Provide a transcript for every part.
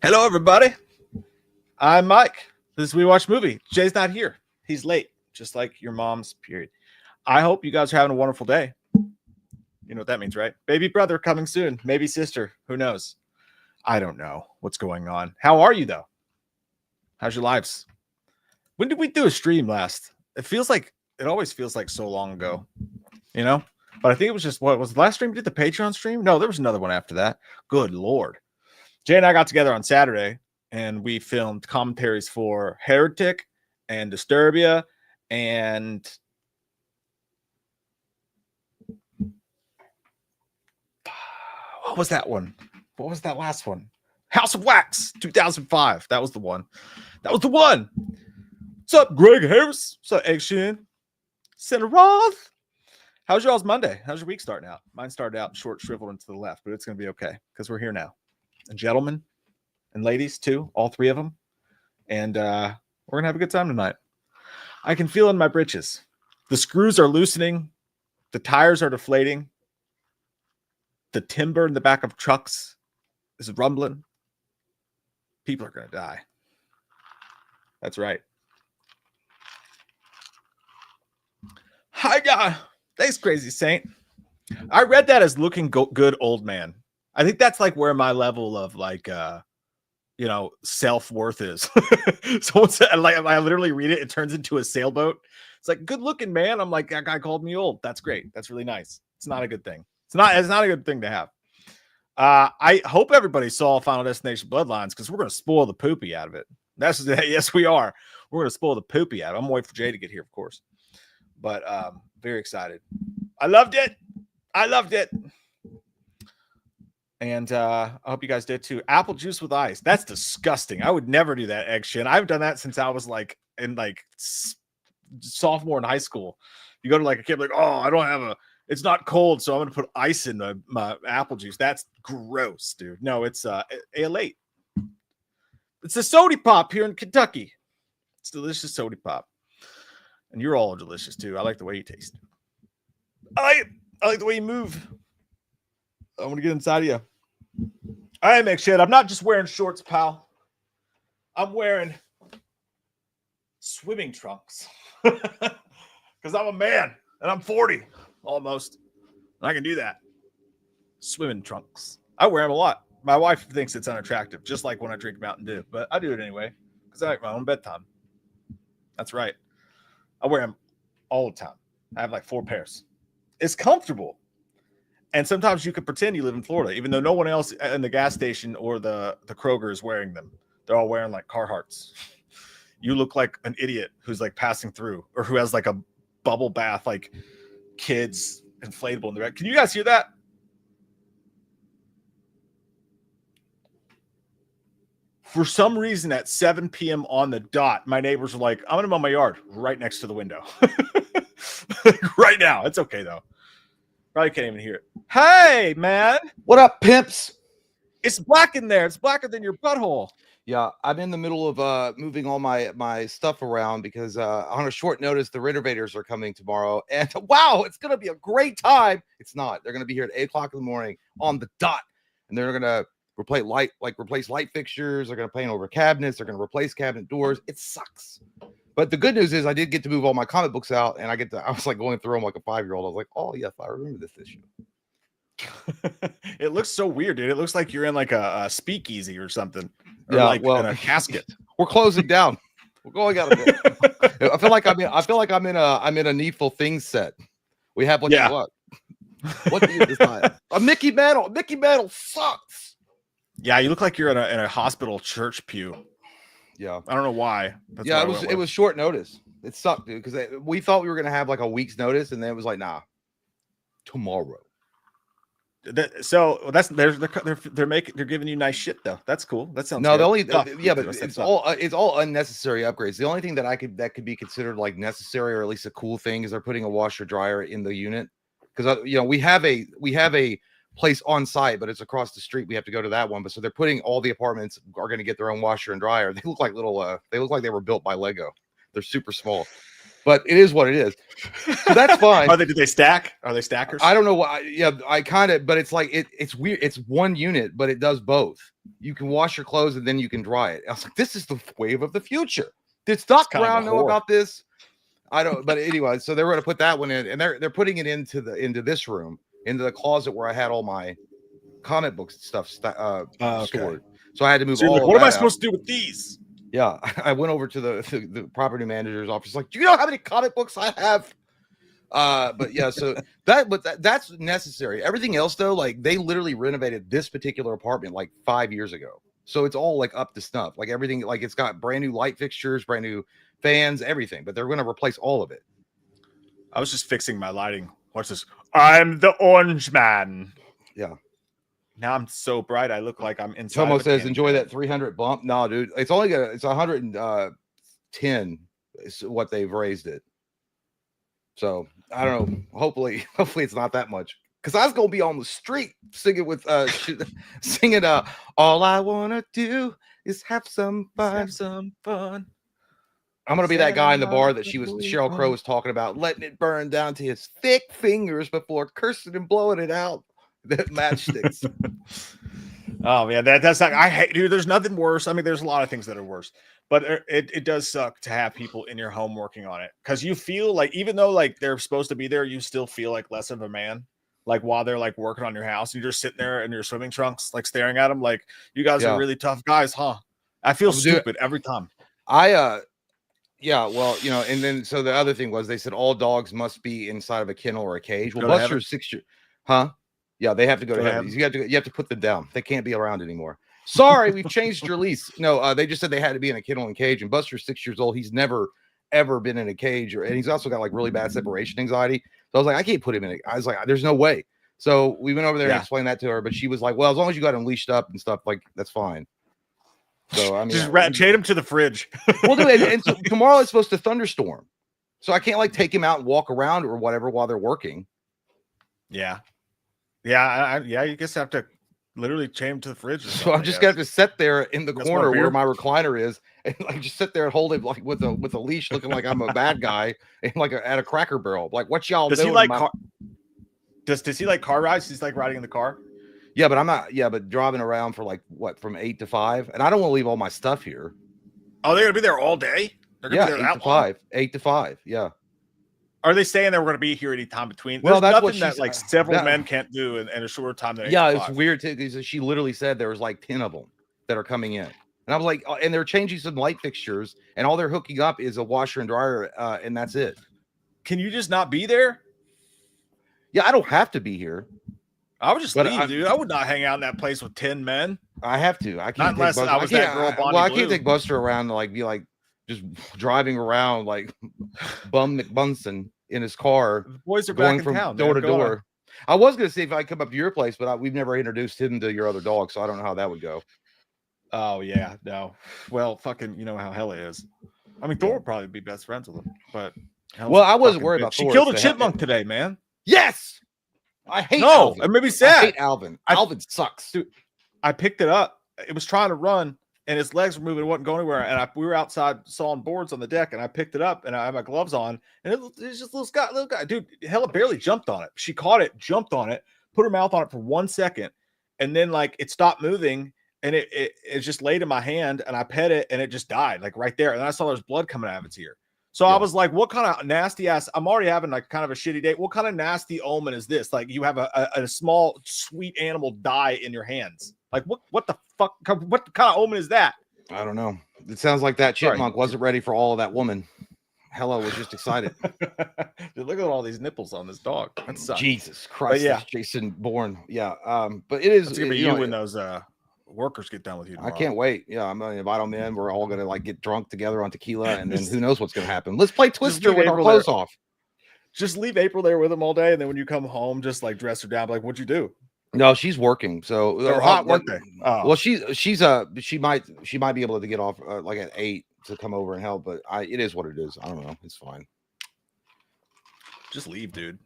Hello, everybody. I'm Mike. This is We Watch Movie. Jay's not here. He's late, just like your mom's period. I hope you guys are having a wonderful day. You know what that means, right? Baby brother coming soon. Maybe sister. Who knows? I don't know what's going on. How are you, though? How's your lives? When did we do a stream last? It always feels like so long ago, you know? But I think it was just, what was the last stream? We did the Patreon stream? No, there was another one after that. Good Lord. Jay and I got together on Saturday and we filmed commentaries for Heretic and Disturbia and what was that one? What was that last one? House of Wax 2005. That was the one. What's up, Greg Harris? What's up, Egg Shin? Senator Roth. How's y'all's Monday? How's your week starting out? Mine started out short, shriveled and to the left, but it's going to be okay because we're here now. And gentlemen and ladies, too, all three of them. And we're going to have a good time tonight. I can feel in my britches. The screws are loosening. The tires are deflating. The timber in the back of trucks is rumbling. People are going to die. That's right. Hi, guy. Thanks, Crazy Saint. I read that as looking good old man. I think that's like where my level of self-worth is. Someone said, like, I literally read it. It turns into a sailboat. It's like, good looking, man. I'm like, that guy called me old. That's great. That's really nice. It's not a good thing. It's not a good thing to have. I hope everybody saw Final Destination Bloodlines because we're going to spoil the poopy out of it. Yes, we are. We're going to spoil the poopy out of it. I'm waiting for Jay to get here, of course. But very excited. I loved it. And I hope you guys did too. Apple juice with ice. That's disgusting. I would never do that egg shit. I've done that since I was in sophomore in high school. You go to a kid I don't have it's not cold, so I'm going to put ice in my apple juice. That's gross, dude. No, it's Ale8. It's a soda pop here in Kentucky. It's delicious soda pop. And you're all delicious too. I like the way you taste. I like the way you move. I want to get inside of you. All right, make shit. I'm not just wearing shorts, pal. I'm wearing swimming trunks. Because I'm a man and I'm 40 almost. And I can do that. Swimming trunks. I wear them a lot. My wife thinks it's unattractive, just like when I drink Mountain Dew. But I do it anyway because I like my own bedtime. That's right. I wear them all the time. I have 4 pairs. It's comfortable. And sometimes you can pretend you live in Florida, even though no one else in the gas station or the Kroger is wearing them. They're all wearing Carhartts. You look like an idiot who's passing through or who has a bubble bath, kids inflatable in the back. Can you guys hear that? For some reason at 7 p.m. on the dot, my neighbors were like, I'm going to mow my yard right next to the window. Right now. It's okay, though. Probably can't even hear it. Hey, man. What up, pimps? It's black in there. It's blacker than your butthole. Yeah, I'm in the middle of moving all my stuff around because on a short notice, the Renovations are coming tomorrow. And wow, it's going to be a great time. It's not. They're going to be here at 8 o'clock in the morning on the dot. And they're going to replace light fixtures. They're going to paint over cabinets. They're going to replace cabinet doors. It sucks. But the good news is I did get to move all my comic books out, and I was going through them like a 5-year-old. I was like, oh, yes, I remember this issue. It looks so weird, dude. It looks like you're in a speakeasy or something. Or in a casket. We're closing down. We're going out a bit. I feel like I'm in a Needful Things set. We have what you want. What do you decide? A Mickey Mantle. Mickey Mantle sucks. Yeah, you look like you're in a hospital church pew. Yeah, I don't know why. It was short notice. It sucked, dude, because we thought we were gonna have a week's notice, and then it was nah, tomorrow. They're giving you nice shit though. That's cool. That sounds good. But it's all unnecessary upgrades. The only thing that could be considered necessary or at least a cool thing is they're putting a washer dryer in the unit because we have a place on site, but it's across the street. We have to go to that one. But so they're putting all the apartments are going to get their own washer and dryer. They look like they look like they were built by Lego. They're super small. but it is what it is. So that's fine. Do they stack? Are they stackers? I don't know why. Yeah, I kind of, but it's like it's weird. It's one unit, but it does both. You can wash your clothes and then you can dry it. I was like, this is the wave of the future. Did Doc Brown know about this? I don't. But anyway, so they were going to put that one in, and they're putting it into this room, into the closet where I had all my comic books stuff stored. So I had to move all. What am I supposed to do with these? Yeah, I went over to the property manager's office. Like, do you know how many comic books I have? But yeah, so that's necessary. Everything else though, like they literally renovated this particular apartment like 5 years ago, so it's all like up to snuff. Like everything, like it's got brand new light fixtures, brand new fans, everything. But they're going to replace all of it. I was just fixing my lighting. What's this? I'm the orange man. Yeah. Now I'm so bright, I look like I'm inside. Tomo says, "Enjoy that 300 bump." No, dude, it's 110 is what they've raised it. So I don't know. Hopefully it's not that much. Because I was gonna be on the street singing with singing all I wanna do is have some fun. Have some fun. I'm gonna be that guy in the bar that Sheryl Crow was talking about, letting it burn down to his thick fingers before cursing and blowing it out. That matchsticks. Oh man, that's not. I hate, dude. There's nothing worse. I mean, there's a lot of things that are worse, but it does suck to have people in your home working on it because you feel like even though like they're supposed to be there, you still feel like less of a man. Like while they're like working on your house, you're just sitting there in your swimming trunks, like staring at them, like you guys are really tough guys, huh? I feel stupid every time. Yeah, well, you know, and then so the other thing was they said all dogs must be inside of a kennel or a cage. Well, Buster's 6 years, huh? Yeah, you have to go to heaven. You have to put them down. They can't be around anymore. Sorry, we've changed your lease. No, they just said they had to be in a kennel and cage. And Buster's 6 years old. He's never ever been in a cage, and he's also got like really bad separation anxiety. So I was like, I can't put him in it. I was like, there's no way. So we went over there and explained that to her, but she was like, well, as long as you got him leashed up and stuff, like that's fine. So I mean, just chain him to the fridge. Well, dude, and so tomorrow it's supposed to thunderstorm, so I can't like take him out and walk around or whatever while they're working. Yeah. Yeah, you just have to literally chain him to the fridge. So I'm just gonna have to sit there in the corner where my recliner is, and like just sit there and hold him like with a leash, looking like I'm a bad guy, and like at a Cracker Barrel. Like, what y'all doing? He like does he like car rides? He's like riding in the car. Yeah, but I'm not. Yeah, but driving around for like what from 8 to 5, and I don't want to leave all my stuff here. Oh, they're gonna be there all day. They're gonna be there 8 to 5. 8 to 5. Yeah. Are they saying they were going to be here any time between? Well, there's that's nothing that like several men can't do in a short time. Yeah, it's weird too because she literally said there was like 10 of them that are coming in, and I was like, and they're changing some light fixtures, and all they're hooking up is a washer and dryer, and that's it. Can you just not be there? Yeah, I don't have to be here. I would just leave, dude. I would not hang out in that place with 10 men. I have to. I can't. Not unless I was that girl. Well, I can't take Buster around and like be like just driving around like Bum McBunson in his car. The boys are going back from in town, door to door. I was gonna see if I come up to your place, but we've never introduced him to your other dog, so I don't know how that would go. Oh yeah, no. Well, fucking, you know how Hella is. I mean, Thor would probably be best friends with him, but well, I wasn't worried about Thor. She killed a chipmunk today, man. Yes, I hate. Alvin. It made me sad. I hate Alvin. Alvin sucks, dude. I picked it up. It was trying to run, and its legs were moving. It wasn't going anywhere. And we were outside sawing boards on the deck, and I picked it up, and I had my gloves on, and it's just little guy, dude. Hella barely jumped on it. She caught it, jumped on it, put her mouth on it for 1 second, and then like it stopped moving, and it just laid in my hand, and I pet it, and it just died like right there. And I saw there's blood coming out of its ear. So I was like, what kind of nasty ass? I'm already having like kind of a shitty day. What kind of nasty omen is this? Like you have a small sweet animal die in your hands. Like what the fuck? What kind of omen is that? I don't know. It sounds like that chipmunk wasn't ready for all of that woman. Hella was just excited. Dude, look at all these nipples on this dog. That sucks. Jesus Christ, yeah, Jason Bourne. Yeah, but it is. It's gonna be you when those workers get done with you tomorrow. I can't wait. Yeah, I'm gonna invite them in. We're all gonna like get drunk together on tequila, and then who knows what's gonna happen. Let's play Twister with our clothes off. Just leave April there with them all day, and then when you come home, just like dress her down. Like, what'd you do? No, she's working. So they're hot work day. Oh. Well, she might be able to get off like at 8 to come over and help, but it is what it is. I don't know. It's fine. Just leave, dude.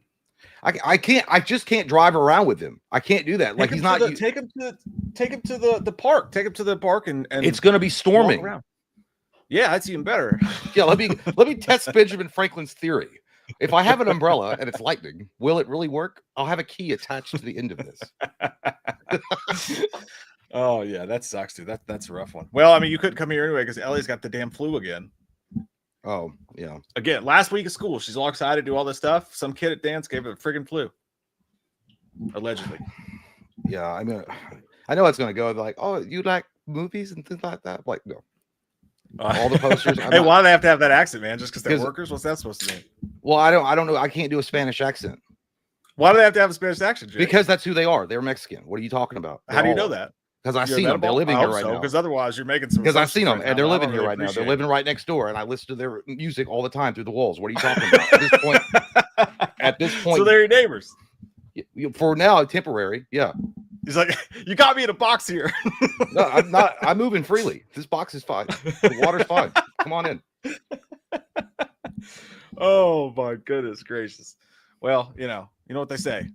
I can't. I just can't drive around with him. I can't do that. Like he's not. Take him to the park. Take him to the park and it's going to be storming. Yeah, that's even better. Yeah, let me test Benjamin Franklin's theory. If I have an umbrella and it's lightning, will it really work? I'll have a key attached to the end of this. Oh yeah, that sucks, dude. That's a rough one. Well, I mean, you couldn't come here anyway because Ellie's got the damn flu again. Oh yeah. Again, last week of school, she's all excited to do all this stuff. Some kid at dance gave her the friggin' flu, allegedly. Yeah, I mean, I know it's gonna go. They're like, oh, you like movies and things like that? I'm like, no. All the posters. Hey, why do they have to have that accent, man? Just because they're workers? What's that supposed to mean? Well, I don't know. I can't do a Spanish accent. Why do they have to have a Spanish accent, Jay? Because that's who they are. They're Mexican. What are you talking about? How do you know that? Because I've seen them. They're living here right now. Because otherwise, you're making some. Because I've seen them and they're living here right now. They're living right next door, and I listen to their music all the time through the walls. What are you talking about? At this point, so they're your neighbors. For now, temporary. Yeah. He's like, you got me in a box here. No, I'm not. I'm moving freely. This box is fine. The water's fine. Come on in. Oh my goodness gracious. Well, you know what they say.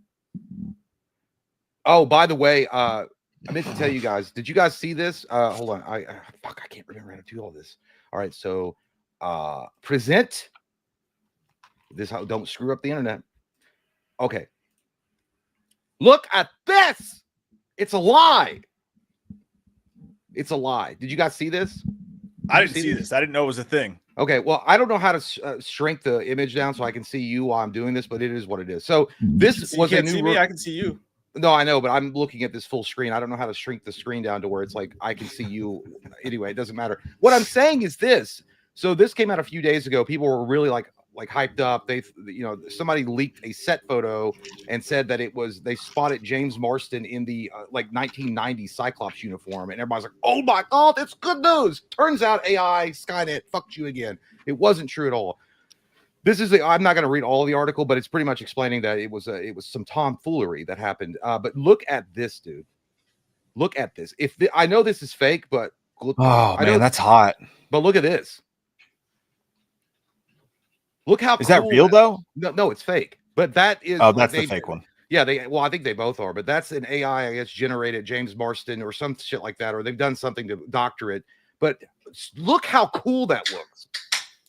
Oh, by the way, I meant to tell you guys. Did you guys see this? Hold on. I can't remember how to do all this. All right, so present this. Don't screw up the internet. Okay. Look at this. It's a lie. It's a lie. Did you guys see this? I didn't see this. I didn't know it was a thing. Okay, well, I don't know how to shrink the image down so I can see you while I'm doing this, but it is what it is. So this was a new. See me, I can see you. No, I know, but I'm looking at this full screen. I don't know how to shrink the screen down to where it's like I can see you. Anyway, it doesn't matter. What I'm saying is this. So this came out a few days ago. People were really like hyped up. They, somebody leaked a set photo and said that they spotted James Marsden in the 1990s Cyclops uniform, and everybody's like, "Oh my God, it's good news!" Turns out AI Skynet fucked you again. It wasn't true at all. This is I'm not going to read all of the article, but it's pretty much explaining that it was some tomfoolery that happened. But look at this, dude. Look at this. I know this is fake, but man, that's hot. But look at this. Look how is that real though? No, it's fake. But that is that's the fake one. Yeah, I think they both are, but that's an AI, I guess, generated James Marsden or some shit like that, or they've done something to doctor it. But look how cool that looks.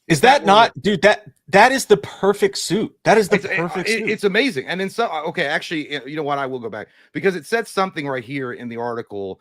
Is that not, dude? That is the perfect suit. That is the perfect suit. It's amazing. And then okay, actually, you know what? I will go back because it said something right here in the article.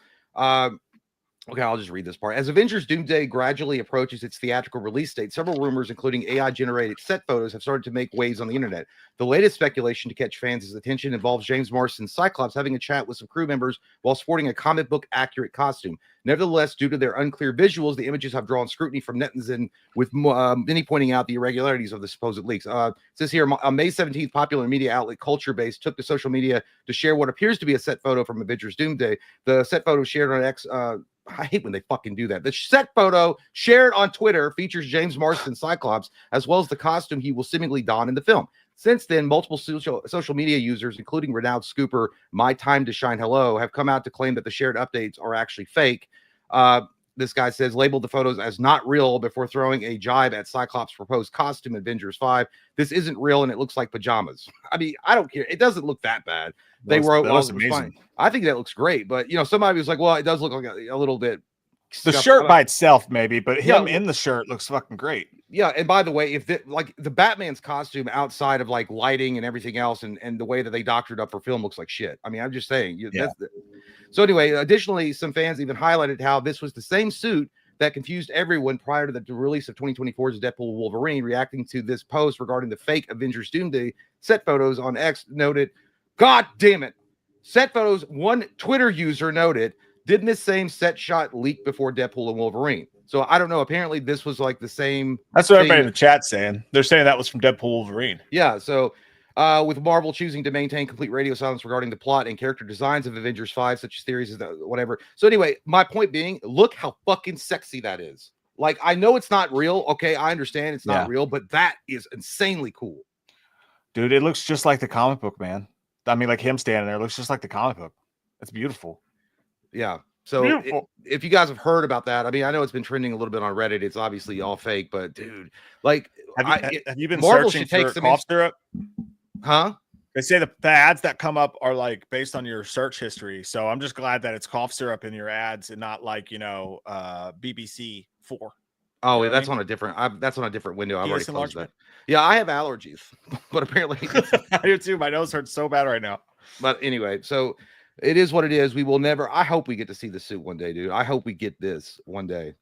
Okay, I'll just read this part. As Avengers Doomsday gradually approaches its theatrical release date, several rumors, including AI-generated set photos, have started to make waves on the internet. The latest speculation to catch fans' attention involves James Marsden's Cyclops having a chat with some crew members while sporting a comic book-accurate costume. Nevertheless, due to their unclear visuals, the images have drawn scrutiny from netizens, with many pointing out the irregularities of the supposed leaks. It says here, on May 17th, popular media outlet Culture Base took to social media to share what appears to be a set photo from Avengers Doomsday. The set photo shared on X... I hate when they fucking do that. The set photo shared on Twitter features James Marsden Cyclops, as well as the costume he will seemingly don in the film. Since then, multiple social media users, including renowned scooper My Time to Shine Hello, have come out to claim that the shared updates are actually fake. This guy says, labeled the photos as not real before throwing a jibe at Cyclops' proposed costume in Avengers 5. This isn't real, and it looks like pajamas. I mean, I don't care. It doesn't look that bad. They wrote, that was amazing. I think that looks great, but somebody was like, well, it does look like a little bit. The shirt by itself, maybe, but him in the shirt looks fucking great. Yeah, and by the way, if the Batman's costume outside of like lighting and everything else, and the way that they doctored up for film looks like shit. I mean, I'm just saying. So anyway, additionally, some fans even highlighted how this was the same suit that confused everyone prior to the release of 2024's Deadpool Wolverine. Reacting to this post regarding the fake Avengers Doomsday set photos on X, noted, "God damn it! Set photos." One Twitter user noted, "Didn't this same set shot leak before Deadpool and Wolverine?" So I don't know. Apparently, this was like the same. That's what everybody in the chat's saying. They're saying that was from Deadpool Wolverine. Yeah. So with Marvel choosing to maintain complete radio silence regarding the plot and character designs of Avengers 5, such as theories as whatever. So anyway, my point being, look how fucking sexy that is. Like, I know it's not real. Okay, I understand it's not real, but that is insanely cool. Dude, it looks just like the comic book, man. I mean, like him standing there, looks just like the comic book. It's beautiful. Yeah. So if you guys have heard about that, I mean, I know it's been trending a little bit on Reddit. It's obviously all fake, but dude, like, have you been Marvel searching for cough syrup? Huh? They say the ads that come up are like based on your search history. So I'm just glad that it's cough syrup in your ads and not like, BBC 4. Oh, You know what I that's mean? on a different. That's on a different window. I've already Penis closed that. enlargement. Yeah, I have allergies, but apparently, I do too. My nose hurts so bad right now. but anyway, so it is what it is. We will never. I hope we get to see the suit one day, dude. I hope we get this one day.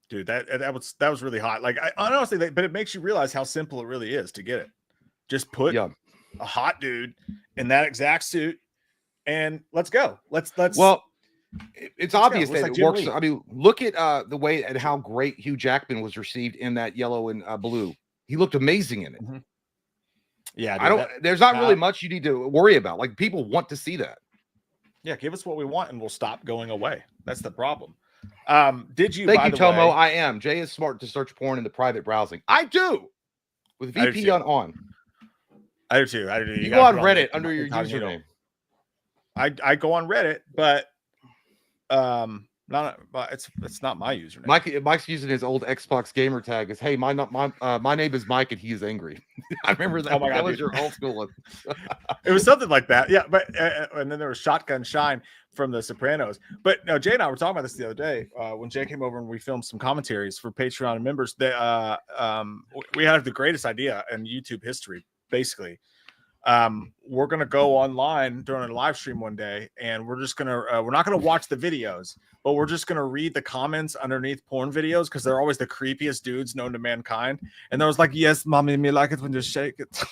Dude, that was really hot. Like I honestly, but it makes you realize how simple it really is to get it. Just put Yeah. a hot dude in that exact suit, and let's go. Let's. Well, it's obvious go. that Like it Jim works. Lee. I mean, look at the way and how great Hugh Jackman was received in that yellow and blue. He looked amazing in it. Mm-hmm. Yeah, dude, there's not really much you need to worry about. Like, people want to see that. Yeah, give us what we want, and we'll stop going away. That's the problem. Did you? Thank you, Tomo. I am. Jay is smart to search porn in the private browsing. I do, with VPN on. I do too. You go on Reddit under your username. I go on Reddit, but it's not my username. Mike's using his old Xbox gamer tag. Is hey, my name is Mike and he is angry. I remember that. Oh my God, that was your old school one. It was something like that. Yeah, but and then there was Shotgun Shine from The Sopranos. But no, Jay and I were talking about this the other day when Jay came over and we filmed some commentaries for Patreon members. That we had the greatest idea in YouTube history, basically. We're gonna go online during a live stream one day, and we're just gonna we're not gonna watch the videos, but we're just gonna read the comments underneath porn videos because they're always the creepiest dudes known to mankind. And there was like, "Yes, mommy, me like it when you shake it,"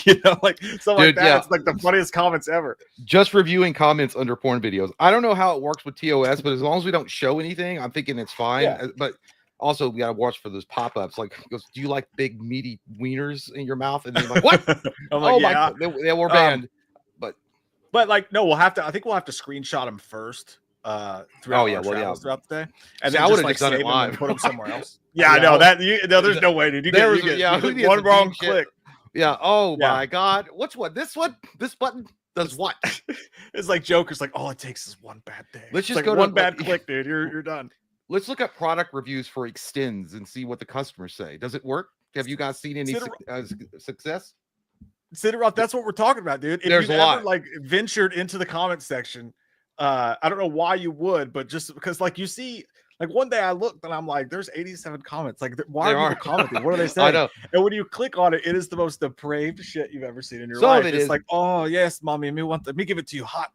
you know, like something like that. Yeah. It's like the funniest comments ever. Just reviewing comments under porn videos. I don't know how it works with TOS, but as long as we don't show anything, I'm thinking it's fine. Yeah. But also, we gotta watch for those pop-ups. Like, goes, do you like big meaty wieners in your mouth? And they're like, what? I'm like, my God, they were banned. But like, no, I think we'll have to screenshot them first. Throughout the day, and then I would have just done it live and put them somewhere else. Yeah, I know that. There's no way, dude. You get one wrong click. Yeah. Oh my God. What's what? This one? This button does what? It's like Joker's like, all it takes is one bad day. Let's just go to one bad click, dude. You're done. Let's look at product reviews for Extends and see what the customers say. Does it work? Have you guys seen any success? Cinerock, that's what we're talking about, dude. If There's you've a lot. Ever, like ventured into the comment section, I don't know why you would, but just because like you see, like one day I looked and I'm like, there's 87 comments. Like, why are people commenting? What are they saying? I know. And when you click on it, it is the most depraved shit you've ever seen in your life. It's like, oh yes, mommy, let me give it to you hot.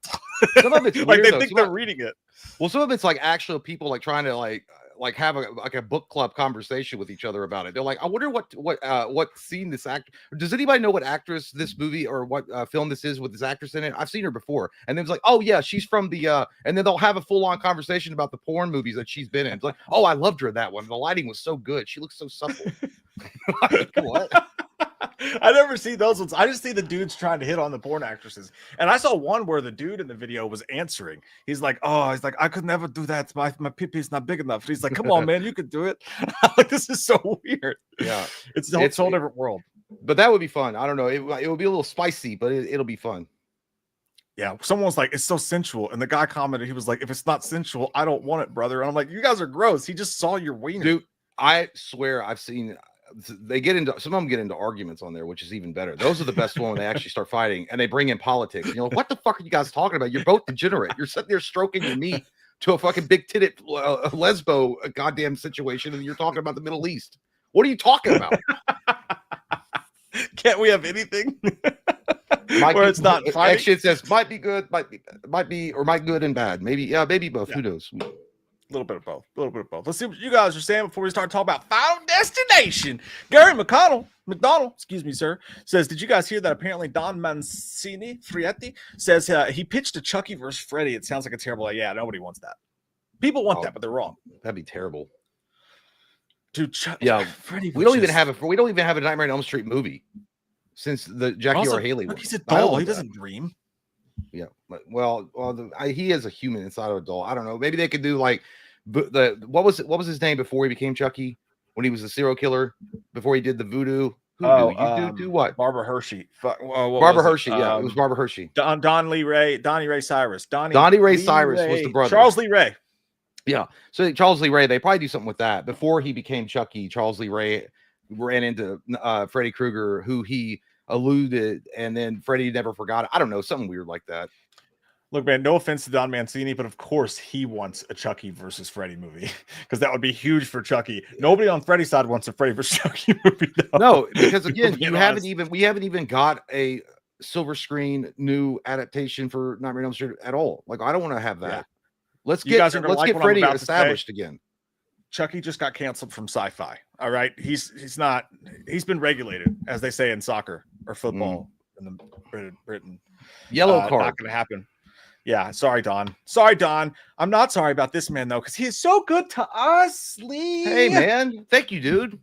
Some of it's like weird, they think they're reading it. Well, some of it's like actual people like trying to like have a book club conversation with each other about it. They're like, I wonder what scene this actor. Does anybody know what actress this movie or what film this is with this actress in it? I've seen her before, and then it's like, oh yeah, she's from the. And then they'll have a full-on conversation about the porn movies that she's been in. It's like, oh, I loved her in that one. The lighting was so good. She looks so supple. Like, what? I never see those ones. I just see the dudes trying to hit on the porn actresses. And I saw one where the dude in the video was answering. He's like, I could never do that. My pee-pee is not big enough. He's like, come on, man, you could do it. Like, this is so weird. Yeah. It's a whole different world. But that would be fun. I don't know. It will be a little spicy, but it'll be fun. Yeah. Someone was like, it's so sensual. And the guy commented, he was like, if it's not sensual, I don't want it, brother. And I'm like, you guys are gross. He just saw your wiener. Dude, I swear I've seen... some of them get into arguments on there, which is even better. Those are the best one when they actually start fighting and they bring in politics. You know, what the fuck are you guys talking about? You're both degenerate. You're sitting there stroking your meat to a fucking big titted lesbo goddamn situation, and you're talking about the Middle East. What are you talking about? Can't we have anything where it's not fighting? Actually, it says might be good, might be, or might good and bad. Maybe both. Yeah. Who knows? A little bit of both. Let's see what you guys are saying before we start talking about Final Destination. Gary McDonald, excuse me, sir, says, did you guys hear that apparently Don Mancini Frietti says he pitched a Chucky versus Freddy? It sounds like a terrible idea. Yeah, nobody wants that. People want that, but they're wrong. That'd be terrible. Dude, Freddy. We don't even have a Nightmare on Elm Street movie since the Jackie R. Haley one. He's a doll. He doesn't dream. Yeah, well, he is a human inside of a doll. I don't know. Maybe they could do like what was his name before he became Chucky? When he was a serial killer, before he did the voodoo. Do what? Barbara Hershey. Barbara Hershey. Yeah, it was Barbara Hershey. Donnie Ray Cyrus. Donnie Ray Cyrus was the brother. Charles Lee Ray. Yeah. So Charles Lee Ray, they probably do something with that. Before he became Chucky, Charles Lee Ray ran into Freddy Krueger, who he alluded, and then Freddy never forgot it. I don't know, something weird like that. Look, man, no offense to Don Mancini, but of course he wants a Chucky versus Freddy movie because that would be huge for Chucky. Nobody on Freddy's side wants a Freddy versus Chucky movie. No, because again, we haven't even got a silver screen new adaptation for Nightmare on Elm Street at all. Like, I don't want to have that. Yeah. Let's You guys are get like Freddy established again. Chucky just got canceled from Sci-Fi. All right, he's been regulated, as they say in soccer or football in the Britain. Yellow card. Not going to happen. Yeah, sorry, Don. Sorry, Don. I'm not sorry about this man though, because he is so good to us, Lee. Hey, man, thank you, dude.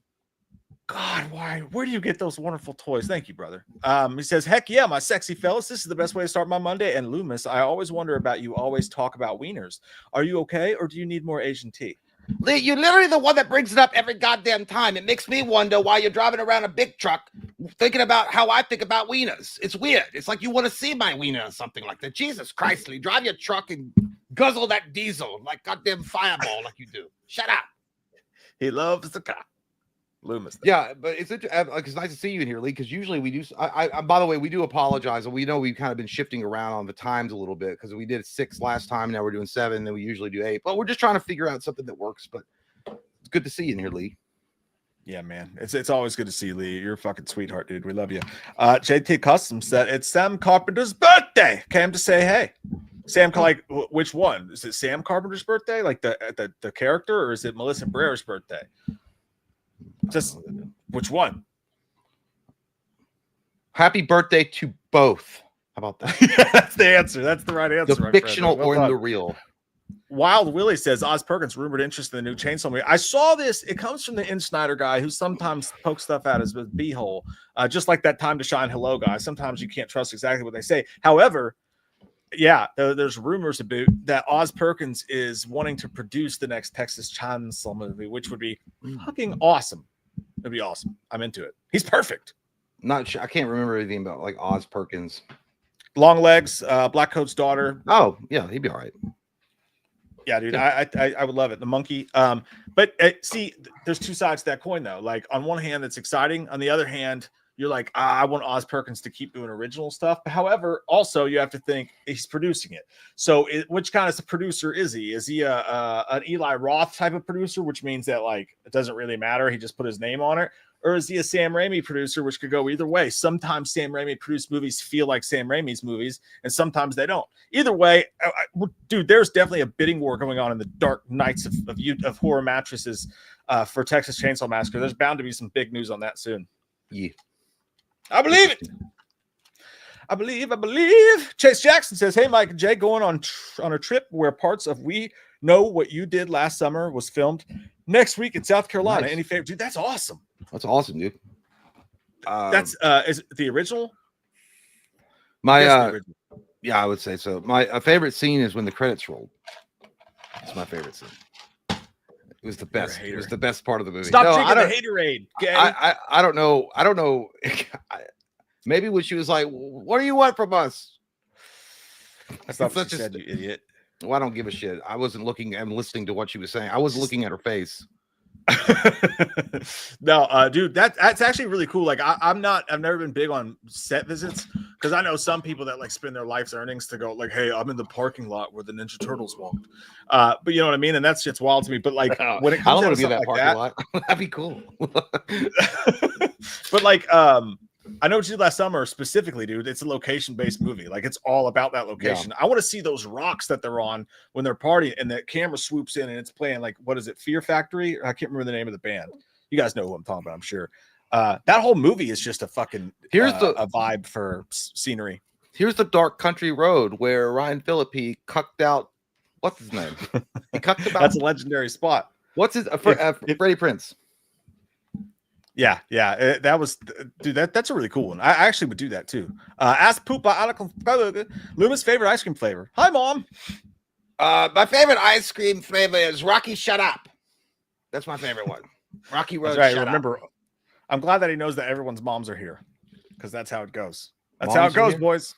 God, why? Where do you get those wonderful toys? Thank you, brother. He says, heck yeah, my sexy fellas. This is the best way to start my Monday. And Loomis, I always wonder about you. Always talk about wieners. Are you okay, or do you need more Asian tea? Lee, you're literally the one that brings it up every goddamn time. It makes me wonder why you're driving around a big truck thinking about how I think about wieners. It's weird. It's like you want to see my wiener or something like that. Jesus Christ, Lee, drive your truck and guzzle that diesel like goddamn Fireball like you do. Shut up. He loves the car. Loomis. Yeah, but it's nice to see you in here, Lee, because usually we do. I by the way, we do apologize. We know we've kind of been shifting around on the times a little bit because we did 6 last time. Now we're doing 7. Then we usually do 8. But we're just trying to figure out something that works. But it's good to see you in here, Lee. Yeah, man. It's always good to see you, Lee. You're a fucking sweetheart, dude. We love you. JT Custom said it's Sam Carpenter's birthday. Came to say hey. Sam, like, which one? Is it Sam Carpenter's birthday, like the character, or is it Melissa Brer's birthday? Just which one? Happy birthday to both. How about that? Yeah, that's the answer. That's the right answer. The fictional or in the real. Wild Willie says Oz Perkins rumored interest in the new Chainsaw movie. I saw this. It comes from the In Snyder guy who sometimes pokes stuff out his beehole, just like that Time to Shine Hello guy. Sometimes you can't trust exactly what they say. However, yeah, there's rumors about that Oz Perkins is wanting to produce the next Texas Chainsaw movie, which would be fucking awesome. It'd be awesome. I'm into it. He's perfect. Not sure. I can't remember anything about like Oz Perkins. Long legs, Black Coat's daughter. Oh yeah, he'd be all right. Yeah, dude, I would love it. The monkey. But see, there's two sides to that coin though. Like on one hand, it's exciting. On the other hand, you're like, I want Oz Perkins to keep doing original stuff. But however, also you have to think he's producing it. So which kind of producer is he? Is he an Eli Roth type of producer, which means that like it doesn't really matter. He just put his name on it. Or is he a Sam Raimi producer, which could go either way? Sometimes Sam Raimi produced movies feel like Sam Raimi's movies, and sometimes they don't. Either way, dude, there's definitely a bidding war going on in the dark nights of horror mattresses for Texas Chainsaw Massacre. There's bound to be some big news on that soon. Yeah. I believe it. I believe. Chase Jackson says, hey, Mike and Jay, going on a trip where parts of We Know What You Did Last Summer was filmed next week in South Carolina. Nice. Any favorite? Dude, that's awesome. That's awesome, dude. That's is it the original? My yeah, I would say so. My favorite scene is when the credits rolled. It's my favorite scene. It was the best. It was the best part of the movie. Stop drinking the haterade. Okay? I don't know. Maybe when she was like, "What do you want from us?" That's not what she said, you idiot. Well, I don't give a shit. I wasn't looking and listening to what she was saying. I wasn't looking at her face. No, dude, that's actually really cool. Like I've never been big on set visits because I know some people that like spend their life's earnings to go like, hey, I'm in the parking lot where the Ninja Turtles walked. But you know what I mean? And that's just wild to me. But like when it comes I don't want to be in that that parking lot. That'd be cool. But like I know what you did last summer specifically, dude. It's a location-based movie. Like it's all about that location. Yeah. I want to see those rocks that they're on when they're partying and the camera swoops in and it's playing like, what is it? Fear Factory? I can't remember the name of the band. You guys know who I'm talking about, I'm sure. That whole movie is just a fucking a vibe for scenery. Here's the dark country road where Ryan Phillippe cucked out. What's his name? He cucked about. That's a legendary spot. What's his Freddie Prinze? Yeah, that was, dude. That's a really cool one. I actually would do that too. Ask Poop by Luma's favorite ice cream flavor. Hi, Mom. My favorite ice cream flavor is Rocky Shut Up. That's my favorite one. Rocky Road. That's right. Remember, I'm glad that he knows that everyone's moms are here because that's how it goes. That's how it goes, boys.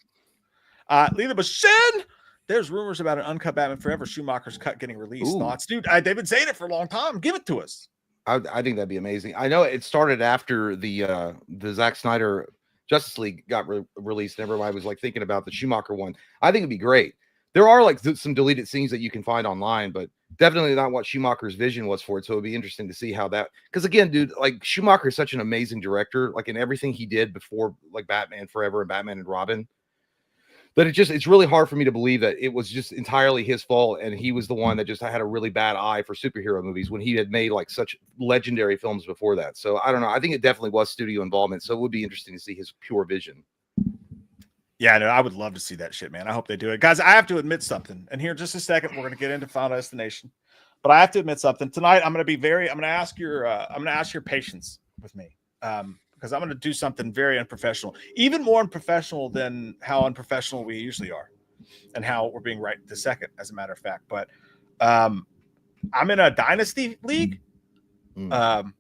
Lila Bashin. There's rumors about an uncut Batman Forever Schumacher's cut getting released. Ooh. Thoughts, dude? They've been saying it for a long time. Give it to us. I think that'd be amazing. I know it started after the Zack Snyder Justice League got released, and everybody was like thinking about the Schumacher one. I think it'd be great. There are like some deleted scenes that you can find online, but definitely not what Schumacher's vision was for it. So it'd be interesting to see how that, because again, dude, like Schumacher is such an amazing director, like in everything he did before, like Batman Forever and Batman and Robin, that it's really hard for me to believe that it was just entirely his fault. And he was the one that just had a really bad eye for superhero movies when he had made like such legendary films before that. So I don't know. I think it definitely was studio involvement. So it would be interesting to see his pure vision. Yeah, no, I would love to see that shit, man. I hope they do it. Guys, I have to admit something. And here in just a second, we're going to get into Final Destination. But I have to admit something. Tonight, I'm going to ask your patience with me. Because I'm going to do something very unprofessional, even more unprofessional than how unprofessional we usually are and how we're being right this second, as a matter of fact. But I'm in a dynasty league. I'm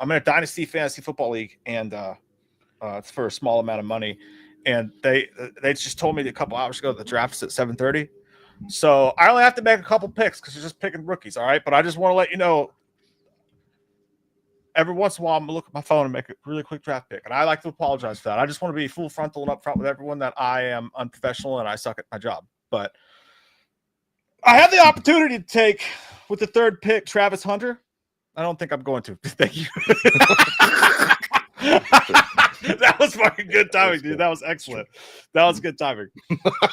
in a dynasty fantasy football league, and it's for a small amount of money. And they just told me a couple hours ago that the draft is at 7:30. So I only have to make a couple picks because they're just picking rookies. All right. But I just want to let you know, every once in a while, I'm going to look at my phone and make a really quick draft pick. And I like to apologize for that. I just want to be full frontal and upfront with everyone that I am unprofessional and I suck at my job. But I have the opportunity to take, with the third pick, Travis Hunter. I don't think I'm going to. Thank you. That was fucking good timing, dude. That was excellent. That was good timing.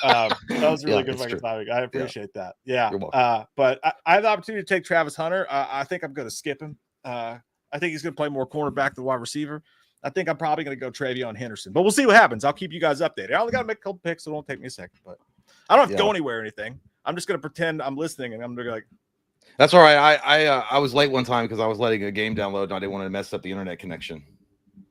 That was really good fucking timing. I appreciate that. Yeah. But I have the opportunity to take Travis Hunter. I think I'm going to skip him. I think he's going to play more cornerback than wide receiver. I think I'm probably going to go Travion Henderson, but we'll see what happens. I'll keep you guys updated. I only got to make a couple picks, so it won't take me a second. But I don't have to go anywhere or anything. I'm just going to pretend I'm listening, and I'm going to be like, that's all right. I was late one time because I was letting a game download, and I didn't want to mess up the internet connection.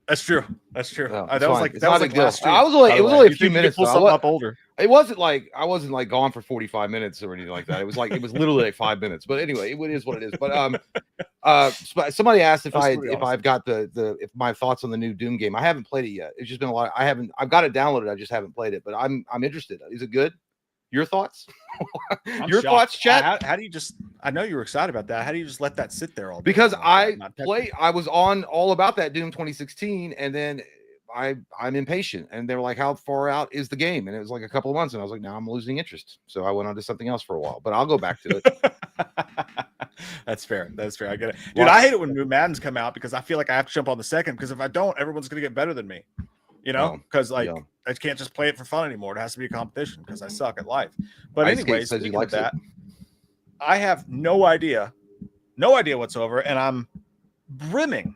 That's true. That's true. No, that was like last stream. I was only, it was only a few minutes. Pull something up older. It wasn't like I wasn't like gone for 45 minutes or anything like that. It was literally like 5 minutes. But anyway, it is what it is. But somebody asked if I've got if my thoughts on the new Doom game. I haven't played it yet. It's just been a lot. I've got it downloaded. I just haven't played it. But I'm interested. Is it good? Your thoughts? Your thoughts, chat? How do you just? I know you were excited about that. How do you just let that sit there all day? Because I was on all about that Doom 2016, and then I'm impatient, and they were like, "How far out is the game?" And it was like a couple of months, and I was like, "Now I'm losing interest." So I went on to something else for a while, but I'll go back to it. That's fair. That's fair. I get it, dude. I hate it when new Maddens come out because I feel like I have to jump on the second because if I don't, everyone's gonna get better than me. You know, because I can't just play it for fun anymore. It has to be a competition because I suck at life. But anyways, speaking of that, I have no idea whatsoever, and I'm brimming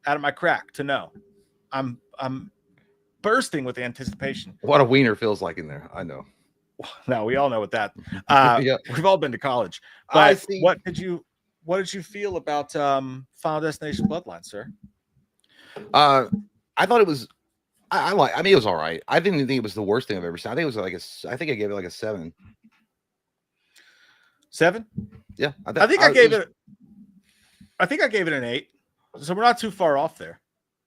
out of my crack to know. I'm bursting with anticipation. What a wiener feels like in there. I know. No, we all know what that. We've all been to college. But what did you feel about Final Destination Bloodlines, sir? I thought it was. I mean, it was all right. I didn't think it was the worst thing I've ever seen. I think it was I think I gave it like a 7. 7? Yeah. I think I gave it an 8. So we're not too far off there.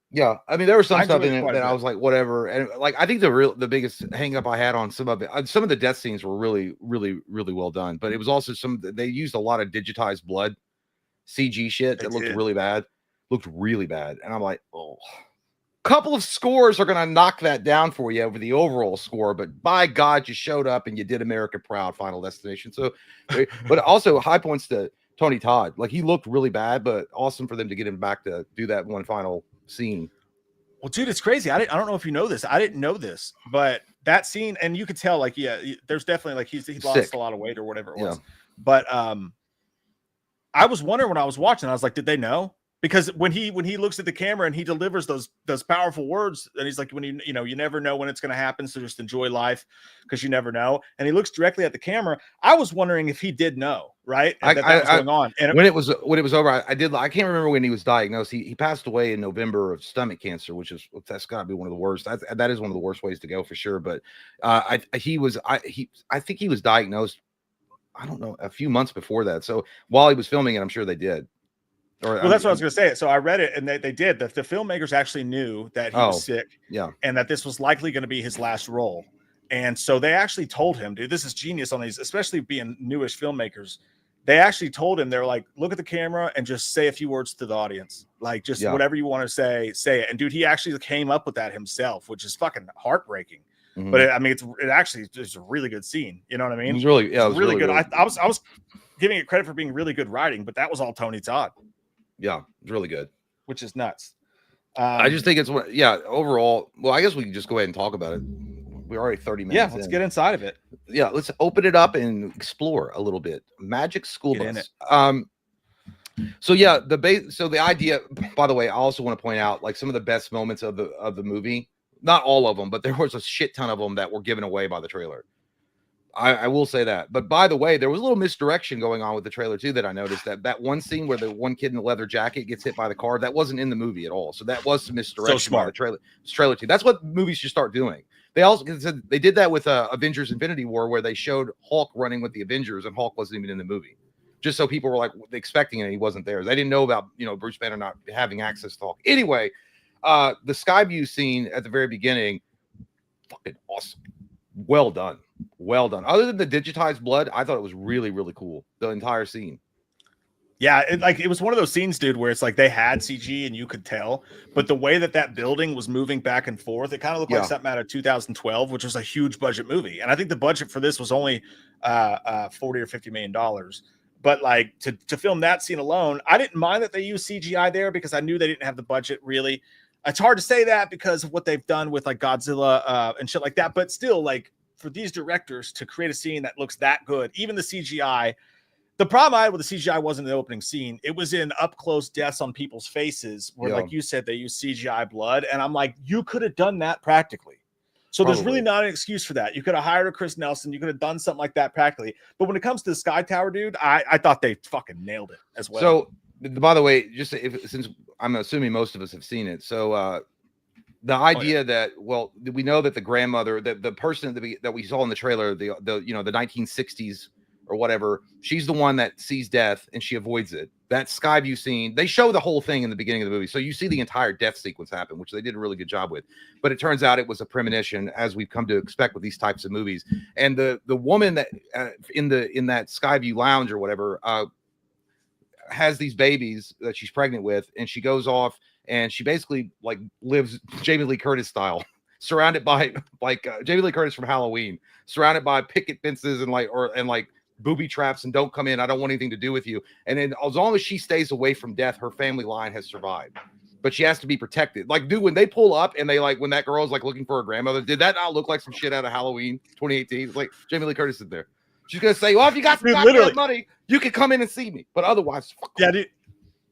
Yeah. I mean, there was some stuff in it that I was like, whatever. And like, I think the biggest hang up I had on some of it, some of the death scenes were really, really, really well done. But it was also they used a lot of digitized blood CG shit that looked really bad. And I'm like, oh. Couple of scores are going to knock that down for you over the overall score, but by God, you showed up and you did America proud. Final Destination. So, but also high points to Tony Todd. Like he looked really bad, but awesome for them to get him back to do that one final scene. Well, dude, it's crazy. I don't know if you know this. I didn't know this, but that scene, and you could tell, like, there's definitely like he lost a lot of weight or whatever it was. But I was wondering when I was watching, I was like, did they know? Because when he looks at the camera and he delivers those powerful words, and he's like, when you never know when it's going to happen, so just enjoy life because you never know. And he looks directly at the camera. I was wondering if he did know, right? And that was going on. And when it was over, I can't remember when he was diagnosed. He passed away in November of stomach cancer, that's got to be one of the worst. That is one of the worst ways to go for sure. But I think he was diagnosed, I don't know, a few months before that. So while he was filming it, I'm sure they did. Well, that's what I was going to say. So I read it, and they did. The filmmakers actually knew that he was sick, and that this was likely going to be his last role. And so they actually told him, dude, this is genius on these, especially being newish filmmakers. They actually told him, they're like, look at the camera and just say a few words to the audience. Like, just whatever you want to say it. And dude, he actually came up with that himself, which is fucking heartbreaking. But I mean, it actually is a really good scene. You know what I mean? It was really, yeah, it was really good. Really I was giving it credit for being really good writing, but that was all Tony Todd. Yeah, it's really good. Which is nuts. I just think it's overall. Well, I guess we can just go ahead and talk about it. We're already 30 minutes. Yeah, let's get inside of it. Yeah, let's open it up and explore a little bit. Magic School Bus. So yeah, the idea. By the way, I also want to point out like some of the best moments of the movie. Not all of them, but there was a shit ton of them that were given away by the trailer. I will say that. But by the way, there was a little misdirection going on with the trailer too that I noticed. That one scene where the one kid in the leather jacket gets hit by the car, that wasn't in the movie at all. So that was some misdirection by the trailer too. That's what movies should start doing. They also they did that with Avengers Infinity War, where they showed Hulk running with the Avengers and Hulk wasn't even in the movie. Just so people were like expecting it, and he wasn't there. They didn't know about Bruce Banner not having access to Hulk. Anyway, the Skyview scene at the very beginning, fucking awesome. Well done. Other than the digitized blood, I thought it was really, really cool. The entire scene. Yeah, it was one of those scenes, dude, where it's like they had CG and you could tell, but the way that building was moving back and forth, it kind of looked like something out of 2012, which was a huge budget movie. And I think the budget for this was only $40 or $50 million. But like to film that scene alone, I didn't mind that they used CGI there because I knew they didn't have the budget really. It's hard to say that because of what they've done with like Godzilla and shit like that. But still, like for these directors to create a scene that looks that good, even the CGI. The problem I had with the CGI wasn't the opening scene. It was in up close deaths on people's faces where, like you said, they use CGI blood. And I'm like, you could have done that practically. So there's really not an excuse for that. You could have hired a Chris Nelson. You could have done something like that practically. But when it comes to the Sky Tower, dude, I thought they fucking nailed it as well. So, by the way, since I'm assuming most of us have seen it. So the idea that, well, we know that the grandmother, the person that we saw in the trailer, the 1960s or whatever, she's the one that sees death and she avoids it. That Skyview scene, they show the whole thing in the beginning of the movie, so you see the entire death sequence happen, which they did a really good job with. But it turns out it was a premonition, as we've come to expect with these types of movies. And the woman that in that Skyview lounge or whatever has these babies that she's pregnant with, and she goes off and she basically like lives Jamie Lee Curtis style, surrounded by like Jamie Lee Curtis from Halloween, surrounded by picket fences and like booby traps and don't come in. I don't want anything to do with you. And then as long as she stays away from death, her family line has survived. But she has to be protected. Like, dude, when they pull up and they like when that girl's like looking for her grandmother, did that not look like some shit out of Halloween 2018? It's like Jamie Lee Curtis is there. She's gonna say, well, if you got some goddamn money, you can come in and see me. But otherwise, fuck yeah, dude.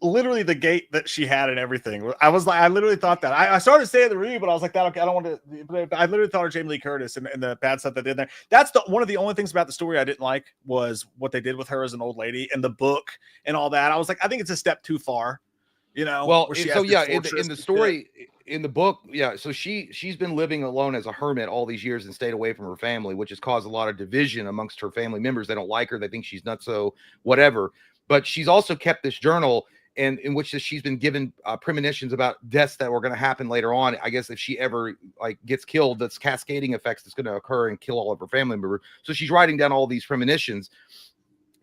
Literally the gate that she had and everything. I was like, I literally thought that. I started saying the review, but I was like, okay, I don't want to. I literally thought of Jamie Lee Curtis and the bad stuff that they did there. That's one of the only things about the story I didn't like was what they did with her as an old lady and the book and all that. I was like, I think it's a step too far, Well, so yeah, in the story, in the book, yeah. So she's been living alone as a hermit all these years and stayed away from her family, which has caused a lot of division amongst her family members. They don't like her. They think she's nuts, so whatever. But she's also kept this journal. And in which she's been given premonitions about deaths that were going to happen later on. I guess if she ever like gets killed, that's cascading effects that's going to occur and kill all of her family members. So she's writing down all these premonitions.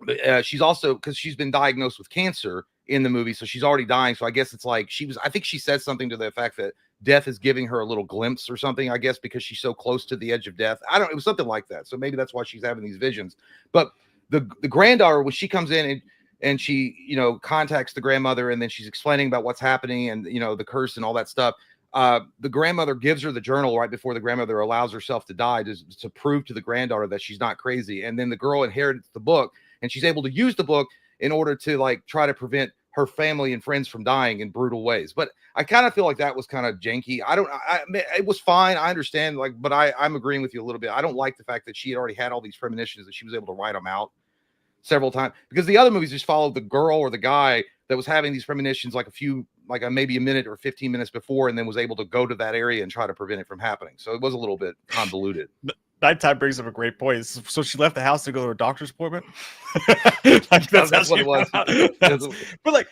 But she's also, because she's been diagnosed with cancer in the movie, so she's already dying. So I guess it's like I think she said something to the effect that death is giving her a little glimpse or something, I guess, because she's so close to the edge of death. It was something like that. So maybe that's why she's having these visions. But the granddaughter, when she comes in and she, contacts the grandmother, and then she's explaining about what's happening and, the curse and all that stuff. The grandmother gives her the journal right before the grandmother allows herself to die to prove to the granddaughter that she's not crazy. And then the girl inherits the book, and she's able to use the book in order to like try to prevent her family and friends from dying in brutal ways. But I kind of feel like that was kind of janky. It was fine. I understand, but I'm agreeing with you a little bit. I don't like the fact that she had already had all these premonitions, that she was able to write them out several times, because the other movies just followed the girl or the guy that was having these premonitions maybe a minute or 15 minutes before, and then was able to go to that area and try to prevent it from happening. So it was a little bit convoluted. Nighttime brings up a great point. So she left the house to go to a doctor's appointment. That's what it was. But like,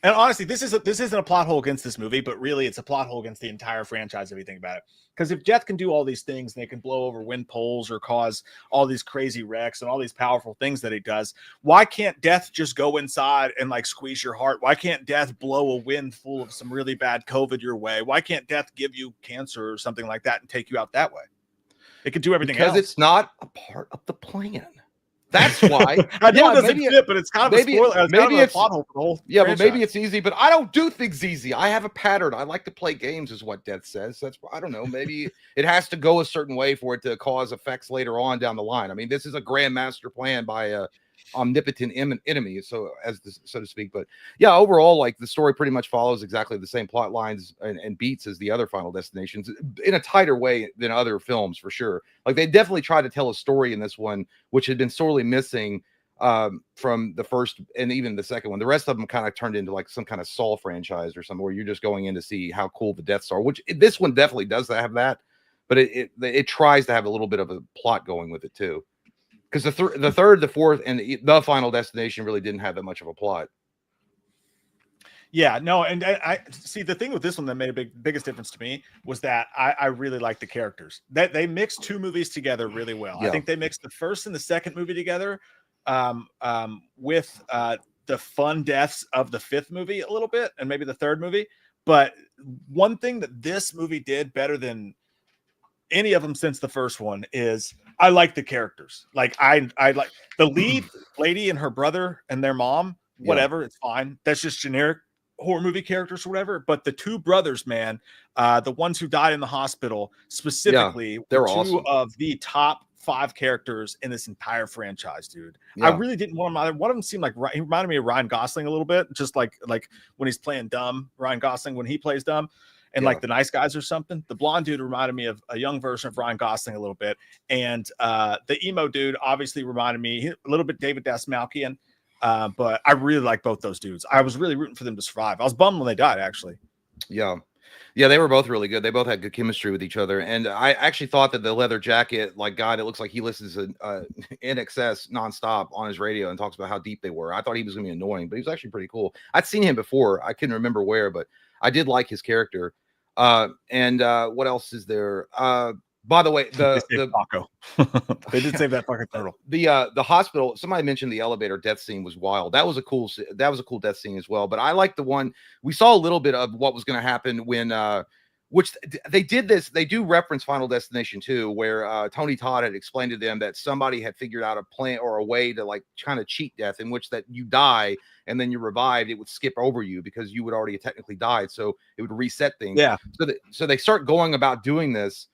and honestly, this isn't a plot hole against this movie, but really it's a plot hole against the entire franchise if you think about it. Because if Death can do all these things and they can blow over wind poles or cause all these crazy wrecks and all these powerful things that he does, why can't Death just go inside and like squeeze your heart? Why can't Death blow a wind full of some really bad COVID your way? Why can't Death give you cancer or something like that and take you out that way? It could do everything because else. it's not a part of the plan. That's why. I know it doesn't fit, but it's kind of a spoiler. Maybe it's plot hole for the whole yeah, franchise. but maybe it's easy. But I don't do things easy. I have a pattern. I like to play games, is what Death says. That's I don't know. Maybe it has to go a certain way for it to cause effects later on down the line. I mean, this is a grandmaster plan by a omnipotent enemy, so to speak. But yeah, overall, like the story pretty much follows exactly the same plot lines and beats as the other Final Destinations in a tighter way than other films for sure. Like they definitely tried to tell a story in this one, which had been sorely missing from the first and even the second one. The rest of them kind of turned into like some kind of Saw franchise or something where you're just going in to see how cool the deaths are, which this one definitely does have that, but it tries to have a little bit of a plot going with it too. Because the third, the fourth, and the Final Destination really didn't have that much of a plot. Yeah, no, and I see the thing with this one that made a biggest difference to me was that I really like the characters. That they mixed two movies together really well. Yeah. I think they mixed the first and the second movie together with the fun deaths of the fifth movie a little bit, and maybe the third movie. But one thing that this movie did better than any of them since the first one is I like the characters. Like I like the lead lady and her brother and their mom, whatever, it's fine. That's just generic horror movie characters or whatever. But the two brothers, man, the ones who died in the hospital specifically, they're two awesome. of the top 5 characters in this entire franchise, dude. I really didn't want him. One of them seemed like he reminded me of Ryan Gosling a little bit, just like when he's playing dumb, Ryan Gosling when he plays dumb. And like the Nice Guys or something. The blonde dude reminded me of a young version of Ryan Gosling a little bit. And the emo dude obviously reminded me a little bit David Dasmalkian. But I really like both those dudes. I was really rooting for them to survive. I was bummed when they died, actually. Yeah, they were both really good. They both had good chemistry with each other. And I actually thought that the leather jacket, like guy that looks like he listens to NXS nonstop on his radio and talks about how deep they were. I thought he was going to be annoying, but he was actually pretty cool. I'd seen him before. I couldn't remember where, but I did like his character. And what else is there? By the way, the Paco. They did save that fucking turtle. The hospital. Somebody mentioned the elevator death scene was wild. That was a cool death scene as well. But I like the one we saw a little bit of what was going to happen when which they did this. They do reference Final Destination 2, where Tony Todd had explained to them that somebody had figured out a plan or a way to like kind of cheat death, in which that you die and then you're revived. It would skip over you because you would already technically died, so it would reset things. Yeah. So they start going about doing this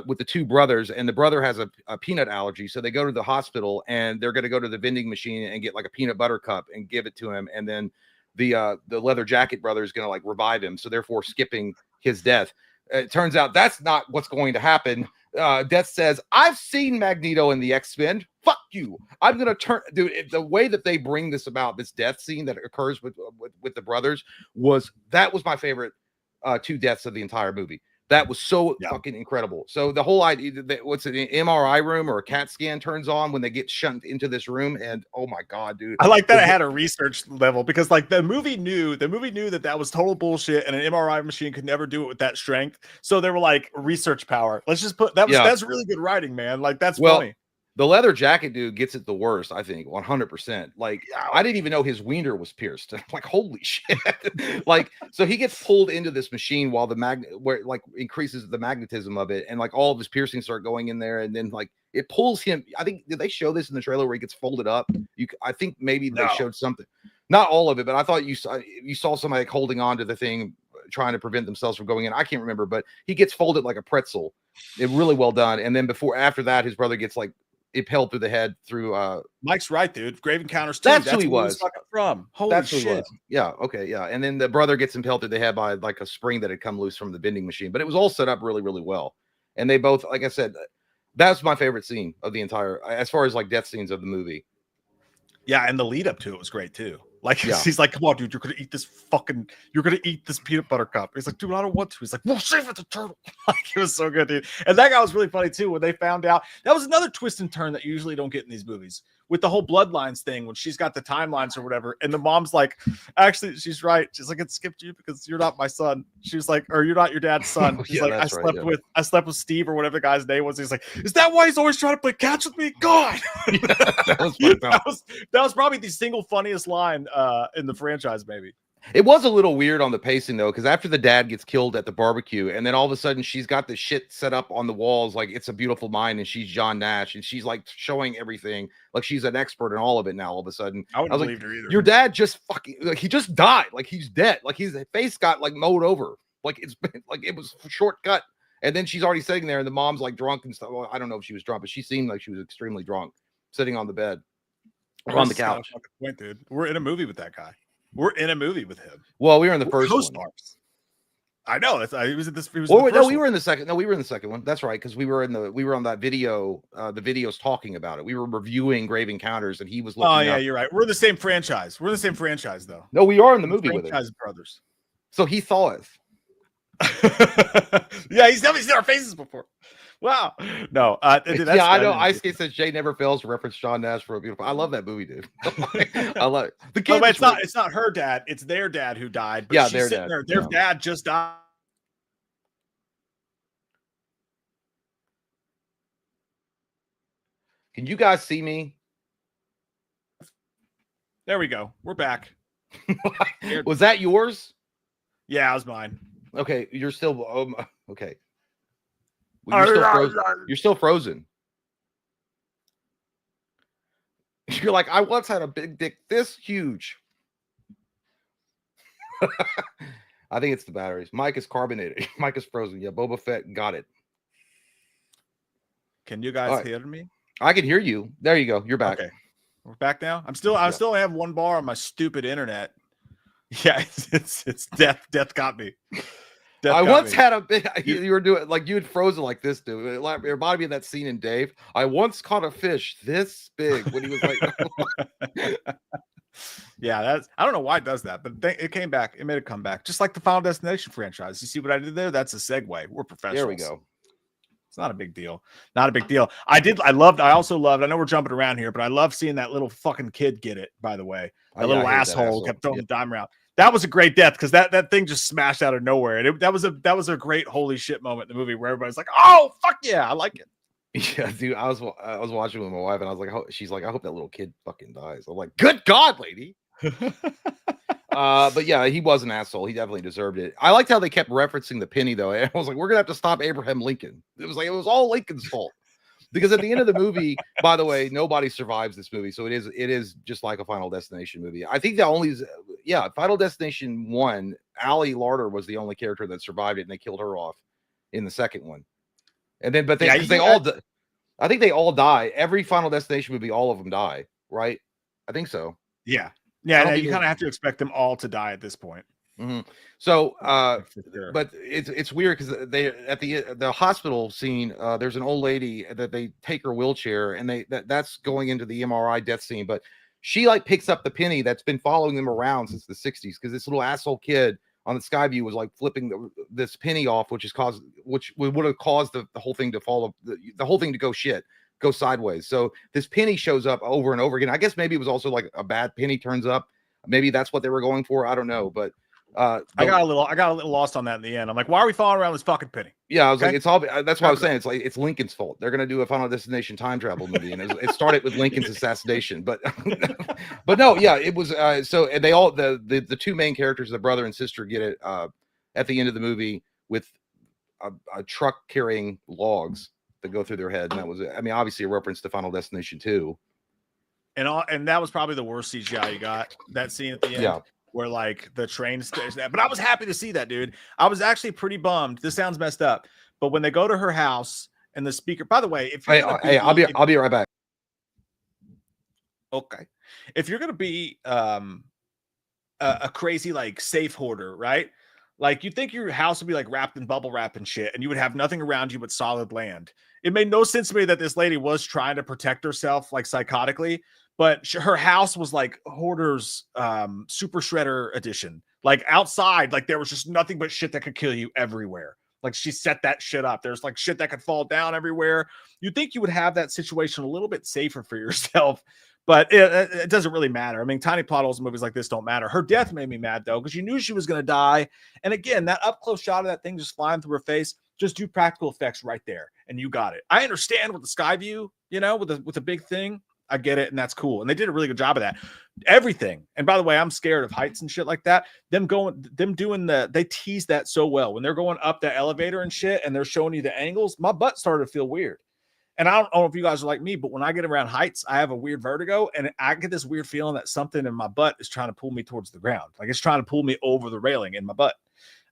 with the two brothers, and the brother has a peanut allergy, so they go to the hospital and they're going to go to the vending machine and get like a peanut butter cup and give it to him, and then the leather jacket brother is going to like revive him, so therefore skipping his death. It turns out that's not what's going to happen. Death says, "I've seen Magneto in the X-Men. Fuck you. I'm gonna turn." Dude, the way that they bring this about, this death scene that occurs with the brothers, was my favorite 2 deaths of the entire movie. That was so fucking incredible. So the whole idea that what's an MRI room or a CAT scan turns on when they get shunned into this room, and oh my god, dude! I like that it had a research level, because like the movie knew that was total bullshit, and an MRI machine could never do it with that strength. So they were like, research power. Let's just put that. That's really good writing, man. Like that's funny. The leather jacket dude gets it the worst, I think, 100%. Like, I didn't even know his wiener was pierced. I'm like, holy shit. Like, so he gets pulled into this machine while where it like increases the magnetism of it, and like all of his piercings start going in there, and then like it pulls him. I think, did they show this in the trailer where he gets folded up? I think maybe they showed something. Not all of it, but I thought you saw somebody like holding on to the thing, trying to prevent themselves from going in. I can't remember, but he gets folded like a pretzel. It really well done. And then after that, his brother gets like impaled through the head through Mike's right, dude. Grave Encounters 2. That's who he was from. Holy that's shit. Who he was. Yeah, okay, yeah. And then the brother gets impaled through the head by like a spring that had come loose from the vending machine. But it was all set up really, really well. And they both, like I said, that's my favorite scene of the entire, as far as like death scenes of the movie. Yeah, and the lead up to it was great too. Like he's like, "Come on, dude, you're gonna eat this peanut butter cup." He's like, "Dude, I don't want to." He's like, "Well, save it the turtle." Like, it was so good, dude. And that guy was really funny too when they found out. That was another twist and turn that you usually don't get in these movies, with the whole bloodlines thing, when she's got the timelines or whatever, and the mom's like, "Actually, she's right." She's like, "It skipped you because you're not my son." She's like, "Or you're not your dad's son." She's like, I slept with Steve or whatever the guy's name was. He's like, "Is that why he's always trying to play catch with me?" God, that was probably the single funniest line in the franchise, maybe. It was a little weird on the pacing though, because after the dad gets killed at the barbecue, and then all of a sudden she's got the shit set up on the walls like It's a Beautiful Mind, and she's John Nash, and she's like showing everything like she's an expert in all of it now. All of a sudden, I wouldn't was believe like, her either. your dad just fucking like, he just died, like he's dead, like his face got like mowed over, like it's been like it was a shortcut. And then she's already sitting there, and the mom's like drunk and stuff. Well, I don't know if she was drunk, but she seemed like she was extremely drunk, sitting on the bed or on the couch. Point, dude. We're in a movie with that guy. We're in a movie with him. Well, we were in the first one. I know. He was at this. He was. No, we were in the second. No, we were in the second one. That's right, because we were on that video. The videos talking about it. We were reviewing Grave Encounters, and he was looking. Oh yeah, you're right. We're in the same franchise. We're in the same franchise, though. No, we are in the movie with Franchise brothers. So he saw us. Yeah, he's never seen our faces before. Wow. No. Dude, yeah, I know. Ice Skate says Jay never fails to reference John Nash for a beautiful. I love that movie, dude. I love it. The kid. But it's not her dad. It's their dad who died. But yeah, she's sitting there. Their dad just died. Can you guys see me? There we go. We're back. Was that yours? Yeah, it was mine. Okay, you're still okay. Well, you're still frozen. You're like, I once had a big dick this huge. I think it's the batteries. Mike is carbonated. Mike is frozen. Yeah, Boba Fett got it. Can you guys hear me? I can hear you. There you go. You're back. Okay. We're back now. I still have one bar on my stupid internet. Yeah, it's death. Death got me. I once had a big. You were doing like you had frozen like this, dude. It reminded me of that scene in Dave. I once caught a fish this big when he was like. Yeah, I don't know why it does that, but it came back. It made a comeback, just like the Final Destination franchise. You see what I did there? That's a segue. We're professionals. There we go. It's not a big deal. Not a big deal. I also loved. I know we're jumping around here, but I love seeing that little fucking kid get it. By the way, that little asshole kept throwing the dime around. That was a great death because that thing just smashed out of nowhere. And that was a great holy shit moment in the movie where everybody's like, "Oh fuck yeah, I like it." Yeah, dude. I was watching with my wife, and I was like, she's like, "I hope that little kid fucking dies." I'm like, "Good God, lady." But yeah, he was an asshole. He definitely deserved it. I liked how they kept referencing the penny though. I was like, "We're gonna have to stop Abraham Lincoln." It was all Lincoln's fault. Because at the end of the movie, by the way, nobody survives this movie. So it is just like a Final Destination movie. I think Final Destination 1, Allie Larder was the only character that survived it, and they killed her off in the second one. And then, I think they all die. Every Final Destination movie, all of them die, right? I think so. Yeah. Yeah, you kind of have to expect them all to die at this point. Mm-hmm. So, but it's weird because they at the hospital scene, there's an old lady that they take her wheelchair, and that's going into the MRI death scene. But she like picks up the penny that's been following them around since the 60s because this little asshole kid on the Skyview was like flipping this penny off, which would have caused the whole thing to fall, the whole thing to go sideways. So this penny shows up over and over again. I guess maybe it was also like a bad penny turns up. Maybe that's what they were going for. I don't know, but. I got a little lost on that in the end. I'm like, why are we following around this fucking penny? Yeah, I was like, it's all. That's why I was saying it's like it's Lincoln's fault. They're gonna do a Final Destination time travel movie, and it started with Lincoln's assassination. But no, yeah, it was. So and they all the two main characters, the brother and sister, get it at the end of the movie with a truck carrying logs that go through their head, and that was it. I mean, obviously a reference to Final Destination 2. And that was probably the worst CGI you got. That scene at the end. Yeah. Where like the train stays that, but I was happy to see that, dude. I was actually pretty bummed. This sounds messed up, but when they go to her house and the speaker, by the way, if I'll be right back. Okay, if you're gonna be a crazy like safe hoarder, right? Like you'd think your house would be like wrapped in bubble wrap and shit, and you would have nothing around you but solid land. It made no sense to me that this lady was trying to protect herself like psychotically. But her house was like Hoarder's Super Shredder edition. Like outside, like there was just nothing but shit that could kill you everywhere. Like she set that shit up. There's like shit that could fall down everywhere. You'd think you would have that situation a little bit safer for yourself, but it doesn't really matter. I mean, tiny plot holes in movies like this don't matter. Her death made me mad though, because you knew she was going to die. And again, that up close shot of that thing just flying through her face, just do practical effects right there. And you got it. I understand with the sky view, with the big thing. I get it, and that's cool. And they did a really good job of that. Everything. And by the way, I'm scared of heights and shit like that. They tease that so well when they're going up the elevator and shit, and they're showing you the angles. My butt started to feel weird. And I don't know if you guys are like me, but when I get around heights, I have a weird vertigo, and I get this weird feeling that something in my butt is trying to pull me towards the ground. Like it's trying to pull me over the railing in my butt.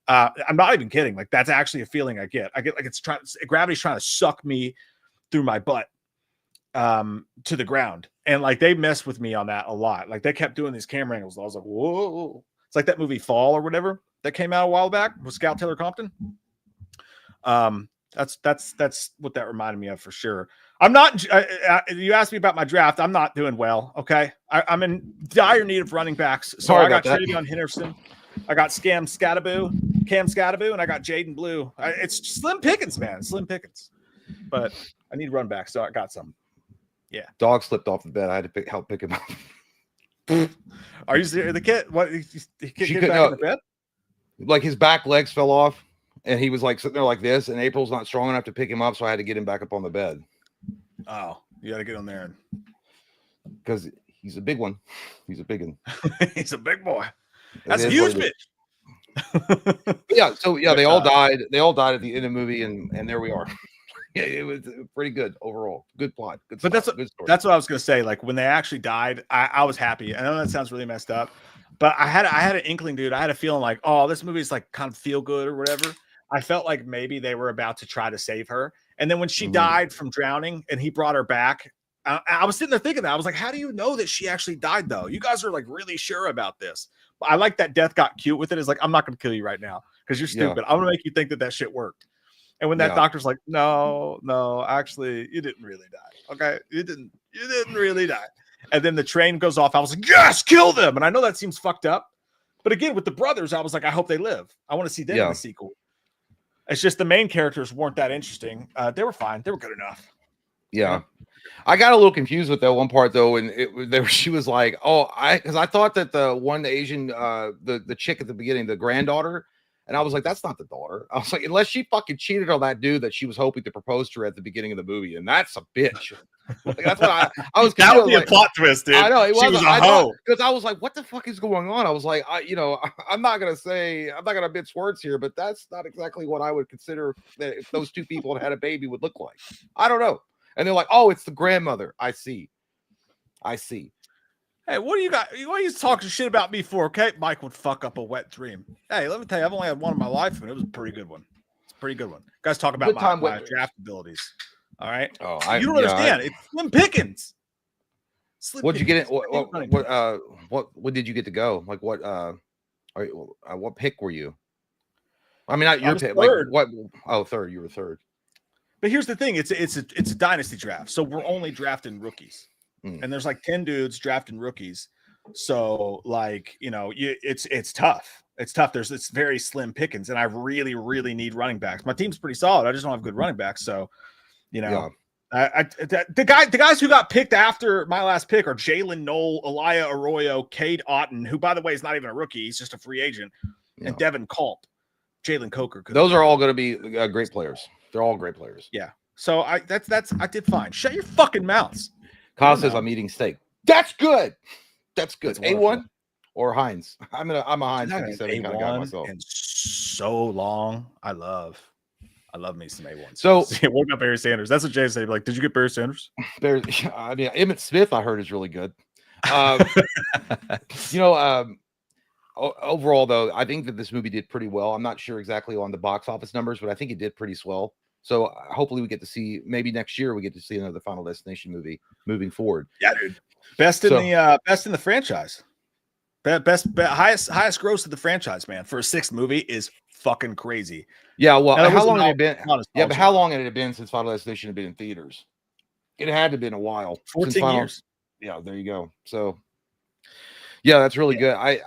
I'm not even kidding. Like that's actually a feeling I get. I get like gravity's trying to suck me through my butt to the ground. And like they messed with me on that a lot. Like they kept doing these camera angles. I was like, whoa. It's like that movie Fall or whatever that came out a while back with Scout Taylor Compton. That's what that reminded me of for sure. I'm not. You asked me about my draft. I'm not doing well. Okay, I'm in dire need of running backs. So I got Travion Henderson. I got Cam Scatteraboo, and I got Jaden Blue. It's slim pickings, man. Slim pickings. But I need run back, so I got some. Yeah. Dog slipped off the bed. I had to help pick him up. Are you the kid? What? The kid get back in the bed? Like his back legs fell off, and he was like sitting there like this. And April's not strong enough to pick him up, so I had to get him back up on the bed. Oh, you got to get on there because he's a big one. He's a big one. He's a big boy. That's a huge bitch. Yeah. So yeah, they all died. They all died at the end of the movie, and there we are. Yeah, it was pretty good overall. Good plot. Good but that's what I was gonna say. Like when they actually died, I was happy. I know that sounds really messed up, but I had an inkling, dude. I had a feeling like, oh, this movie's like kind of feel good or whatever. I felt like maybe they were about to try to save her, and then when she died from drowning, and he brought her back, I was sitting there thinking that I was like, how do you know that she actually died though? You guys are like really sure about this. But I like that death got cute with it. It's like I'm not gonna kill you right now because you're stupid. I'm gonna make you think that shit worked. And when that doctor's like, no, actually, you didn't really die. Okay, you didn't really die. And then the train goes off. I was like, yes, kill them. And I know that seems fucked up, but again, with the brothers, I was like, I hope they live. I want to see them in the sequel. It's just the main characters weren't that interesting. They were fine. They were good enough. Yeah. I got a little confused with that one part though, and she was like, because I thought that the one Asian, the chick at the beginning, the granddaughter. And I was like, that's not the daughter. I was like, unless she fucking cheated on that dude that she was hoping to propose to her at the beginning of the movie. And that's a bitch. Like, that's what I was. That would be a plot twist, dude. I know. She was a hoe. Because I was like, what the fuck is going on? I was like, I'm not going to mince words here, but that's not exactly what I would consider that if those two people had a baby would look like. I don't know. And they're like, oh, it's the grandmother. I see. Hey, what do you got? What are you talking shit about me for? Okay, Mike would fuck up a wet dream. Hey, let me tell you, I've only had one in my life, and it was a pretty good one. It's a pretty good one. Guys, talk about my draft abilities. All right. Oh, you don't understand. It's slim pickings. What'd you get? What did you get to go? Like what? What pick were you? I mean, not your pick. Like what? Oh, third. You were third. But here's the thing: it's a dynasty draft, so we're only drafting rookies. And there's like 10 dudes drafting rookies. So like, it's tough. It's tough. It's very slim pickings. And I really, really need running backs. My team's pretty solid. I just don't have good running backs. So, the guys who got picked after my last pick are Jalen Knoll, Elia Arroyo, Cade Otten, who by the way is not even a rookie. He's just a free agent. And Devin Culp, Jalen Coker. Those are all going to be great players. They're all great players. Yeah. So I did fine. Shut your fucking mouths. Kyle says I'm eating steak. That's good. That's good. A1 or Heinz. I'm a Heinz 57 kind of guy myself. And so long. I love me some A1. So what about Barry Sanders? That's what Jay said. Like, did you get Barry Sanders? I mean, Emmitt Smith, I heard, is really good. Overall though, I think that this movie did pretty well. I'm not sure exactly on the box office numbers, but I think it did pretty swell. So hopefully we get to see, maybe next year we get to see another Final Destination movie moving forward. Yeah, dude. Best in the franchise. Highest gross of the franchise, man. For a sixth movie is fucking crazy. Yeah, well, how long had it been? Yeah, but how long had it been since Final Destination had been in theaters? It had to have been a while. 14 years. Yeah, there you go. So yeah, that's really good. I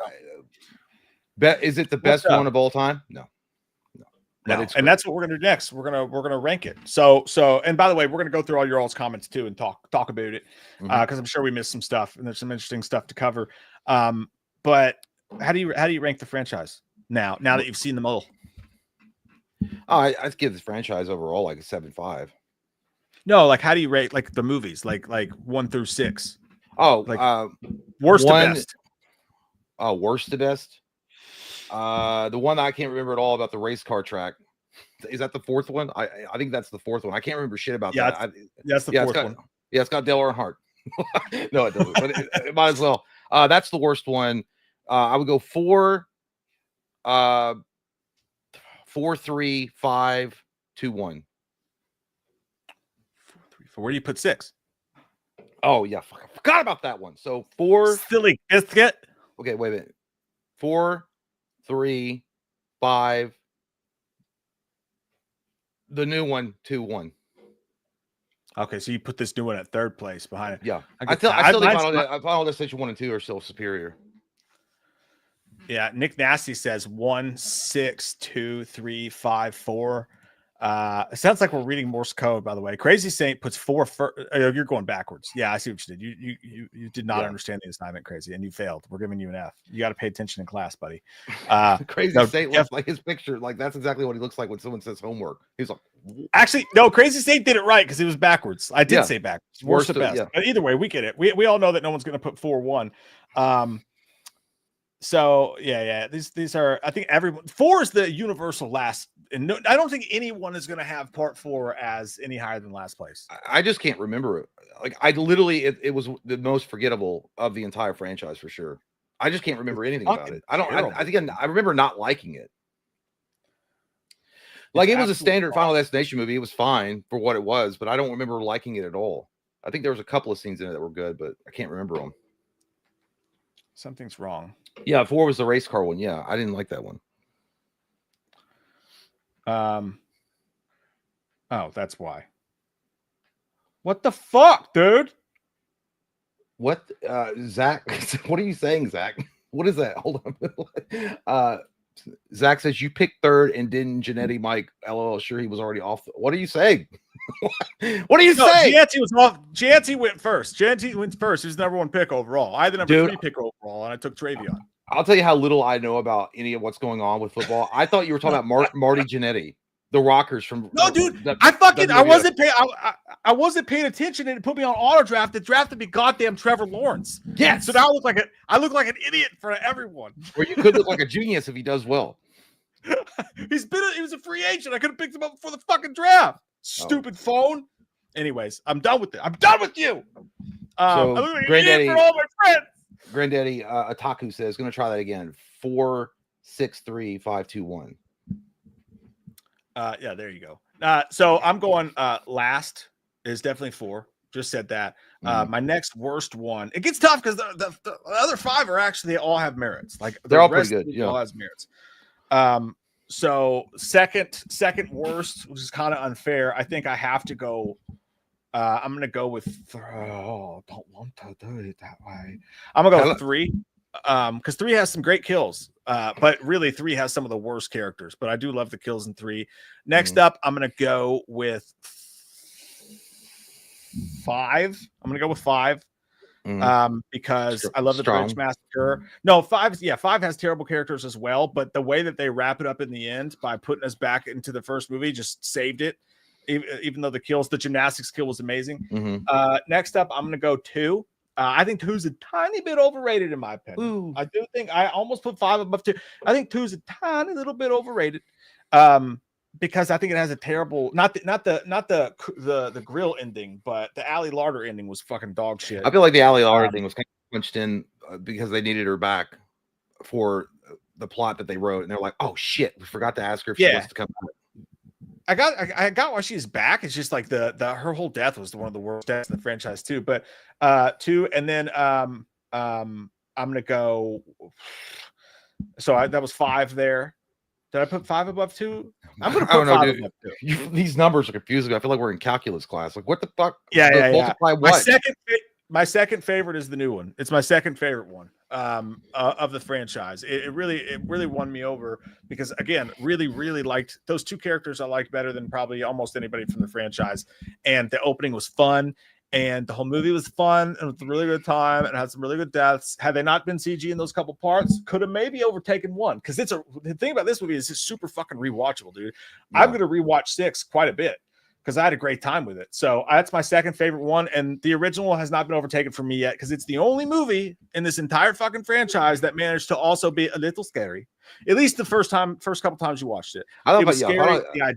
bet, is it the best one of all time? No. No, and that's what we're gonna do next. We're gonna rank it. So and by the way, we're gonna go through all your all's comments too and talk about it because I'm sure we missed some stuff and there's some interesting stuff to cover. But how do you rank the franchise now that you've seen them all? I'd give this franchise overall like a 7.5. No, like how do you rate like the movies, like 1 through 6, Oh, like worst to one. best? Oh, worst to best. The one I can't remember at all about the race car track. Is that the fourth one? I think that's the fourth one. I can't remember shit about Yeah, that. that's the Yeah, fourth one. Yeah, it's got Dale Earnhardt. No, it doesn't. But it might as well. That's the worst one. I would go 4, 4, 3, 5, 2, 1. 4, 3, 4. Where do you put 6? Oh yeah, fuck, I forgot about that one. So 4. Silly biscuit. Okay, wait a minute. 4, 3, 5. The new one, 2, 1. Okay, so you put this new one at third place behind it. Yeah, I still think mine's Final Destination 1 and 2 are still superior. Yeah, Nick Nasty says 1, 6, 2, 3, 5, 4. It sounds like we're reading Morse code, by the way. Crazy Saint puts 4 you're going backwards. Yeah, I see what you did. You did not understand the assignment, Crazy, and you failed. We're giving you an F. You got to pay attention in class, buddy. Crazy Saint looks like his picture. Like that's exactly what he looks like when someone says homework. He's like, actually, no, Crazy Saint did it right because it was backwards. I did say backwards. Worst to best. Yeah. But either way, we get it. We all know that no one's going to put 4, 1. So yeah, these are, I think everyone 4 is the universal last, and no, I don't think anyone is going to have part 4 as any higher than last place. I just can't remember it. Like I literally, it was the most forgettable of the entire franchise for sure. I just can't remember anything about it. I think I remember not liking it. Like it was a standard Final Destination movie. It was fine for what it was, but I don't remember liking it at all. I think there was a couple of scenes in it that were good, but I can't remember them. Something's wrong. Yeah, 4 was the race car one. Yeah, I didn't like that one. Oh, that's why. What the fuck, dude? What, Zach? What are you saying, Zach? What is that? Hold on. Zach says you picked 3rd and didn't Janetti Mike. LOL. Sure, he was already off. What are you saying? What are you saying? Gianti was off. Gianti went first. Gianti went first. He was the number 1 pick overall. I had the number 3 pick overall, and I took Travion. I'll tell you how little I know about any of what's going on with football. I thought you were talking about Marty Jannetty, the Rockers from. No, dude. I wasn't paying attention, and it put me on auto draft. It drafted me goddamn Trevor Lawrence. Yes. So now I look like an idiot for everyone. Or you could look like a genius if he does well. He was a free agent. I could have picked him up before the fucking draft. Stupid phone. Anyways, I'm done with it. I'm done with you. I look like an idiot for all my friends. Granddaddy Ataku says, going to try that again. 4, 6, 3, 5, 2, 1. Yeah, there you go. So I'm going last is definitely 4. Just said that. My next worst one. It gets tough because the other 5 are actually, they all have merits. Like they're all pretty good. Yeah, all has merits. So second worst, which is kind of unfair. I think I have to go. I'm gonna go with. Don't want to do it that way. I'm gonna go with 3, because 3 has some great kills. But really 3 has some of the worst characters. But I do love the kills in 3. Next up, I'm gonna go with 5. I'm gonna go with 5. Because I love the Bridge Massacre. No, 5 has terrible characters as well, but the way that they wrap it up in the end by putting us back into the first movie just saved it. Even though the gymnastics kill was amazing. Next up, I'm gonna go 2. I think 2's a tiny bit overrated in my opinion. Ooh. I do think I almost put 5 above 2. I think 2's a tiny little bit overrated. Because I think it has a terrible, not the grill ending, but the Ali Larder ending was fucking dog shit. I feel like the Ali Larder thing was kind of punched in because they needed her back for the plot that they wrote, and they're like, "Oh shit, we forgot to ask her if she wants to come back." I got why she's back. It's just like her whole death was one of the worst deaths in the franchise too. But 2, and then I'm gonna go. So that was 5 there. Did I put 5 above 2? I'm gonna put 5 above 2. These numbers are confusing. I feel like we're in calculus class. Like, what the fuck? Yeah. Multiply what? My second favorite is the new one. It's my second favorite one of the franchise. It really won me over because, again, really liked those 2 characters. I liked better than probably almost anybody from the franchise. And the opening was fun. And the whole movie was fun and it was a really good time and had some really good deaths. Had they not been CG in those couple parts, could have maybe overtaken 1. Because the thing about this movie is it's super fucking rewatchable, dude. Yeah. I'm gonna rewatch 6 quite a bit because I had a great time with it. So that's my second favorite one. And the original has not been overtaken for me yet because it's the only movie in this entire fucking franchise that managed to also be a little scary. At least the first couple times you watched it. I It was thought, scary.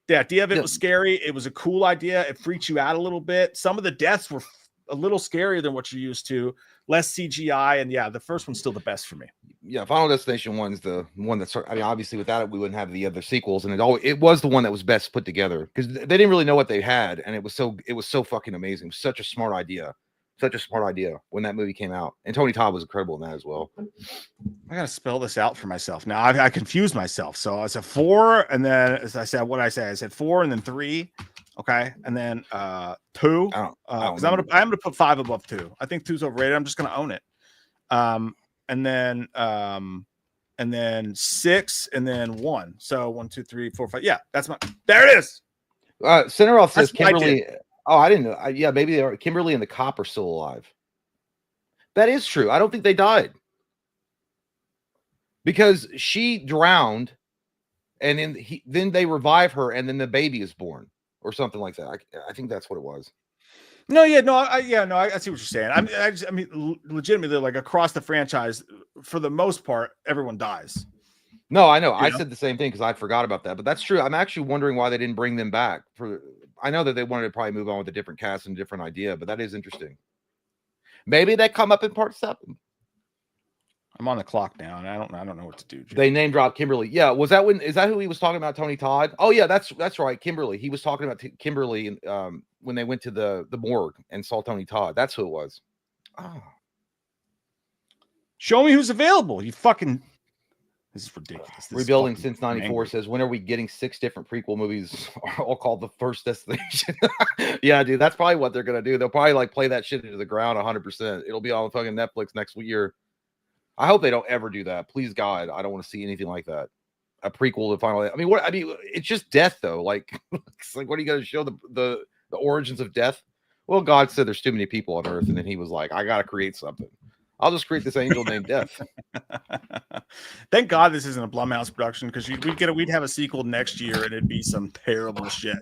The idea of it Yeah. was scary. It was a cool idea. It freaked you out a little bit. Some of the deaths were a little scarier than what you're used to. Less CGI. And yeah, the first one's still the best for me. Yeah, Final Destination 1's the one that's. I mean, obviously, without it, we wouldn't have the other sequels, and it was the one that was best put together because they didn't really know what they had, and it was so fucking amazing. It was such a smart idea when that movie came out, and Tony Todd was incredible in that as well. I gotta spell this out for myself now. I confused myself. So I said 4, and then as I said, what did I say? I said 4 and then 3. Okay, and then 2. Because I'm gonna put 5 above 2. I think 2's overrated. I'm just gonna own it. And then 6, and then 1. So 1, 2, 3, 4, 5. Yeah, that's my. There it is. Centerell says Kimberly. Oh, I didn't know. Yeah, maybe they are. Kimberly and the cop are still alive. That is true. I don't think they died because she drowned, and then they revive her, and then the baby is born or something like that. I think that's what it was. No, yeah, no, I see what you're saying. I mean, legitimately, like across the franchise, for the most part, everyone dies. No, I know. I said the same thing because I forgot about that, but that's true. I'm actually wondering why they didn't bring them back. I know that they wanted to probably move on with a different cast and a different idea, but that is interesting. Maybe they come up in part 7. I'm on the clock now, and I don't know what to do. They name dropped Kimberly. Yeah, is that who he was talking about? Tony Todd? Oh yeah, that's right. Kimberly. He was talking about Kimberly when they went to the morgue and saw Tony Todd. That's who it was. Oh. Show me who's available. You fucking. This is ridiculous. Rebuilding since '94 says, when are we getting 6 different prequel movies all called The First Destination? Yeah, dude, that's probably what they're gonna do. They'll probably like play that shit into the ground 100%. It'll be on fucking Netflix next year. I hope they don't ever do that. Please God, I don't want to see anything like that. A prequel to Final. I mean, it's just death though. Like, it's like, what are you gonna show the origins of death? Well, God said there's too many people on Earth, and then He was like, I gotta create something. I'll just create this angel named Death. Thank God this isn't a Blumhouse production because we'd have a sequel next year and it'd be some terrible shit.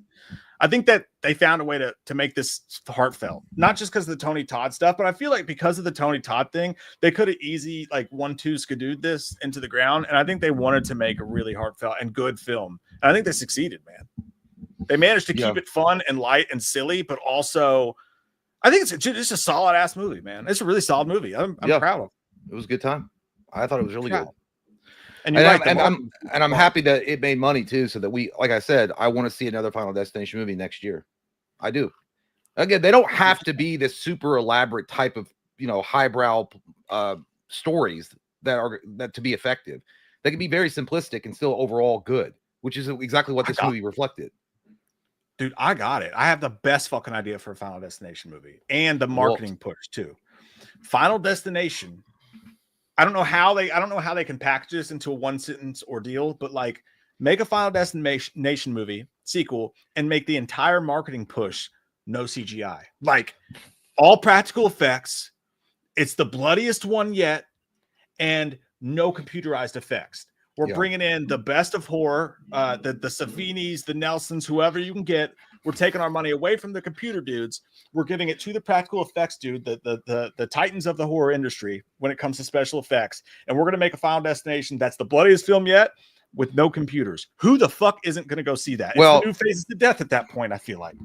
I think that they found a way to make this heartfelt, not just because of the Tony Todd stuff, but I feel like because of the Tony Todd thing, they could have easily like 1-2 skidooed this into the ground. And I think they wanted to make a really heartfelt and good film. And I think they succeeded, man. They managed to keep it fun and light and silly, but also I think it's a solid ass movie, man. It's a really solid movie. I'm proud of it. It was a good time. I thought it was really good. And I'm happy that it made money too, so that like I said, I want to see another Final Destination movie next year. I do. Again, they don't have to be this super elaborate type of highbrow stories that to be effective. They can be very simplistic and still overall good, which is exactly what this movie reflected. Dude, I got it. I have the best fucking idea for a Final Destination movie and the marketing push too. Final Destination. I don't know how they can package this into a 1-sentence ordeal, but like make a Final Destination movie sequel and make the entire marketing push no CGI, like all practical effects. It's the bloodiest one yet, and no computerized effects. We're bringing in the best of horror, the Savinis, the Nelsons, whoever you can get. We're taking our money away from the computer dudes. We're giving it to the practical effects dude, the titans of the horror industry when it comes to special effects. And we're going to make a Final Destination that's the bloodiest film yet with no computers. Who the fuck isn't going to go see that? It's the new Faces to Death at that point, I feel like.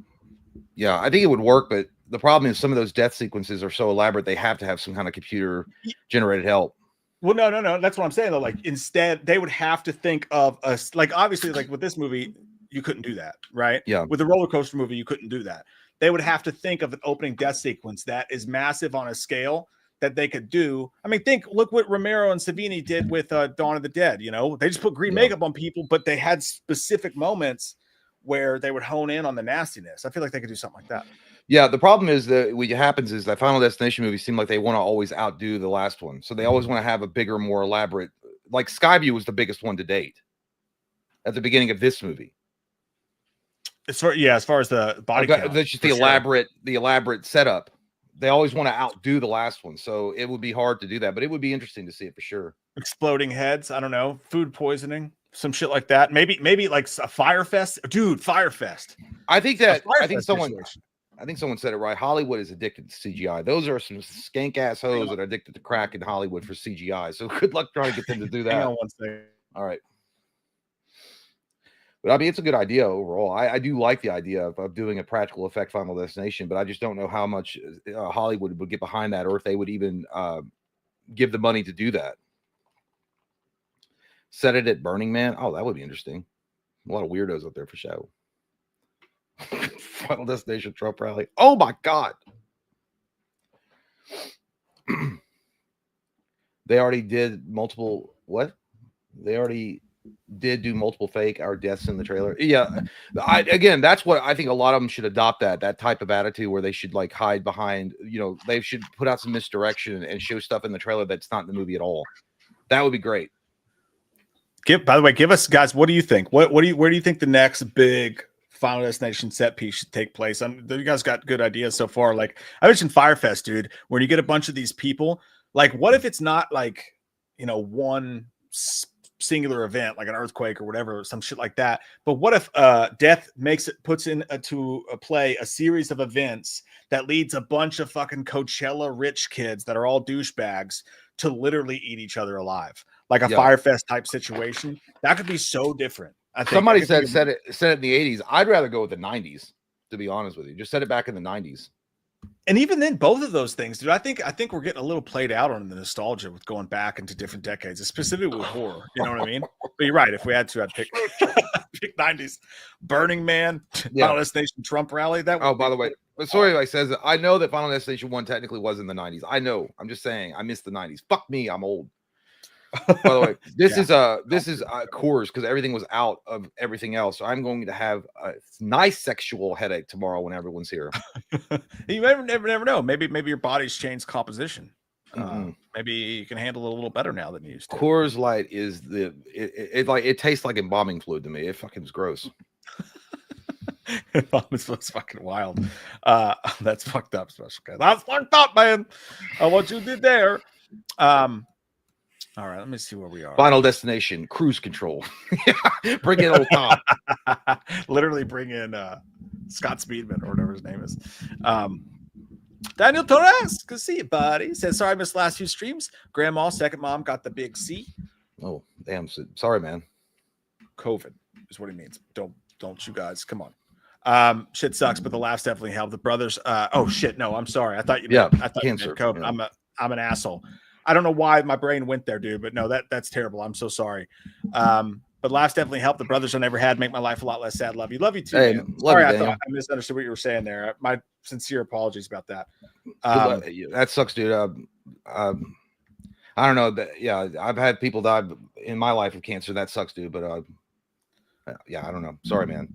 Yeah, I think it would work, but the problem is some of those death sequences are so elaborate they have to have some kind of computer-generated help. Well, no. That's what I'm saying, though. Like, instead, they would have to think of us. Like, obviously, like with this movie, you couldn't do that, right? Yeah. With the roller coaster movie, you couldn't do that. They would have to think of an opening death sequence that is massive on a scale that they could do. I mean, look what Romero and Savini did with Dawn of the Dead. They just put green makeup on people, but they had specific moments where they would hone in on the nastiness. I feel like they could do something like that. Yeah, the problem is that what happens is that Final Destination movies seem like they want to always outdo the last one. So they always want to have a bigger, more elaborate, like Skyview was the biggest one to date at the beginning of this movie. As far as the body count, that's just the elaborate setup. They always want to outdo the last one. So it would be hard to do that, but it would be interesting to see it for sure. Exploding heads. I don't know. Food poisoning. some shit like that. Maybe like a Firefest, dude. Firefest. I think someone situation. I think someone said it right. Hollywood is addicted to CGI. Those are some skank ass hoes that are addicted to crack in Hollywood for CGI. So good luck trying to get them to do that. Hang on one second. All right. But I mean, it's a good idea overall. I do like the idea of doing a practical effect Final Destination, but I just don't know how much Hollywood would get behind that, or if they would even give the money to do that. Set it at Burning Man. Oh, that would be interesting. A lot of weirdos out there for show. Final Destination Trump rally. Oh my God. They already did multiple. What? They already did do multiple fake our deaths in the trailer. Yeah. Again, that's what I think a lot of them should adopt, that type of attitude where they should like hide behind, they should put out some misdirection and show stuff in the trailer that's not in the movie at all. That would be great. By the way, give us, guys, what do you think? Where do you think the next big Final Destination set piece should take place? You guys got good ideas so far. Like I mentioned Firefest, dude, when you get a bunch of these people, like what if it's not like, one singular event like an earthquake or whatever, some shit like that, but what if death puts into a play a series of events that leads a bunch of fucking Coachella rich kids that are all douchebags to literally eat each other alive, like a Firefest type situation? That could be so different. I think somebody said it in the 80s. I'd rather go with the 90s, to be honest with you. Just set it back in the 90s. And even then, both of those things, dude, I think we're getting a little played out on the nostalgia with going back into different decades, specifically with horror. You know what I mean? But you're right. If we had to, I'd pick 90s. Burning Man, Final Destination Trump rally. By the way, sorry, I says I know that Final Destination 1 technically was in the 90s. I know. I'm just saying I missed the 90s. Fuck me, I'm old. By the way, this is Coors because everything was out of everything else. So I'm going to have a nice sexual headache tomorrow when everyone's here. You never know. Maybe your body's changed composition. Maybe you can handle it a little better now than you used to. Coors Light is it tastes like embalming fluid to me. It fucking is gross. It's fucking wild. That's fucked up, special guy. That's fucked up, man. What you did there. All right, let me see where we are. Final Destination, cruise control. Bring in old Tom. Literally bring in Scott Speedman or whatever his name is. Daniel Torres, good to see you, buddy. Says, sorry I missed the last few streams. Grandma, second mom, got the big C. Oh, damn. Sorry, man. COVID is what he means. Don't you guys. Come on. Shit sucks, but the laughs definitely help. The brothers. Oh, shit. No, I'm sorry. I thought you meant cancer. COVID. Yeah. I'm an asshole. I don't know why my brain went there, dude, but no, that's terrible. I'm so sorry. But laughs definitely help. The brothers I never had make my life a lot less sad. Love you too. Hey, sorry, I thought I misunderstood what you were saying there. My sincere apologies about that. That sucks, dude. I don't know. I've had people die in my life of cancer. That sucks, dude. But I don't know. Sorry, man.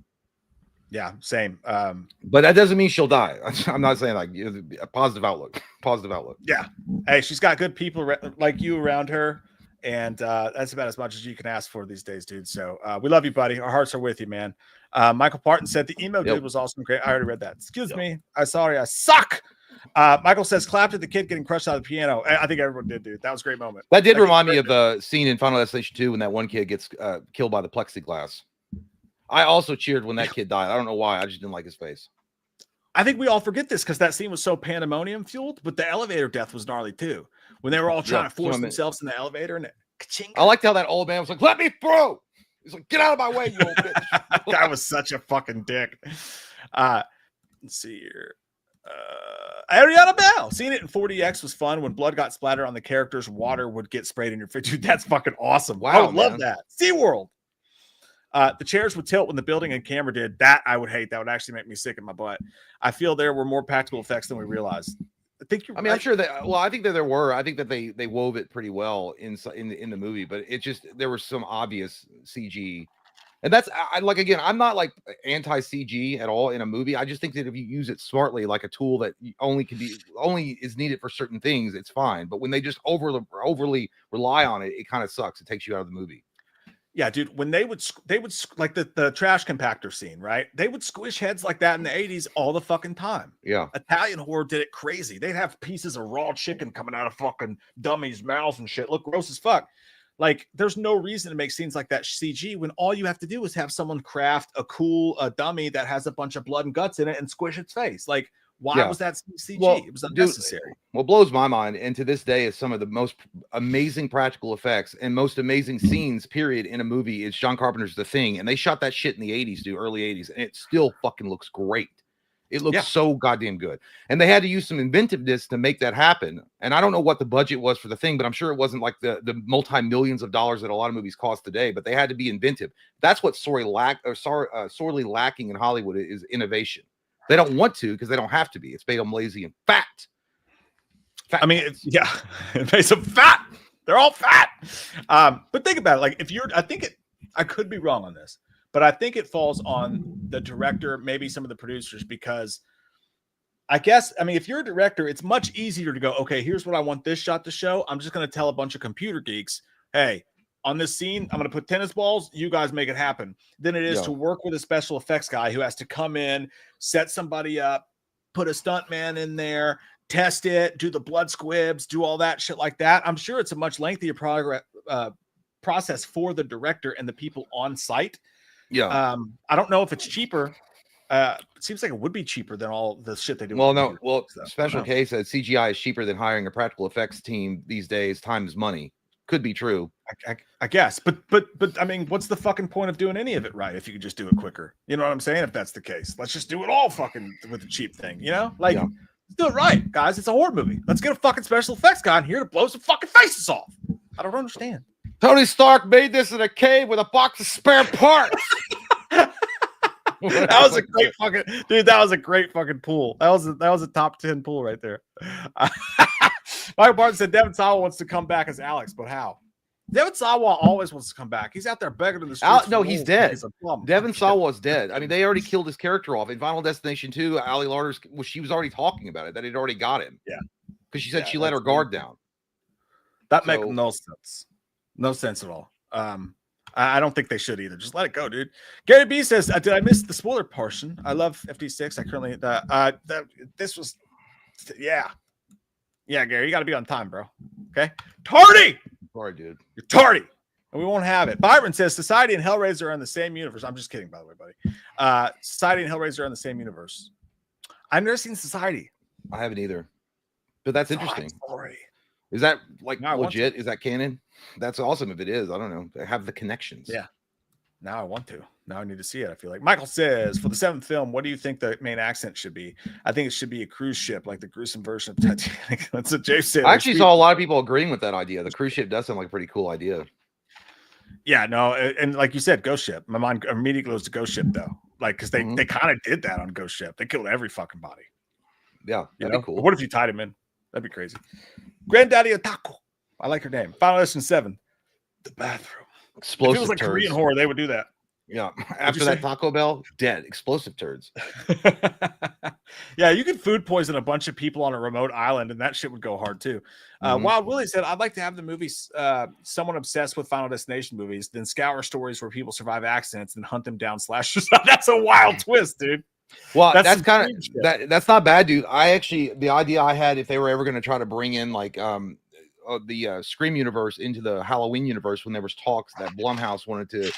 Yeah, same. But that doesn't mean she'll die. I'm not saying like a positive outlook. Positive outlook. Yeah. Hey, she's got good people like you around her, and that's about as much as you can ask for these days, dude. So we love you, buddy. Our hearts are with you, man. Michael Parton said the emo dude was awesome. Great. I already read that. Excuse me. I'm sorry. I suck. Michael says clapped at the kid getting crushed out of the piano. I think everyone did, dude. That was a great moment. That did remind me of the scene in Final Destination 2 when that one kid gets killed by the plexiglass. I also cheered when that kid died. I don't know why. I just didn't like his face. I think we all forget this because that scene was so pandemonium fueled, but the elevator death was gnarly too. When they were all trying to force themselves in the elevator and I liked how that old man was like, "Let me through." He's like, "Get out of my way, you old bitch." That guy was such a fucking dick. Let's see here. Ariana Bell. Seeing it in 4DX was fun. When blood got splattered on the characters, water would get sprayed in your face. Dude, that's fucking awesome. Wow, I would love that. SeaWorld. The chairs would tilt when the building and camera did. That I would hate. That would actually make me sick in my butt. I feel there were more practical effects than we realized. I think you're right. I'm sure that. Well, I think that there were. I think that they wove it pretty well in the movie, but it just there was some obvious CG, and that's again. I'm not like anti CG at all in a movie. I just think that if you use it smartly, like a tool that only is needed for certain things, it's fine. But when they just overly rely on it, it kind of sucks. It takes you out of the movie. Yeah, dude, when they would like the trash compactor scene, right? They would squish heads like that in the 80s all the fucking time. Yeah. Italian horror did it crazy. They'd have pieces of raw chicken coming out of fucking dummies' mouths and shit. Look gross as fuck. Like, there's no reason to make scenes like that CG when all you have to do is have someone craft a cool dummy that has a bunch of blood and guts in it and squish its face. Like, why was that CG? Well, it was unnecessary. Dude, what blows my mind, and to this day is some of the most amazing practical effects and most amazing scenes, period, in a movie is John Carpenter's The Thing. And they shot that shit in the 80s, dude, early 80s, and it still fucking looks great. It looks so goddamn good. And they had to use some inventiveness to make that happen. And I don't know what the budget was for The Thing, but I'm sure it wasn't like the multi-millions of dollars that a lot of movies cost today, but they had to be inventive. That's what sorely lacking in Hollywood is innovation. They don't want to because they don't have to be. It's made them lazy and fat. I mean, it makes them fat. They're all fat. But think about it. Like, I could be wrong on this, but I think it falls on the director, maybe some of the producers, because I mean, if you're a director, it's much easier to go, okay, here's what I want this shot to show. I'm just going to tell a bunch of computer geeks, hey, on this scene, I'm going to put tennis balls. You guys make it happen. Than it is to work with a special effects guy who has to come in, set somebody up, put a stunt man in there, test it, do the blood squibs, do all that shit like that. I'm sure it's a much lengthier process for the director and the people on site. Yeah. I don't know if it's cheaper. It seems like it would be cheaper than all the shit they do. Well, no. Well, special case that CGI is cheaper than hiring a practical effects team these days. Time is money. Could be true. I guess. But I mean, what's the fucking point of doing any of it right if you could just do it quicker? You know what I'm saying? If that's the case, let's just do it all fucking with the cheap thing, you know? Like, let's do it right, guys. It's a horror movie. Let's get a fucking special effects guy in here to blow some fucking faces off. I don't understand. Tony Stark made this in a cave with a box of spare parts. That was a great fucking dude. That was a great fucking pool. That was a top 10 pool right there. Michael Barton said Devin Sawa wants to come back as Alex, but how? Devin Sawa always wants to come back. He's out there begging in the streets. No, he's dead. Devin Sawa is dead. I mean, they already killed his character off in Final Destination 2. Ali Larter's, she was already talking about it, that it already got him. Yeah, because she said she let her guard down. That makes no sense. No sense at all. I don't think they should either. Just let it go, dude. Gary B says, did I miss the spoiler portion? I love FD6. I currently this was yeah, Gary, you got to be on time, bro. Okay, tardy. Sorry, dude. You're tardy, and we won't have it. Byron says Society and Hellraiser are in the same universe. I'm just kidding, by the way, buddy. Society and Hellraiser are in the same universe. I've never seen Society. I haven't either, but that's interesting. Sorry. Is that like legit? Is that canon? That's awesome if it is. I don't know. I have the connections. Yeah. Now I want to. Now I need to see it. I feel like Michael says for the 7th film, what do you think the main accent should be? I think it should be a cruise ship, like the gruesome version of Titanic. That's what Jay said. I actually saw a lot of people agreeing with that idea. The cruise ship does sound like a pretty cool idea. Yeah, no, and like you said, Ghost Ship. My mind immediately goes to Ghost Ship though, like because they kind of did that on Ghost Ship. They killed every fucking body. Yeah, that'd be cool. But what if you tied him in? That'd be crazy. Granddaddy Otaku. I like her name. Final Destination 7. The bathroom. Explosive. If it was like turds. Korean horror, they would do that. Yeah. After that Taco Bell, dead. Explosive turds. Yeah, you could food poison a bunch of people on a remote island, and that shit would go hard too. Wild Willie said, I'd like to have the movies, someone obsessed with Final Destination movies, then scour stories where people survive accidents and hunt them down slashers. That's a wild twist, dude. Well, that's kind of that's not bad, dude. The idea I had, if they were ever going to try to bring in like the Scream universe into the Halloween universe, when there was talks that Blumhouse wanted to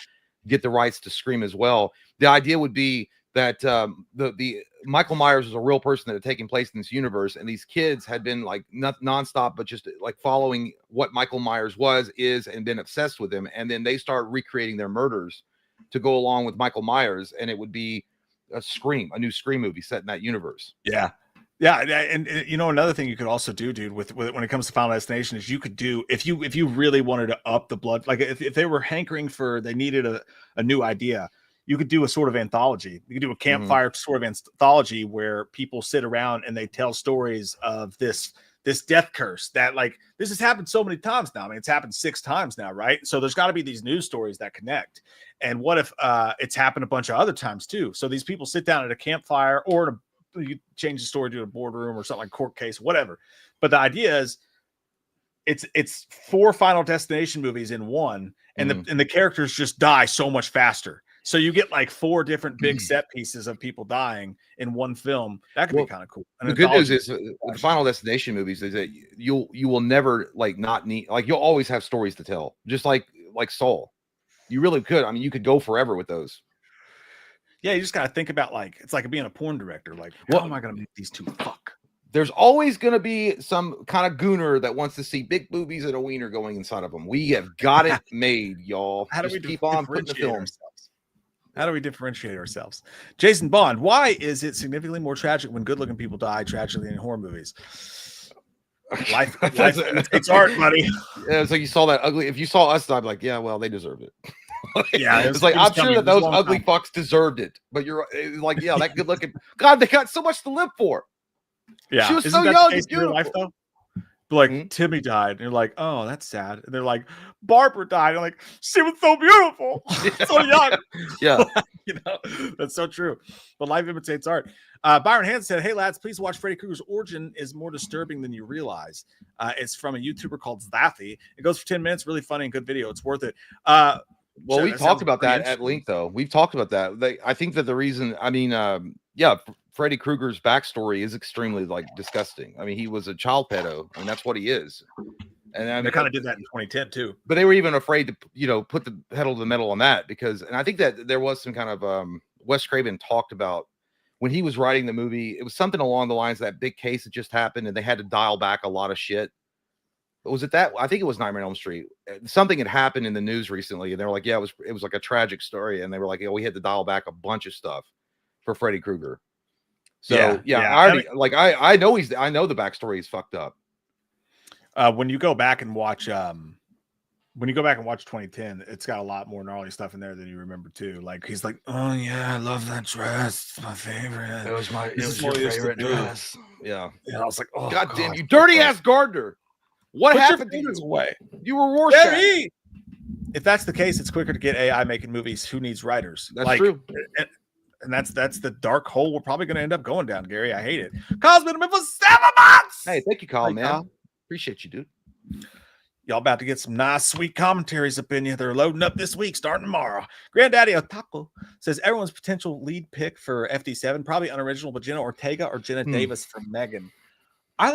get the rights to Scream as well, the idea would be that the Michael Myers was a real person that had taken place in this universe, and these kids had been like not nonstop, but just like following what Michael Myers is, and been obsessed with him, and then they start recreating their murders to go along with Michael Myers, and it would be a new Scream movie set in that universe. Yeah, and you know, another thing you could also do, dude, with when it comes to Final Destination is you could do, if you really wanted to up the blood, like if they were hankering for, they needed a new idea, you could do a sort of anthology. You could do a campfire sort of anthology where people sit around and they tell stories of this death curse that, like, this has happened so many times now. I mean, it's happened 6 times now, right? So there's got to be these news stories that connect. And what if it's happened a bunch of other times too? So these people sit down at a campfire, or you change the story to a boardroom or something like court case, whatever. But the idea is it's 4 Final Destination movies in one, and the characters just die so much faster. So you get like 4 different big set pieces of people dying in one film. That could be kind of cool. The good news is the Final Destination movies is that you will never like not need, like you'll always have stories to tell, just like Soul. You really could. I mean, you could go forever with those. Yeah, you just gotta think about like it's like being a porn director. Like, how am I gonna make these two fuck? There's always gonna be some kind of gooner that wants to see big boobies and a wiener going inside of them. We have got it made, y'all. How do just we keep on putting the film? How do we differentiate ourselves? Jason Bond, why is it significantly more tragic when good-looking people die tragically in horror movies? Life it's art, buddy. Yeah, it's like you saw that ugly. If you saw us, I'd be like, yeah, well, they deserved it. Yeah, it's like I'm sure that those ugly fucks deserved it. But you're like, yeah, that good-looking. God, they got so much to live for. Yeah, she was so young and beautiful. Life, though? Like Timmy died, and you're like, oh, that's sad. And they're like, Barbara died. And like, she was so beautiful, so young. Yeah, you know, that's so true. But life imitates art. Byron Hansen said, "Hey lads, please watch Freddy Krueger's origin is more disturbing than you realize. It's from a YouTuber called Zathy. It goes for 10 minutes, really funny and good video. It's worth it." Well, we talked about that at length, though. We've talked about that. I think that the reason, I mean, yeah, Freddy Krueger's backstory is extremely like disgusting. I mean, he was a child pedo. I mean, that's what he is. And I mean, they kind of did that in 2010 too. But they were even afraid to, you know, put the pedal to the metal on that because, and I think that there was some kind of Wes Craven talked about when he was writing the movie. It was something along the lines of that big case that just happened, and they had to dial back a lot of shit. Was it that? I think it was Nightmare on Elm Street. Something had happened in the news recently, and they were like, "Yeah, it was like a tragic story," and they were like, "Yeah, we had to dial back a bunch of stuff for Freddy Krueger." So yeah. I already I know I know the backstory is fucked up. When you go back and watch 2010, it's got a lot more gnarly stuff in there than you remember too. Like he's like, "Oh yeah, I love that dress. It's my favorite. It was your favorite dress." Yeah. And I was like, "Oh God damn you, dirty ass Gardner! What happened to you? Away. You were Rorschach." If that's the case, it's quicker to get AI making movies. Who needs writers? That's true. And that's the dark hole we're probably going to end up going down, Gary. I hate it. Kyle's been with me for 7 months. Hey, thank you, Kyle, man. Appreciate you, dude. Y'all about to get some nice, sweet commentaries up in you. They're loading up this week, starting tomorrow. Granddaddy Otaku says everyone's potential lead pick for FD7, probably unoriginal, but Jenna Ortega or Jenna Davis for Megan. I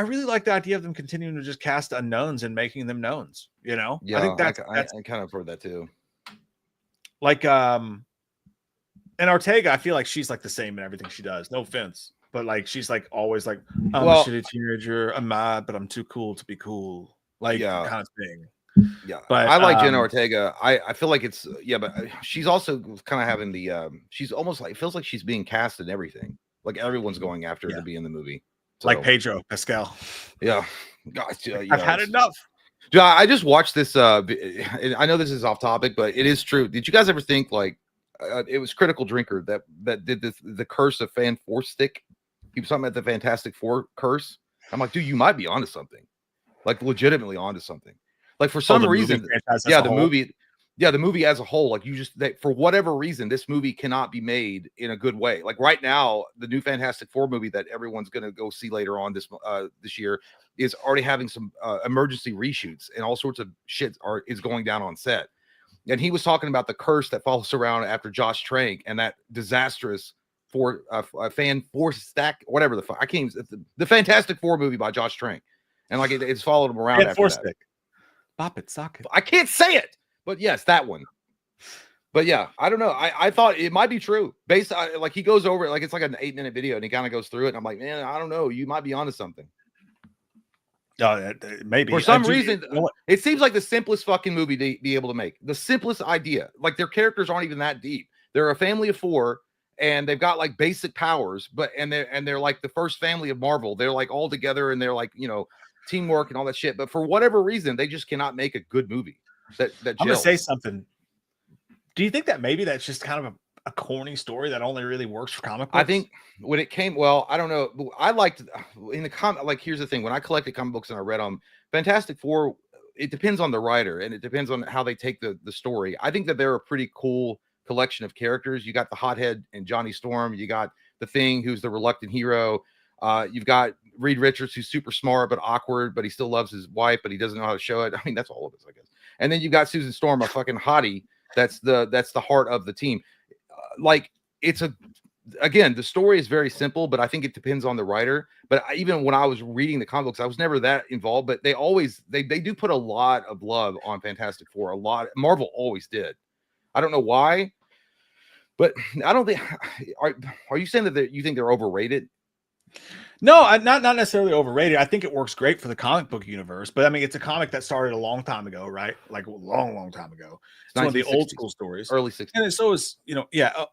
really like the idea of them continuing to just cast unknowns and making them knowns. You know, yeah, I think that's I kind of heard that too. Like, and Ortega, I feel like she's like the same in everything she does. No offense, but like she's like always like, I'm a shitty teenager. I'm mad, but I'm too cool to be cool. Like kind of thing. Yeah, but I like Jenna Ortega. I feel like it's but she's also kind of having the she's almost like feels like she's being cast in everything. Like everyone's going after her to be in the movie. So, like Pedro Pascal. Yeah. Gosh, I've had enough. Dude, I just watched this. I know this is off topic, but it is true. Did you guys ever think like it was Critical Drinker that did the curse of Fan Four Stick? He was talking about the Fantastic Four curse. I'm like, dude, you might be onto something. Like legitimately onto something. Like for some reason, the movie as a whole, like for whatever reason, this movie cannot be made in a good way. Like right now, the new Fantastic Four movie that everyone's going to go see later on this year is already having some emergency reshoots and all sorts of shit is going down on set. And he was talking about the curse that follows around after Josh Trank and that disastrous Fan Four Stack, whatever the fuck. I can't even, the Fantastic Four movie by Josh Trank. And like it's followed him around after that. Stick. Bop it, sock it. I can't say it. But yes, that one. But yeah, I don't know. I thought it might be true. Based on, like he goes over it, like it's like an 8-minute video, and he kind of goes through it. And I'm like, man, I don't know. You might be onto something. Maybe for some reason, it seems like the simplest fucking movie to be able to make. The simplest idea. Like their characters aren't even that deep. They're a family of 4, and they've got like basic powers. But they're like the first family of Marvel. They're like all together, and they're like teamwork and all that shit. But for whatever reason, they just cannot make a good movie. That I'm gonna say something. Do you think that maybe that's just kind of a corny story that only really works for comic books? I think when it came, I don't know. I liked in the comic. Like here's the thing: when I collected comic books and I read them, Fantastic Four. It depends on the writer and it depends on how they take the story. I think that they're a pretty cool collection of characters. You got the hothead and Johnny Storm. You got the Thing, who's the reluctant hero. You've got Reed Richards, who's super smart but awkward, but he still loves his wife, but he doesn't know how to show it. I mean, that's all of us, I guess. And then you got Susan Storm, a fucking hottie That's the heart of the team. Like again, the story is very simple, but I think it depends on the writer. But even when I was reading the comic books, I was never that involved. But they do put a lot of love on Fantastic Four. A lot. Marvel always did. I don't know why, but I don't think. Are you saying that you think they're overrated? No, not necessarily overrated. I think it works great for the comic book universe. But I mean, it's a comic that started a long time ago, right? Like a long time ago. It's one of the old school stories, early 60s, and so is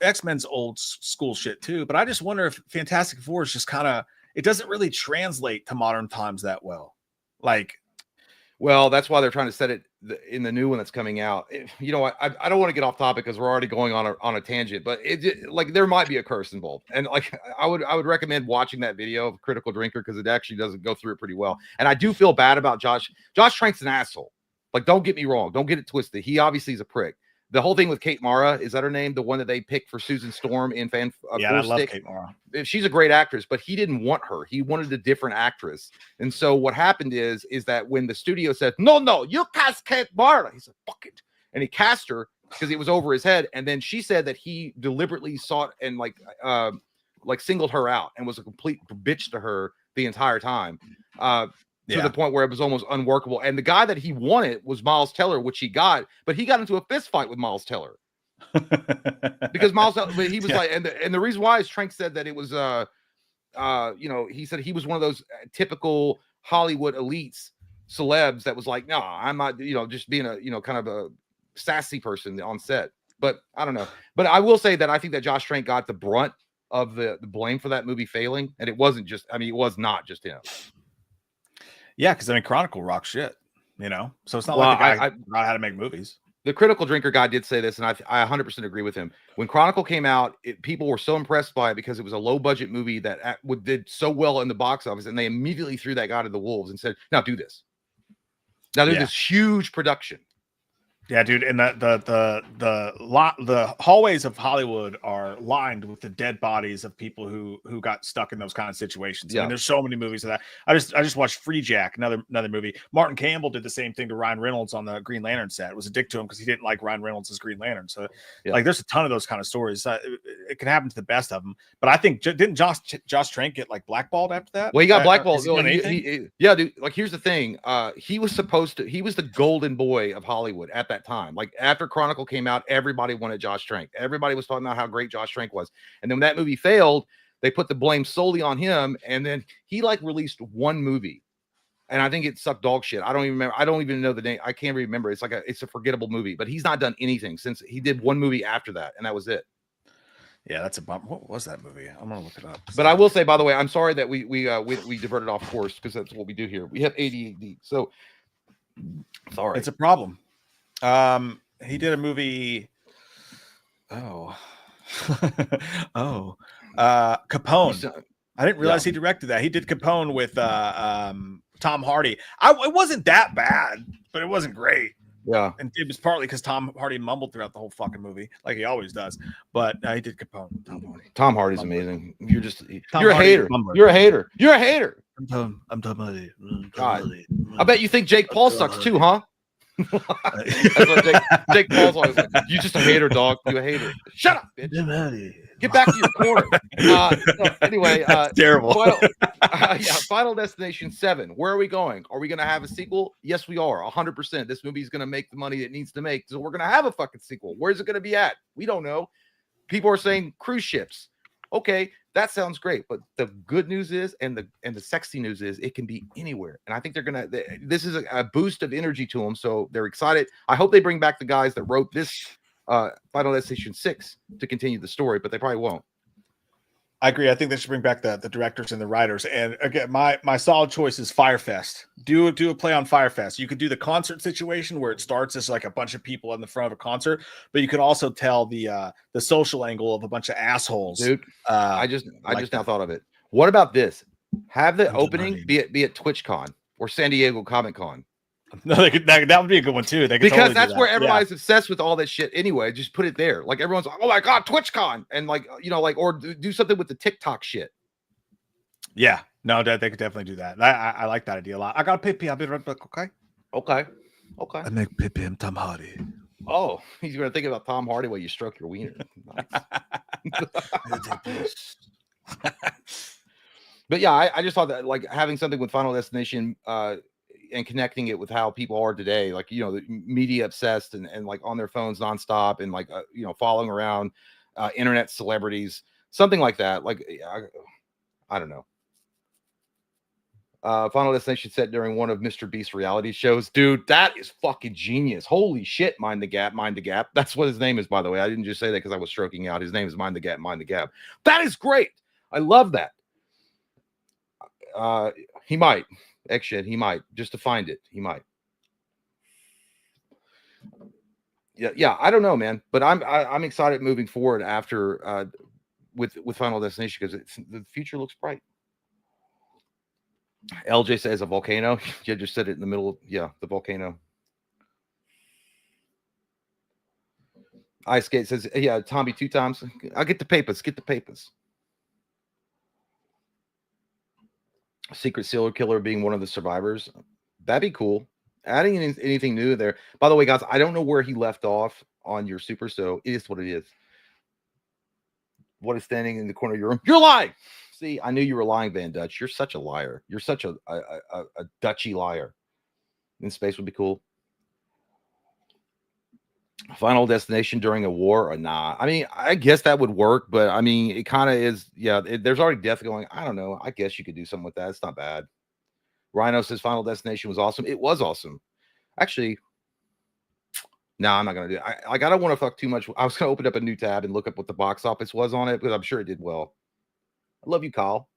X-Men's old school shit too. But I just wonder if Fantastic Four is just kind of, it doesn't really translate to modern times that well. Like, well, that's why they're trying to set it in the new one that's coming out. You know what? I don't want to get off topic because we're already going on a tangent, but like there might be a curse involved, and like I would recommend watching that video of Critical Drinker because it actually doesn't go through it pretty well. And I do feel bad about Josh. Josh Trank's an asshole. Like, don't get me wrong. Don't get it twisted. He obviously is a prick. The whole thing with Kate Mara, is that her name? The one that they picked for Susan Storm in yeah, I love Kate Mara. She's a great actress, but he didn't want her. He wanted a different actress. And so what happened is that when the studio said, no, you cast Kate Mara, he said, fuck it. And he cast her because it was over his head. And then she said that he deliberately sought and like singled her out and was a complete bitch to her the entire time. To the point where it was almost unworkable. And the guy that he wanted was Miles Teller, which he got, but he got into a fist fight with Miles Teller. Because Miles Teller, he was like, and the reason why is Trank said that it was, he said he was one of those typical Hollywood elites celebs that was like, no, I'm not, just being a, kind of a sassy person on set. But I don't know. But I will say that I think that Josh Trank got the brunt of the blame for that movie failing. And it was not just him. Yeah, because I mean, Chronicle rock shit, so it's not like the guy not how to make movies. The Critical Drinker guy did say this, and I 100% agree with him. When Chronicle came out, people were so impressed by it because it was a low budget movie that did so well in the box office, and they immediately threw that guy to the wolves and said, "Now do this." Now there's this huge production. Yeah, dude, and the hallways of Hollywood are lined with the dead bodies of people who got stuck in those kind of situations. Yeah. I mean, there's so many movies of that. I just watched Free Jack, another movie. Martin Campbell did the same thing to Ryan Reynolds on the Green Lantern set. It was a dick to him because he didn't like Ryan Reynolds as Green Lantern. So, like, there's a ton of those kind of stories. It can happen to the best of them. But I think didn't Josh Trank get like blackballed after that? Well, he got blackballed. Yeah, dude. Like, here's the thing. He was the golden boy of Hollywood at that time. Like, after Chronicle came out, everybody wanted Josh Trank. Everybody was talking about how great Josh Trank was. And then when that movie failed, they put the blame solely on him. And then he released one movie, and I think it sucked dog shit. I don't even remember. I don't even know the name. I can't remember. It's a forgettable movie. But he's not done anything since he did one movie after that, and that was it. Yeah, that's a bump. What was that movie? I'm gonna look it up. But I will say, by the way, I'm sorry that we diverted off course because that's what we do here. We have ADD, so sorry. It's a problem. He did a movie. Capone. I didn't realize he directed that. He did Capone with Tom Hardy. It wasn't that bad, but it wasn't great. Yeah, and it was partly because Tom Hardy mumbled throughout the whole fucking movie, like he always does. But he did Capone. Tom Hardy's amazing. You're a hater. You're a hater. You're a hater. I'm Tom Hardy. God, I bet you think Jake Paul sucks too, huh? That's what Jake Paul's always like. You just a hater, dog. You a hater. Shut up, bitch. Get back to your corner. Anyway, terrible. Final Destination 7. Where are we going? Are we going to have a sequel? Yes, we are. 100%. This movie is going to make the money it needs to make. So we're going to have a fucking sequel. Where's it going to be at? We don't know. People are saying cruise ships. Okay, that sounds great. But the good news is, and the sexy news is, it can be anywhere. And I think this is a boost of energy to them. So they're excited. I hope they bring back the guys that wrote this Final Destination 6 to continue the story, but they probably won't. I agree. I think they should bring back the directors and the writers. And again, my solid choice is Firefest. Do a play on Firefest. You could do the concert situation where it starts as like a bunch of people in the front of a concert, but you could also tell the social angle of a bunch of assholes. Dude, I just now thought of it. What about this? Have the opening be at TwitchCon or San Diego Comic Con. No, that would be a good one too. Because that's where everybody's obsessed with all that shit anyway. Just put it there. Like, everyone's like, oh my God, TwitchCon. And or do something with the TikTok shit. Yeah, no, they could definitely do that. I like that idea a lot. I got a pee. I'll be right back. Okay. Okay. I make pee. I'm Tom Hardy. Oh, he's going to think about Tom Hardy while you stroke your wiener. Nice. But yeah, I just thought that like having something with Final Destination and connecting it with how people are today, like, you know, the media obsessed and like on their phones nonstop and like, you know, following around internet celebrities, something like that. Like, I don't know. Final Destination set during one of Mr. Beast's reality shows. Dude, that is fucking genius. Holy shit, Mind the Gap, Mind the Gap. That's what his name is, by the way. I didn't just say that because I was stroking out. His name is Mind the Gap, Mind the Gap. That is great. I love that. He might. X-Shed, he might. Just to find it, he might. Yeah, I don't know, man. But I'm excited moving forward after with Final Destination because the future looks bright. LJ says a volcano. You just said it in the middle. Yeah, the volcano. Ice Skate says, yeah, Tommy 2 times. I'll get the papers. Get the papers. Secret serial killer being one of the survivors. That'd be cool. Adding anything new there. By the way, guys, I don't know where he left off on your super, so it is what it is. What is standing in the corner of your room? You're lying. See, I knew you were lying, Van Dutch. You're such a liar. You're such a Dutchy liar. In space would be cool. Final Destination during a war or nah? I mean, I guess that would work, but I mean, it kind of is. Yeah, there's already death going. I don't know. I guess you could do something with that. It's not bad. Rhino says Final Destination was awesome. It was awesome. Actually, no, I'm not gonna do it. I don't want to fuck too much. I was gonna open up a new tab and look up what the box office was on it because I'm sure it did well. I love you, Kyle.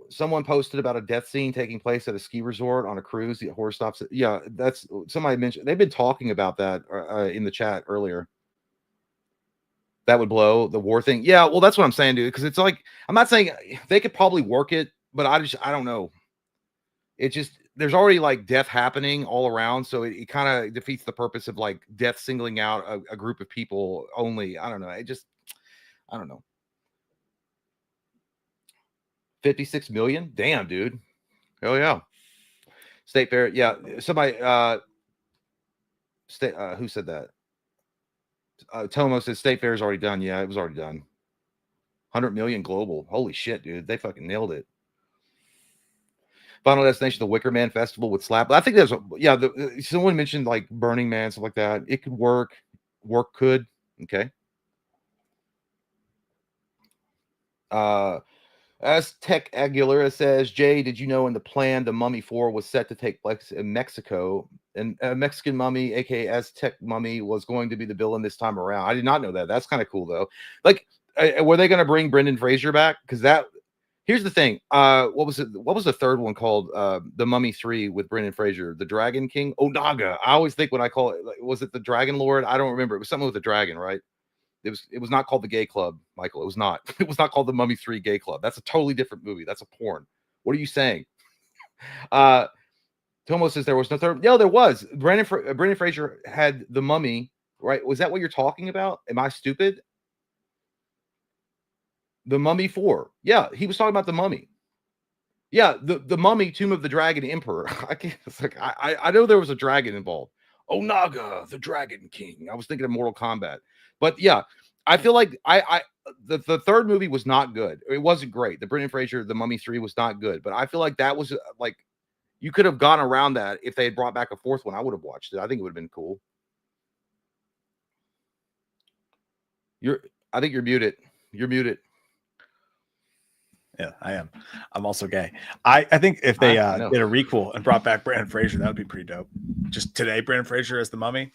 Someone posted about a death scene taking place at a ski resort on a cruise. The horse stops. Yeah, that's somebody mentioned. They've been talking about that in the chat earlier. That would blow the war thing. Yeah, well, that's what I'm saying, dude. Because it's like I'm not saying they could probably work it, but I don't know. It just there's already like death happening all around, so it kind of defeats the purpose of like death singling out a group of people only. I don't know. I don't know. 56 million? Damn, dude. Oh yeah. State Fair. Yeah. Somebody who said that? Tomo says State Fair is already done. Yeah, it was already done. 100 million global. Holy shit, dude. They fucking nailed it. Final Destination, the Wicker Man Festival would slap. I think there's someone mentioned like Burning Man, stuff like that. It could work. Work could. Okay. As Tech Aguilera says, Jay, did you know in the plan the Mummy 4 was set to take place in Mexico? And Mexican Mummy, aka Aztec Mummy, was going to be the villain this time around. I did not know that. That's kind of cool though. Like, were they going to bring Brendan Fraser back? Because here's the thing. What was it? What was the third one called? The Mummy 3 with Brendan Fraser, the Dragon King, Onaga. I always think when I call it, was it the Dragon Lord? I don't remember. It was something with the dragon, right? It was not called the Gay Club, Michael. It was not. It was not called the Mummy 3 Gay Club. That's a totally different movie. That's a porn. What are you saying? Tomo says there was no third. No, there was. Brendan Fraser had the Mummy, right? Was that what you're talking about? Am I stupid? The Mummy 4. Yeah, he was talking about the Mummy. Yeah, the Mummy, Tomb of the Dragon Emperor. I can't. It's like I know there was a dragon involved. Onaga, the Dragon King. I was thinking of Mortal Kombat. But yeah, I feel like the third movie was not good. It wasn't great. The Brendan Fraser, the Mummy 3 was not good. But I feel like that was like you could have gone around that if they had brought back a fourth one. I would have watched it. I think it would have been cool. I think you're muted. You're muted. Yeah, I am. I'm also gay. I think if they did a requel and brought back Brendan Fraser, that would be pretty dope. Just today, Brendan Fraser as the Mummy.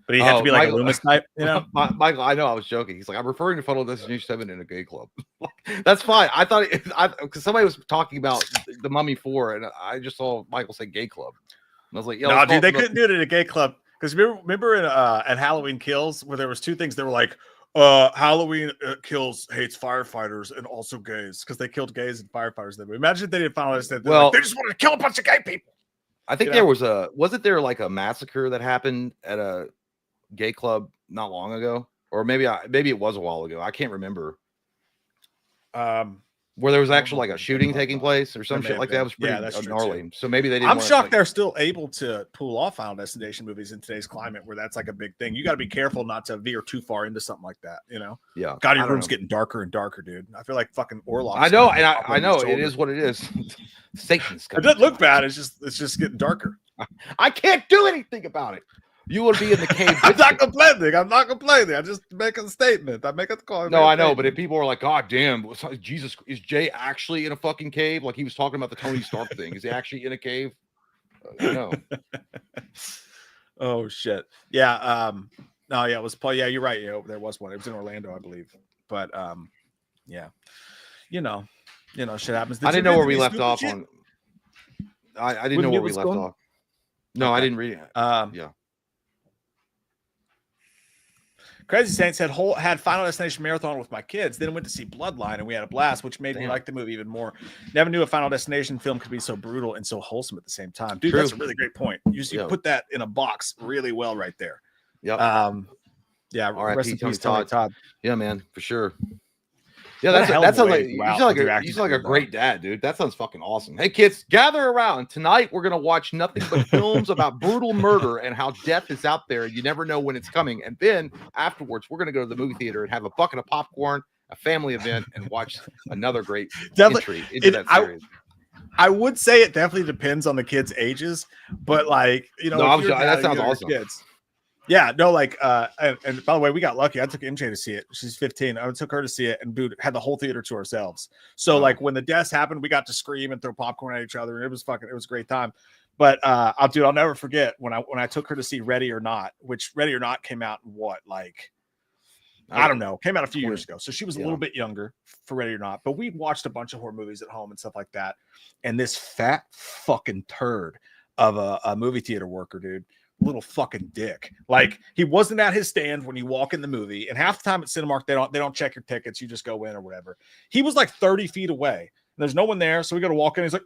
But he had to be like Michael, a Loomis type, you know? Michael, I know I was joking. He's like, I'm referring to Final Destination 7 in a gay club. That's fine. I thought because somebody was talking about the Mummy 4, and I just saw Michael say gay club. And I was like, yeah, no, dude, they couldn't do it in a gay club. Because remember at Halloween Kills, where there was two things that were like, Halloween Kills hates firefighters and also gays, because they killed gays and firefighters. Imagine if they didn't find out. Well, they just wanted to kill a bunch of gay people. I think there was wasn't there like a massacre that happened at a gay club not long ago, or maybe it was a while ago. I can't remember. where there was actually like a shooting taking place or some There may shit have like been. that. Was pretty Yeah, that's true, gnarly. too. So maybe they didn't. I'm want shocked like, they're still able to pull off Final Destination movies in today's climate, where that's like a big thing. You got to be careful not to veer too far into something like that. You know? yeah. God, I your don't room's know. getting darker and darker, dude. I feel like fucking Orlok. I know, and I know it is what it is. Satan's It coming. doesn't look bad. It's just getting darker. I can't do anything about it. You will be in the cave. I'm not complaining. I'm not complaining. I just make a statement. I make a call. No, I know, but if people are like, God damn, Jesus, is Jay actually in a fucking cave? Like he was talking about the Tony Stark thing. Is he actually in a cave? No. Oh shit. Yeah. No, yeah, it was Paul. Yeah, you're right. Yeah, there was one. It was in Orlando, I believe. But yeah. You know, shit happens. I didn't know where we left off on. I didn't know where we left off. No, okay. I didn't read it. Yeah. Crazy Saints had Final Destination marathon with my kids, then went to see Bloodline, and we had a blast, which made me like the movie even more. Never knew a Final Destination film could be so brutal and so wholesome at the same time. Dude, that's a really great point. You put that in a box really well right there. Yep. Yeah. Rest in peace, Tony Todd. Yeah, man, for sure. Yeah, that sounds like you sound like a great dad, dude. That sounds fucking awesome. Hey, kids, gather around. Tonight, we're going to watch nothing but films about brutal murder and how death is out there. You never know when it's coming. And then afterwards, we're going to go to the movie theater and have a bucket of popcorn, a family event, and watch another great entry into that series. I would say it definitely depends on the kids' ages, but like, that sounds awesome. Kids. Yeah, no, like, and by the way, we got lucky. I took MJ to see it. She's 15. I took her to see it, and dude, had the whole theater to ourselves. So, like, when the deaths happened, we got to scream and throw popcorn at each other, and it was a great time. But I'll never forget when I took her to see Ready or Not, which Ready or Not came out in what, like, I don't know, came out a few years ago. So she was a little bit younger for Ready or Not, but we watched a bunch of horror movies at home and stuff like that. And this fat fucking turd of a movie theater worker, dude. Little fucking dick. Like, he wasn't at his stand when you walk in the movie, and half the time at Cinemark they don't check your tickets, you just go in or whatever. He was like 30 feet away, and there's no one there, so we got to walk in. He's like,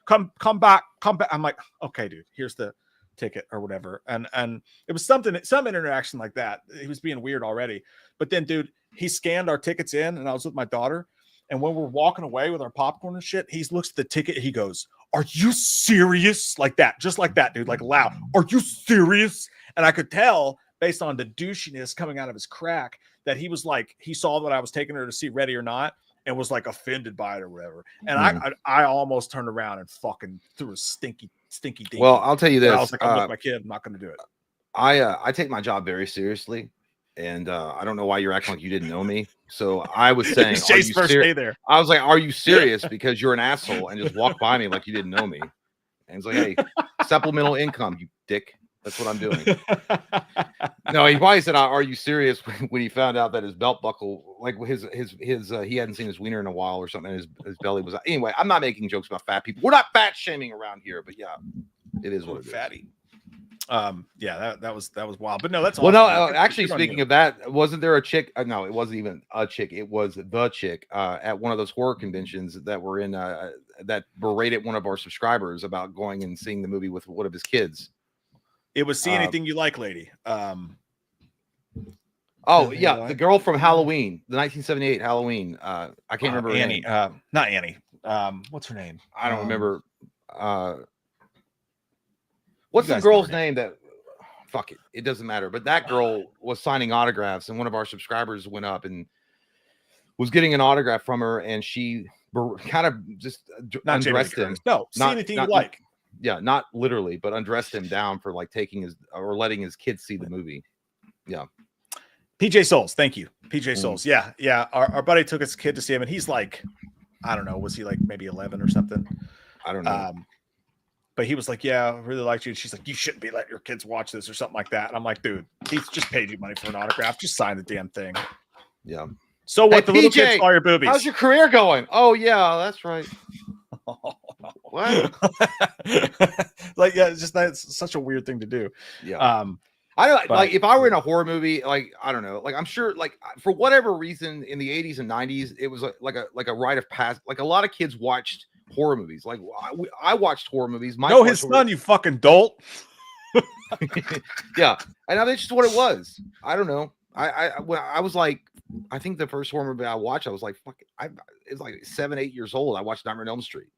come back. I'm like, okay, dude, here's the ticket or whatever. And it was some interaction like that. He was being weird already, but then, dude, he scanned our tickets in, and I was with my daughter, and when we're walking away with our popcorn and shit, he looks at the ticket, he goes, "Are you serious?" Like that, just like that, dude, like loud. "Are you serious?" And I could tell based on the douchiness coming out of his crack that he was like, he saw that I was taking her to see Ready or Not and was like offended by it or whatever. And I almost turned around and fucking threw a stinky dinky. Well, I'll tell you this. I was like, I'm with my kid. I'm not going to do it. I take my job very seriously. And I don't know why you're acting like you didn't know me. So I was saying, Jay's first day there. I was like, "Are you serious?" Because you're an asshole and just walk by me like you didn't know me. And it's like, "Hey, supplemental income, you dick." That's what I'm doing. No, he probably said, "Are you serious?" when he found out that his belt buckle, like his he hadn't seen his wiener in a while or something. And his belly was. Anyway, I'm not making jokes about fat people. We're not fat shaming around here, but yeah, it is what it is. Fatty. Yeah, that was wild, but no, that's well, awesome. No, actually, speaking of that, wasn't there a chick? No, it wasn't even a chick. It was the chick at one of those horror conventions that were in that berated one of our subscribers about going and seeing the movie with one of his kids. It was See Anything You Like, lady. Oh yeah, the girl from Halloween, the 1978 Halloween. I can't remember Annie. Her name. Not Annie. What's her name? I don't remember. What's the girl's name that fuck it, it doesn't matter. But that girl was signing autographs, and one of our subscribers went up and was getting an autograph from her, and she kind of just undressed him. No, See Anything You Like. Yeah, not literally, but undressed him down for like taking his or letting his kids see the movie. Yeah. PJ Souls, thank you. PJ Souls. Yeah. Our buddy took his kid to see him, and he's like, I don't know, was he like maybe 11 or something? I don't know. But he was like, "Yeah, I really liked you." And she's like, "You shouldn't be letting your kids watch this," or something like that. And I'm like, "Dude, he's just paid you money for an autograph. Just sign the damn thing." Yeah. So what? Hey, the little kids saw your boobies. How's your career going? Oh yeah, that's right. What? Like, yeah, it's just that's such a weird thing to do. Yeah. I don't like if I were in a horror movie, like I don't know, like I'm sure, like for whatever reason in the 80s and 90s, it was like a rite of passage. Like a lot of kids watched horror movies. Like I watched horror movies. No, his son, you fucking dolt. Yeah, and I mean, it's just what it was. I don't know. When I was like, I think the first horror movie I watched, I was like, fuck, it's like 7, 8 years old. I watched Nightmare on Elm Street.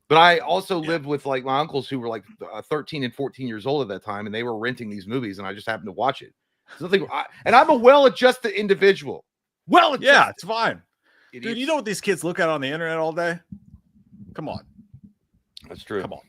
But I also lived with like my uncles who were like 13 and 14 years old at that time, and they were renting these movies, and I just happened to watch it. And I'm a well-adjusted individual. Well-adjusted. Yeah, it's fine. Idiots. Dude, you know what these kids look at on the internet all day? Come on. That's true. Come on.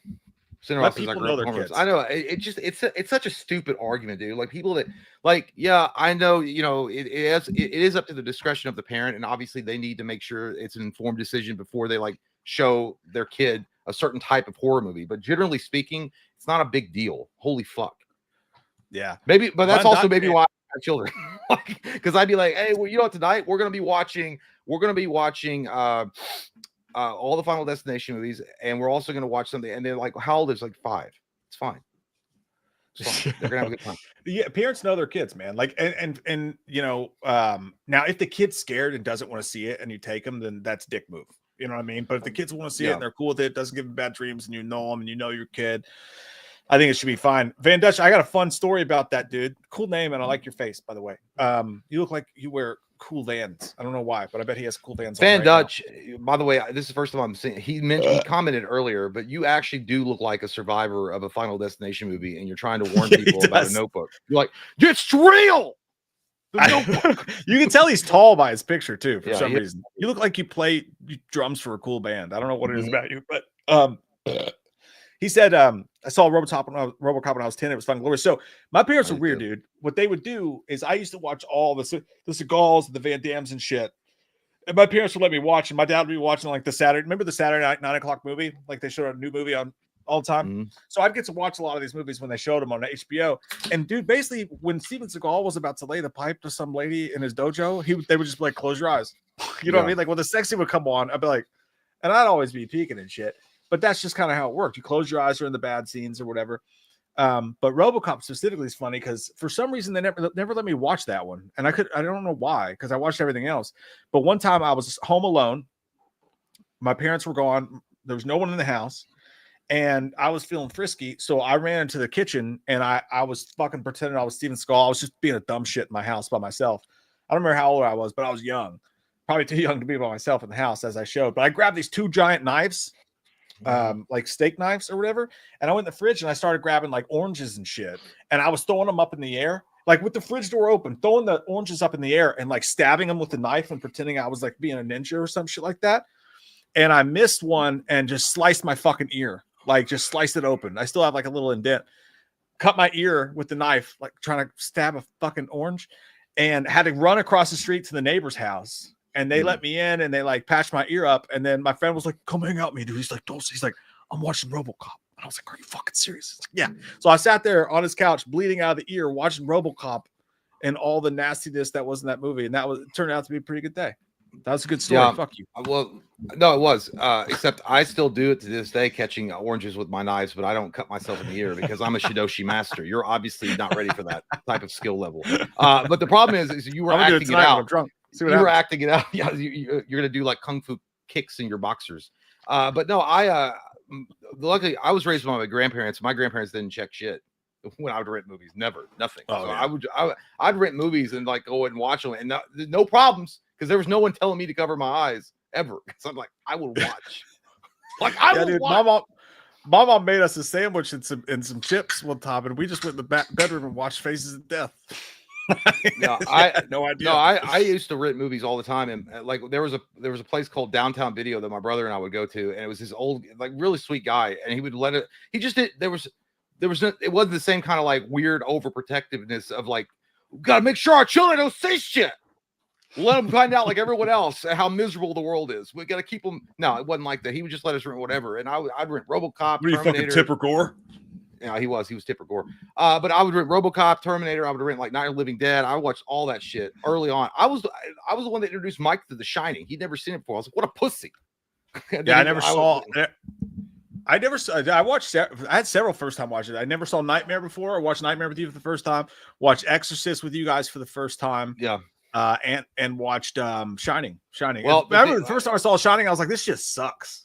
Let people know their kids. I know it's such a stupid argument, dude. Like people that like, yeah, I know, you know, it is up to the discretion of the parent, and obviously they need to make sure it's an informed decision before they like show their kid a certain type of horror movie. But generally speaking, it's not a big deal. Holy fuck. Yeah. Maybe, but that's also maybe why I have children. Because I'd be like, hey, well, you know what, tonight we're gonna be watching all the Final Destination movies, and we're also going to watch something. And they're like, how old is like 5? It's fine. It's fine. They're gonna have a good time. Yeah, parents know their kids, man. Like, and you know, now if the kid's scared and doesn't want to see it, and you take them, then that's dick move. You know what I mean? But if the kids want to see it and they're cool with it, doesn't give them bad dreams, and you know them, and you know your kid, I think it should be fine. Van Dutch, I got a fun story about that dude. Cool name, and I like your face, by the way. You look like you wear cool Vans. I don't know why, but I bet he has cool Vans. Van Dutch, by the way, this is the first time I'm seeing. He commented earlier, but you actually do look like a survivor of a Final Destination movie, and you're trying to warn people about a notebook. You're like, it's real. You can tell he's tall by his picture too. For some reason, you look like you play drums for a cool band. I don't know what it is about you, but he said, I saw RoboCop when I was 10. It was fun, glorious. So my parents were weird, dude. What they would do is I used to watch all the Seagals, the Van Dams and shit. And my parents would let me watch, and my dad would be watching like the Saturday. Remember the Saturday night 9 o'clock movie? Like they showed a new movie on all the time. So I'd get to watch a lot of these movies when they showed them on HBO. And dude, basically, when Steven Seagal was about to lay the pipe to some lady in his dojo, they would just be like, "Close your eyes." You know what I mean? Like when the sex scene would come on, I'd be like, and I'd always be peeking and shit. But that's just kind of how it worked. You close your eyes during the bad scenes or whatever. But RoboCop specifically is funny because for some reason they never let me watch that one, and I don't know why, because I watched everything else. But one time I was home alone. My parents were gone. There was no one in the house, and I was feeling frisky, so I ran into the kitchen and I was fucking pretending I was Steven Seagal. I was just being a dumb shit in my house by myself. I don't remember how old I was, but I was young, probably too young to be by myself in the house, as I showed. But I grabbed these 2 giant knives. Like steak knives or whatever, and I went in the fridge and I started grabbing like oranges and shit, and I was throwing them up in the air, like with the fridge door open, throwing the oranges up in the air and like stabbing them with the knife and pretending I was like being a ninja or some shit like that. And I missed one and just sliced my fucking ear, like just sliced it open. I still have like a little indent. Cut my ear with the knife, like trying to stab a fucking orange, and had to run across the street to the neighbor's house. And they let me in, and they like patched my ear up. And then my friend was like, "Come hang out with me, dude." He's like, "Don't." He's like, "I'm watching RoboCop." And I was like, "Are you fucking serious?" Like, yeah. So I sat there on his couch, bleeding out of the ear, watching RoboCop and all the nastiness that was in that movie. And it turned out to be a pretty good day. That was a good story. Fuck you. Well, no, it was. Except I still do it to this day, catching oranges with my knives, but I don't cut myself in the ear because I'm a Shidoshi master. You're obviously not ready for that type of skill level. But the problem is you were acting it out. I'm drunk. You were acting it out. Yeah, you're gonna do like kung fu kicks in your boxers. But no, luckily I was raised by my grandparents. My grandparents didn't check shit when I would rent movies. Never, nothing. Oh, so yeah. I'd rent movies and like go and watch them, and no problems because there was no one telling me to cover my eyes ever. Because I'm like, I will watch. Watch. My mom made us a sandwich and some chips one time, and we just went in the bedroom and watched Faces of Death. No, I had no idea. No, I used to rent movies all the time, and like there was a place called Downtown Video that my brother and I would go to, and it was his old, like really sweet guy, and he would let it. He just did. It wasn't the same kind of like weird overprotectiveness of like, we gotta make sure our children don't say shit. Let them find out like everyone else how miserable the world is. We gotta keep them. No, it wasn't like that. He would just let us rent whatever, and I'd rent RoboCop. What are you, fucking Tipper Gore? Yeah, he was Tipper Gore. But I would rent RoboCop, Terminator. I would rent like Night of the Living Dead. I watched all that shit early on. I was the one that introduced Mike to The Shining. He'd never seen it before. I was like, what a pussy. Yeah, I never saw. I watched. I had several first time watches. I never saw Nightmare before. I watched Nightmare with you for the first time. Watched Exorcist with you guys for the first time. Yeah. And watched Shining. Well, I remember the first time I saw Shining, I was like, this shit sucks.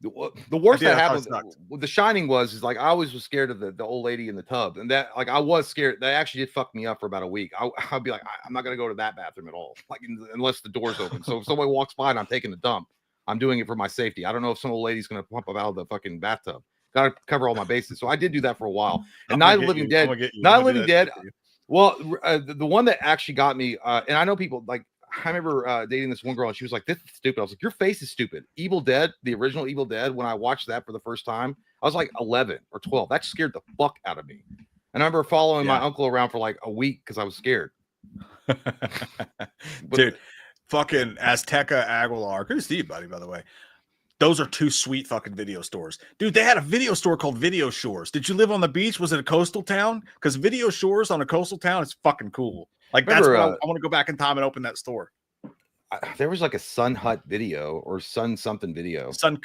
The worst I that happened sucked. with The Shining is like I always was scared of the old lady in the tub, and that like I was scared. That actually did fuck me up for about a week. I'd be like, I'm not gonna go to that bathroom at all, like unless the door's open. So if somebody walks by and I'm taking a dump, I'm doing it for my safety. I don't know if some old lady's gonna pump up out of the fucking bathtub. Got to cover all my bases. So I did do that for a while. And Night of the Living Dead, Night of the Living Dead. Well, the one that actually got me, and I know people like. I remember dating this one girl, and she was like, "This is stupid." I was like, "Your face is stupid." Evil Dead, the original Evil Dead. When I watched that for the first time, I was like 11 or 12. That scared the fuck out of me. And I remember following my uncle around for like a week because I was scared. Dude, fucking Azteca Aguilar. Good to see you, buddy. By the way, those are two sweet fucking video stores, dude. They had a video store called Video Shores. Did you live on the beach? Was it a coastal town? Because Video Shores on a coastal town is fucking cool. Like, remember, that's what I want to go back in time and open that store. There was like a Sun Hut video or Sun something video. Sun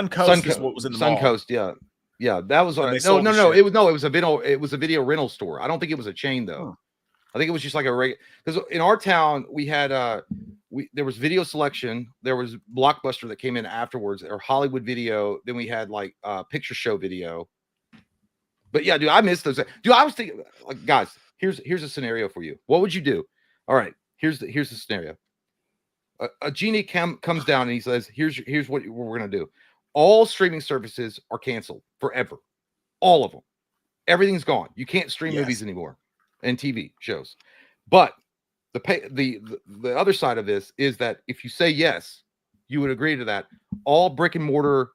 Coast is what was in the Sun mall. Coast, yeah. That was on no. It was a video rental store. I don't think it was a chain though. Huh. I think it was just like a regular, because in our town we had there was Video Selection, there was Blockbuster that came in afterwards, or Hollywood Video, then we had like Picture Show Video. But yeah, dude, I missed those. Dude, I was thinking, like, guys, here's a scenario for you. What would you do? All right, here's the scenario. A genie comes down and he says, here's what we're gonna do. All streaming services are canceled forever. All of them. Everything's gone. You can't stream movies anymore and TV shows. But the other side of this is that if you say yes, you would agree to that. All brick and mortar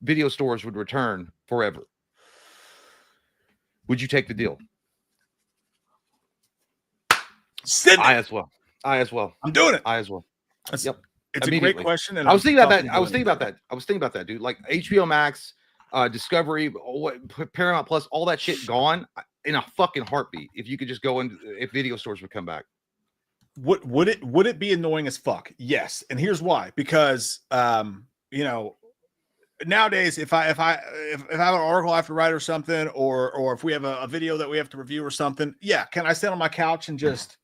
video stores would return forever. Would you take the deal? I as well. I'm doing it. I as well. Yep. It's a great question. And I was thinking about that. I was thinking about that, dude. Like HBO Max, Discovery, Paramount Plus, all that shit gone in a fucking heartbeat. If you could just go in, if video stores would come back. Would it be annoying as fuck? Yes. And here's why. Because nowadays, if I have an article I have to write or something, or if we have a video that we have to review or something, yeah, can I sit on my couch and just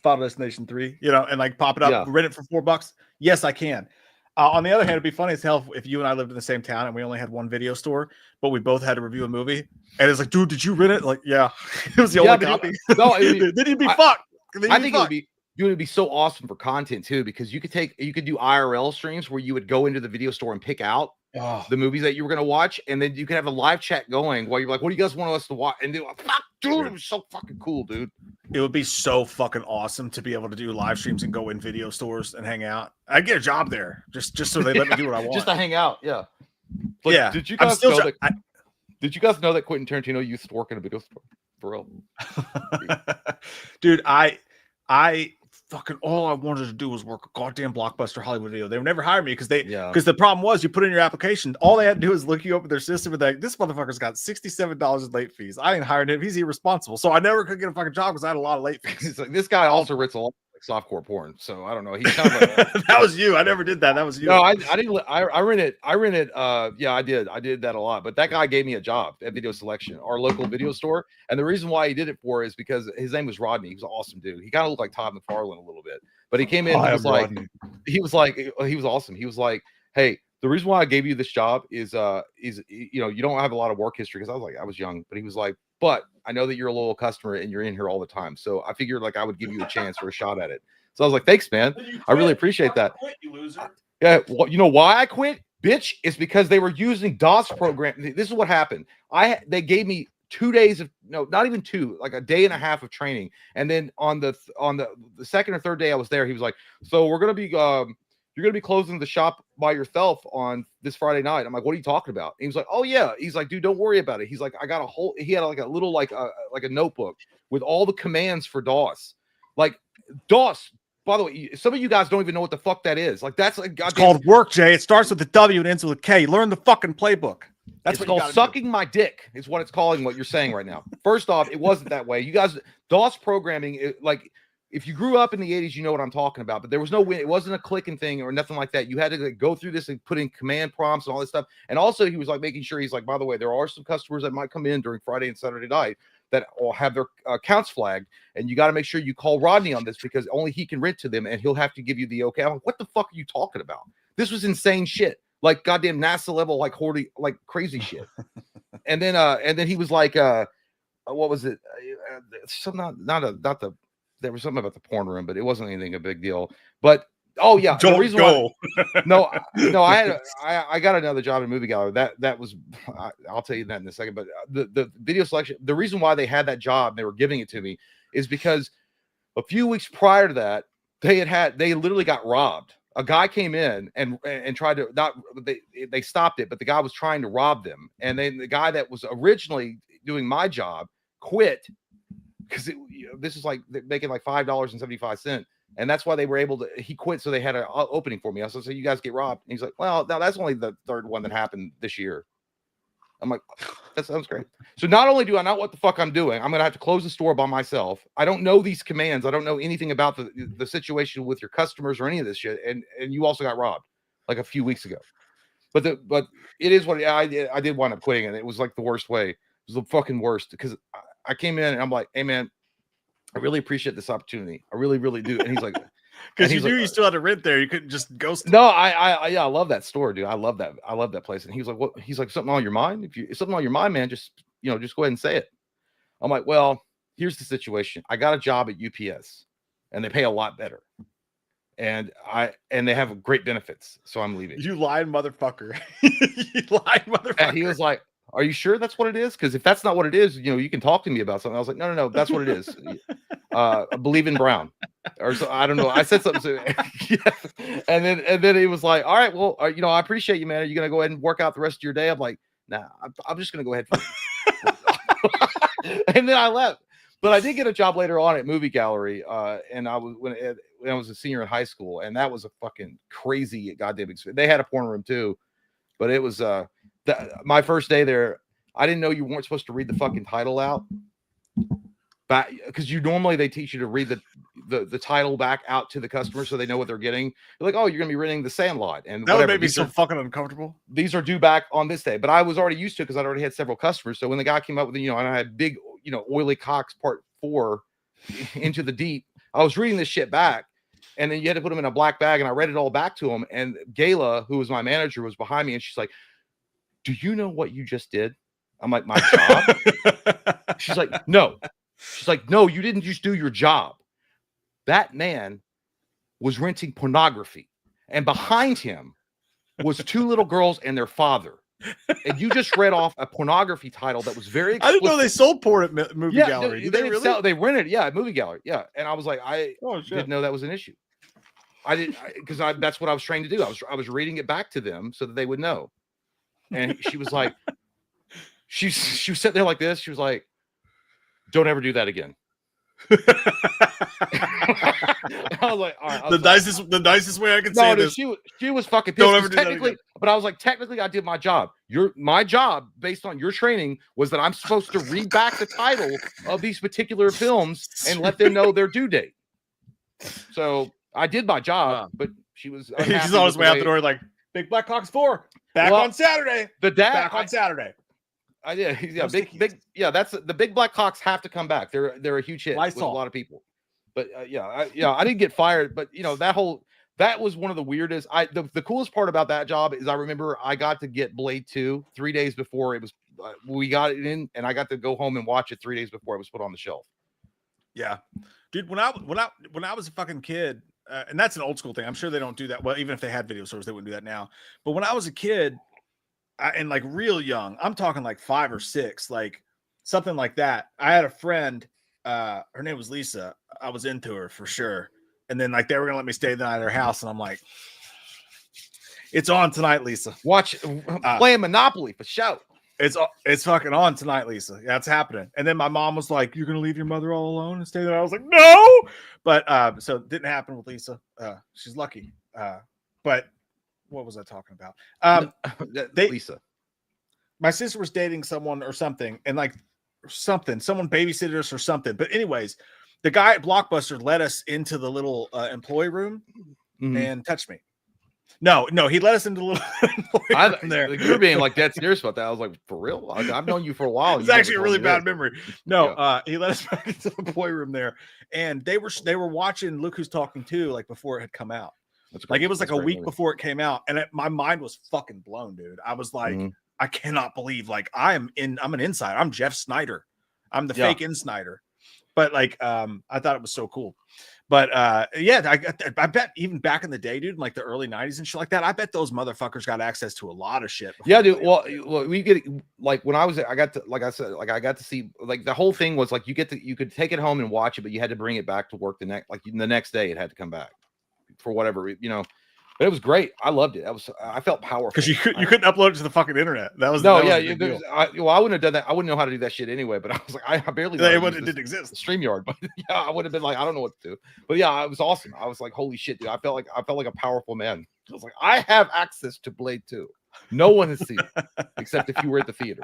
Final Destination 3, and like pop it up, rent it for $4? Yes, I can. On the other hand, it'd be funny as hell if you and I lived in the same town and we only had one video store, but we both had to review a movie. And it's like, dude, did you rent it? Like, yeah, it was the only copy. Then you'd be fucked. I think it would be so awesome for content too, because you could do IRL streams where you would go into the video store and pick out the movies that you were going to watch, and then you could have a live chat going while you're like, what do you guys want us to watch? And they're like, fuck, dude, it was so fucking cool, dude. It would be so fucking awesome to be able to do live streams and go in video stores and hang out. I'd get a job there just so they let me do what I want. Just to hang out, yeah. Like, yeah. Did you guys know that Quentin Tarantino used to work in a video store? For real. Dude, I fucking all I wanted to do was work a goddamn Blockbuster Hollywood Video. They would never hire me because the problem was you put in your application, all they had to do is look you up at their system and like, this motherfucker's got $67 in late fees. I ain't hired him. He's irresponsible. So I never could get a fucking job because I had a lot of late fees. It's like, this guy also writes a lot like softcore porn. So I don't know. He's kind of like, that was you. I never did that. That was you. No, I didn't. I rented. Yeah, I did. I did that a lot. But that guy gave me a job at Video Selection, our local video store. And the reason why he did it for is because his name was Rodney. He was an awesome dude. He kind of looked like Todd McFarlane a little bit. But he came in, he was awesome. He was like, hey, the reason why I gave you this job is you don't have a lot of work history, because I was young, but he was like, but I know that you're a loyal customer and you're in here all the time. So I figured like I would give you a chance or a shot at it. So I was like, thanks, man. I really appreciate that. You loser. Yeah. Well, you know why I quit, bitch? It's because they were using DOS program. This is what happened. They gave me 2 days of, no, not even 2, like a day and a half of training. And then on the second or third day I was there, he was like, so we're going to be, you're going to be closing the shop by yourself on this Friday night. I'm like, what are you talking about? And he was like, oh yeah. He's like, dude, don't worry about it. He's like, I got he had like a little, like a notebook with all the commands for DOS. Like DOS, by the way, some of you guys don't even know what the fuck that is. Like that's like, it's called work, Jay. It starts with a W and ends with a K. Learn the fucking playbook. That's called sucking my dick, is what it's calling what you're saying right now. First off, it wasn't that way. You guys, DOS programming, like if you grew up in the 80s, you know what I'm talking about. But there was no way, it wasn't a clicking thing or nothing like that. You had to like, go through this and put in command prompts and all this stuff. And also he was like making sure, he's like, by the way, there are some customers that might come in during Friday and Saturday night that will have their accounts flagged, and you got to make sure you call Rodney on this because only he can rent to them and he'll have to give you the okay. I'm like, what the fuck are you talking about? This was insane shit, like goddamn NASA level, like hoarding, like crazy shit. And then he was like, what was it? There was something about the porn room, but it wasn't anything a big deal. But oh yeah, Don't the reason go. why, I got another job in movie gallery. That was, I'll tell you that in a second. But the video selection, the reason why they had that job, they were giving it to me, is because a few weeks prior to that, they literally got robbed. A guy came in and tried to they stopped it, but the guy was trying to rob them. And then the guy that was originally doing my job quit because this is like making like $5.75. And that's why they were able to, he quit. So they had an opening for me. I said, so you guys get robbed. And he's like, well, now that's only the third one that happened this year. I'm like, that sounds great. So not only do I not what the fuck I'm doing, I'm going to have to close the store by myself. I don't know these commands. I don't know anything about the situation with your customers or any of this shit. And you also got robbed like a few weeks ago. But it is what I did wind up quitting. And it was like the worst way. It was the fucking worst because I came in and I'm like, hey man, I really appreciate this opportunity. I really, really do. And he's like, because you knew you still had to rent there. You couldn't just ghost. No, I love that store, dude. I love that place. And he was like, what? He's like, something on your mind? If something on your mind, man, just go ahead and say it. I'm like, well, here's the situation. I got a job at UPS and they pay a lot better. And they have great benefits. So I'm leaving. You lying motherfucker. You lying motherfucker. And he was like, are you sure that's what it is? Because if that's not what it is, you can talk to me about something. I was like, no, that's what it is. I believe in Brown, or so, I don't know. I said something. Yeah. And then he was like, all right, well, I appreciate you, man. Are you gonna go ahead and work out the rest of your day? I'm like, nah, I'm just gonna go ahead. And then I left. But I did get a job later on at Movie Gallery, and I was when I was a senior in high school, and that was a fucking crazy goddamn experience. They had a porn room too, but it was my first day there. I didn't know you weren't supposed to read the fucking title out, but because normally they teach you to read the title back out to the customer so they know what they're getting. They're like, oh, you're gonna be renting The Sandlot, and that would make me so fucking uncomfortable. These are due back on this day, but I was already used to it because I'd already had several customers. So when the guy came up with and I had big, oily cocks part 4 into the deep, I was reading this shit back, and then you had to put them in a black bag, and I read it all back to him. And Gayla, who was my manager, was behind me, and she's like, do you know what you just did? I'm like, my job? She's like, no. She's like, no, you didn't just do your job. That man was renting pornography, and behind him was 2 little girls and their father. And you just read off a pornography title that was very explicit. I didn't know they sold porn at Movie Gallery. Did they really? They rented it, at Movie Gallery. Yeah. And I was like, I didn't know that was an issue. I didn't, because that's what I was trained to do. I was reading it back to them so that they would know. And she was like, she was sitting there like this. She was like, don't ever do that again. I was like, all right. The nicest way I can say this. She was fucking pissed. Don't ever do that again. But I was like, technically, I did my job. My job, based on your training, was that I'm supposed to read back the title of these particular films and let them know their due date. So I did my job, but she was. He's on his way out the door, like, Big Black Cox 4 back on Saturday. The dad back on Saturday. I did. Yeah, big. Yeah, that's the Big Black Cocks have to come back. They're a huge hit with a lot of people. But I didn't get fired. But that was one of the weirdest. The coolest part about that job is I remember I got to get Blade 2 3 days before it was. We got it in, and I got to go home and watch it 3 days before it was put on the shelf. Yeah, dude. When I was a fucking kid, and that's an old school thing. I'm sure they don't do that. Well, even if they had video stores, they wouldn't do that now. But when I was a kid. And like real young, I'm talking like 5 or 6, like something like that. I had a friend, her name was Lisa. I was into her for sure. And then like they were gonna let me stay the night at her house, and I'm like, it's on tonight, Lisa. Playing Monopoly for show. It's fucking on tonight, Lisa. Yeah, it's happening. And then my mom was like, you're gonna leave your mother all alone and stay there? I was like, no. But so it didn't happen with Lisa. She's lucky. But what was I talking about? Lisa. My sister was dating someone or something, and like someone babysitted us or something. But anyways, the guy at Blockbuster let us into the little employee room and touched me. No, he let us into the little employee room there. You're being like dead serious about that. I was like, for real? I've known you for a while. It's actually a really bad memory. No, he let us back into the employee room there, and they were watching Look Who's Talking Too, like before it had come out. Like it was like a week before it came out, and my mind was fucking blown, dude. I was like, I cannot believe like I'm an insider. I'm Jeff Snyder. I'm the fake in Snyder. But like, I thought it was so cool. But yeah, I bet even back in the day, dude, like the early 90s and shit like that, I bet those motherfuckers got access to a lot of shit. Yeah, dude. Well, we get like when I got to, like I said, like I got to see, like the whole thing was like you could take it home and watch it, but you had to bring it back to work the next day. It had to come back for whatever, But it was great. I loved it. I felt powerful because you couldn't upload it to the fucking internet. That was I wouldn't have done that. I wouldn't know how to do that shit anyway. But I was like, I barely. It didn't exist. StreamYard, but yeah, I would have been like, I don't know what to do. But yeah, it was awesome. I was like, holy shit, dude! I felt like a powerful man. I was like, I have access to Blade 2. No one has seen it except if you were at the theater.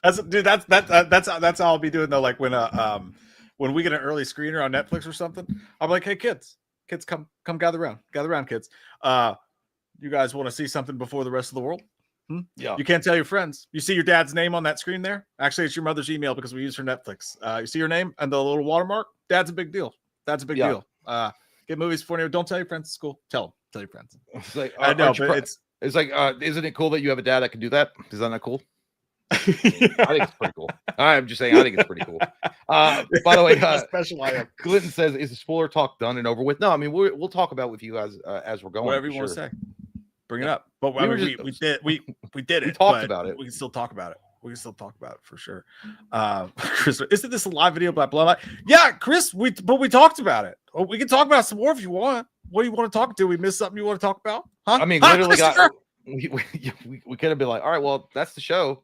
That's how I'll be doing though. Like when we get an early screener on Netflix or something, I'm like, hey kids, come gather around, kids. You guys want to see something before the rest of the world? Yeah. You can't tell your friends. You see your dad's name on that screen there? Actually, it's your mother's email because we use her Netflix. You see your name and the little watermark? Dad's a big deal. That's a big deal. Get movies for you. Don't tell your friends at school. Tell your friends. It's like, I know, but it's like, isn't it cool that you have a dad that can do that? Is that not cool? I think it's pretty cool. I'm just saying, I think it's pretty cool. By the way, Clinton says, "Is the spoiler talk done and over with?" No, I mean we'll talk about it with you as we're going. Whatever you want to say, bring it up. But we did it. We talked about it. We can still talk about it. We can still talk about it for sure. Chris, isn't this a live video about Bloodline? Yeah, Chris. We talked about it. Oh, we can talk about some more if you want. What do you want to talk to? We missed something you want to talk about? Huh? I mean, literally we could have been like, all right, well, that's the show.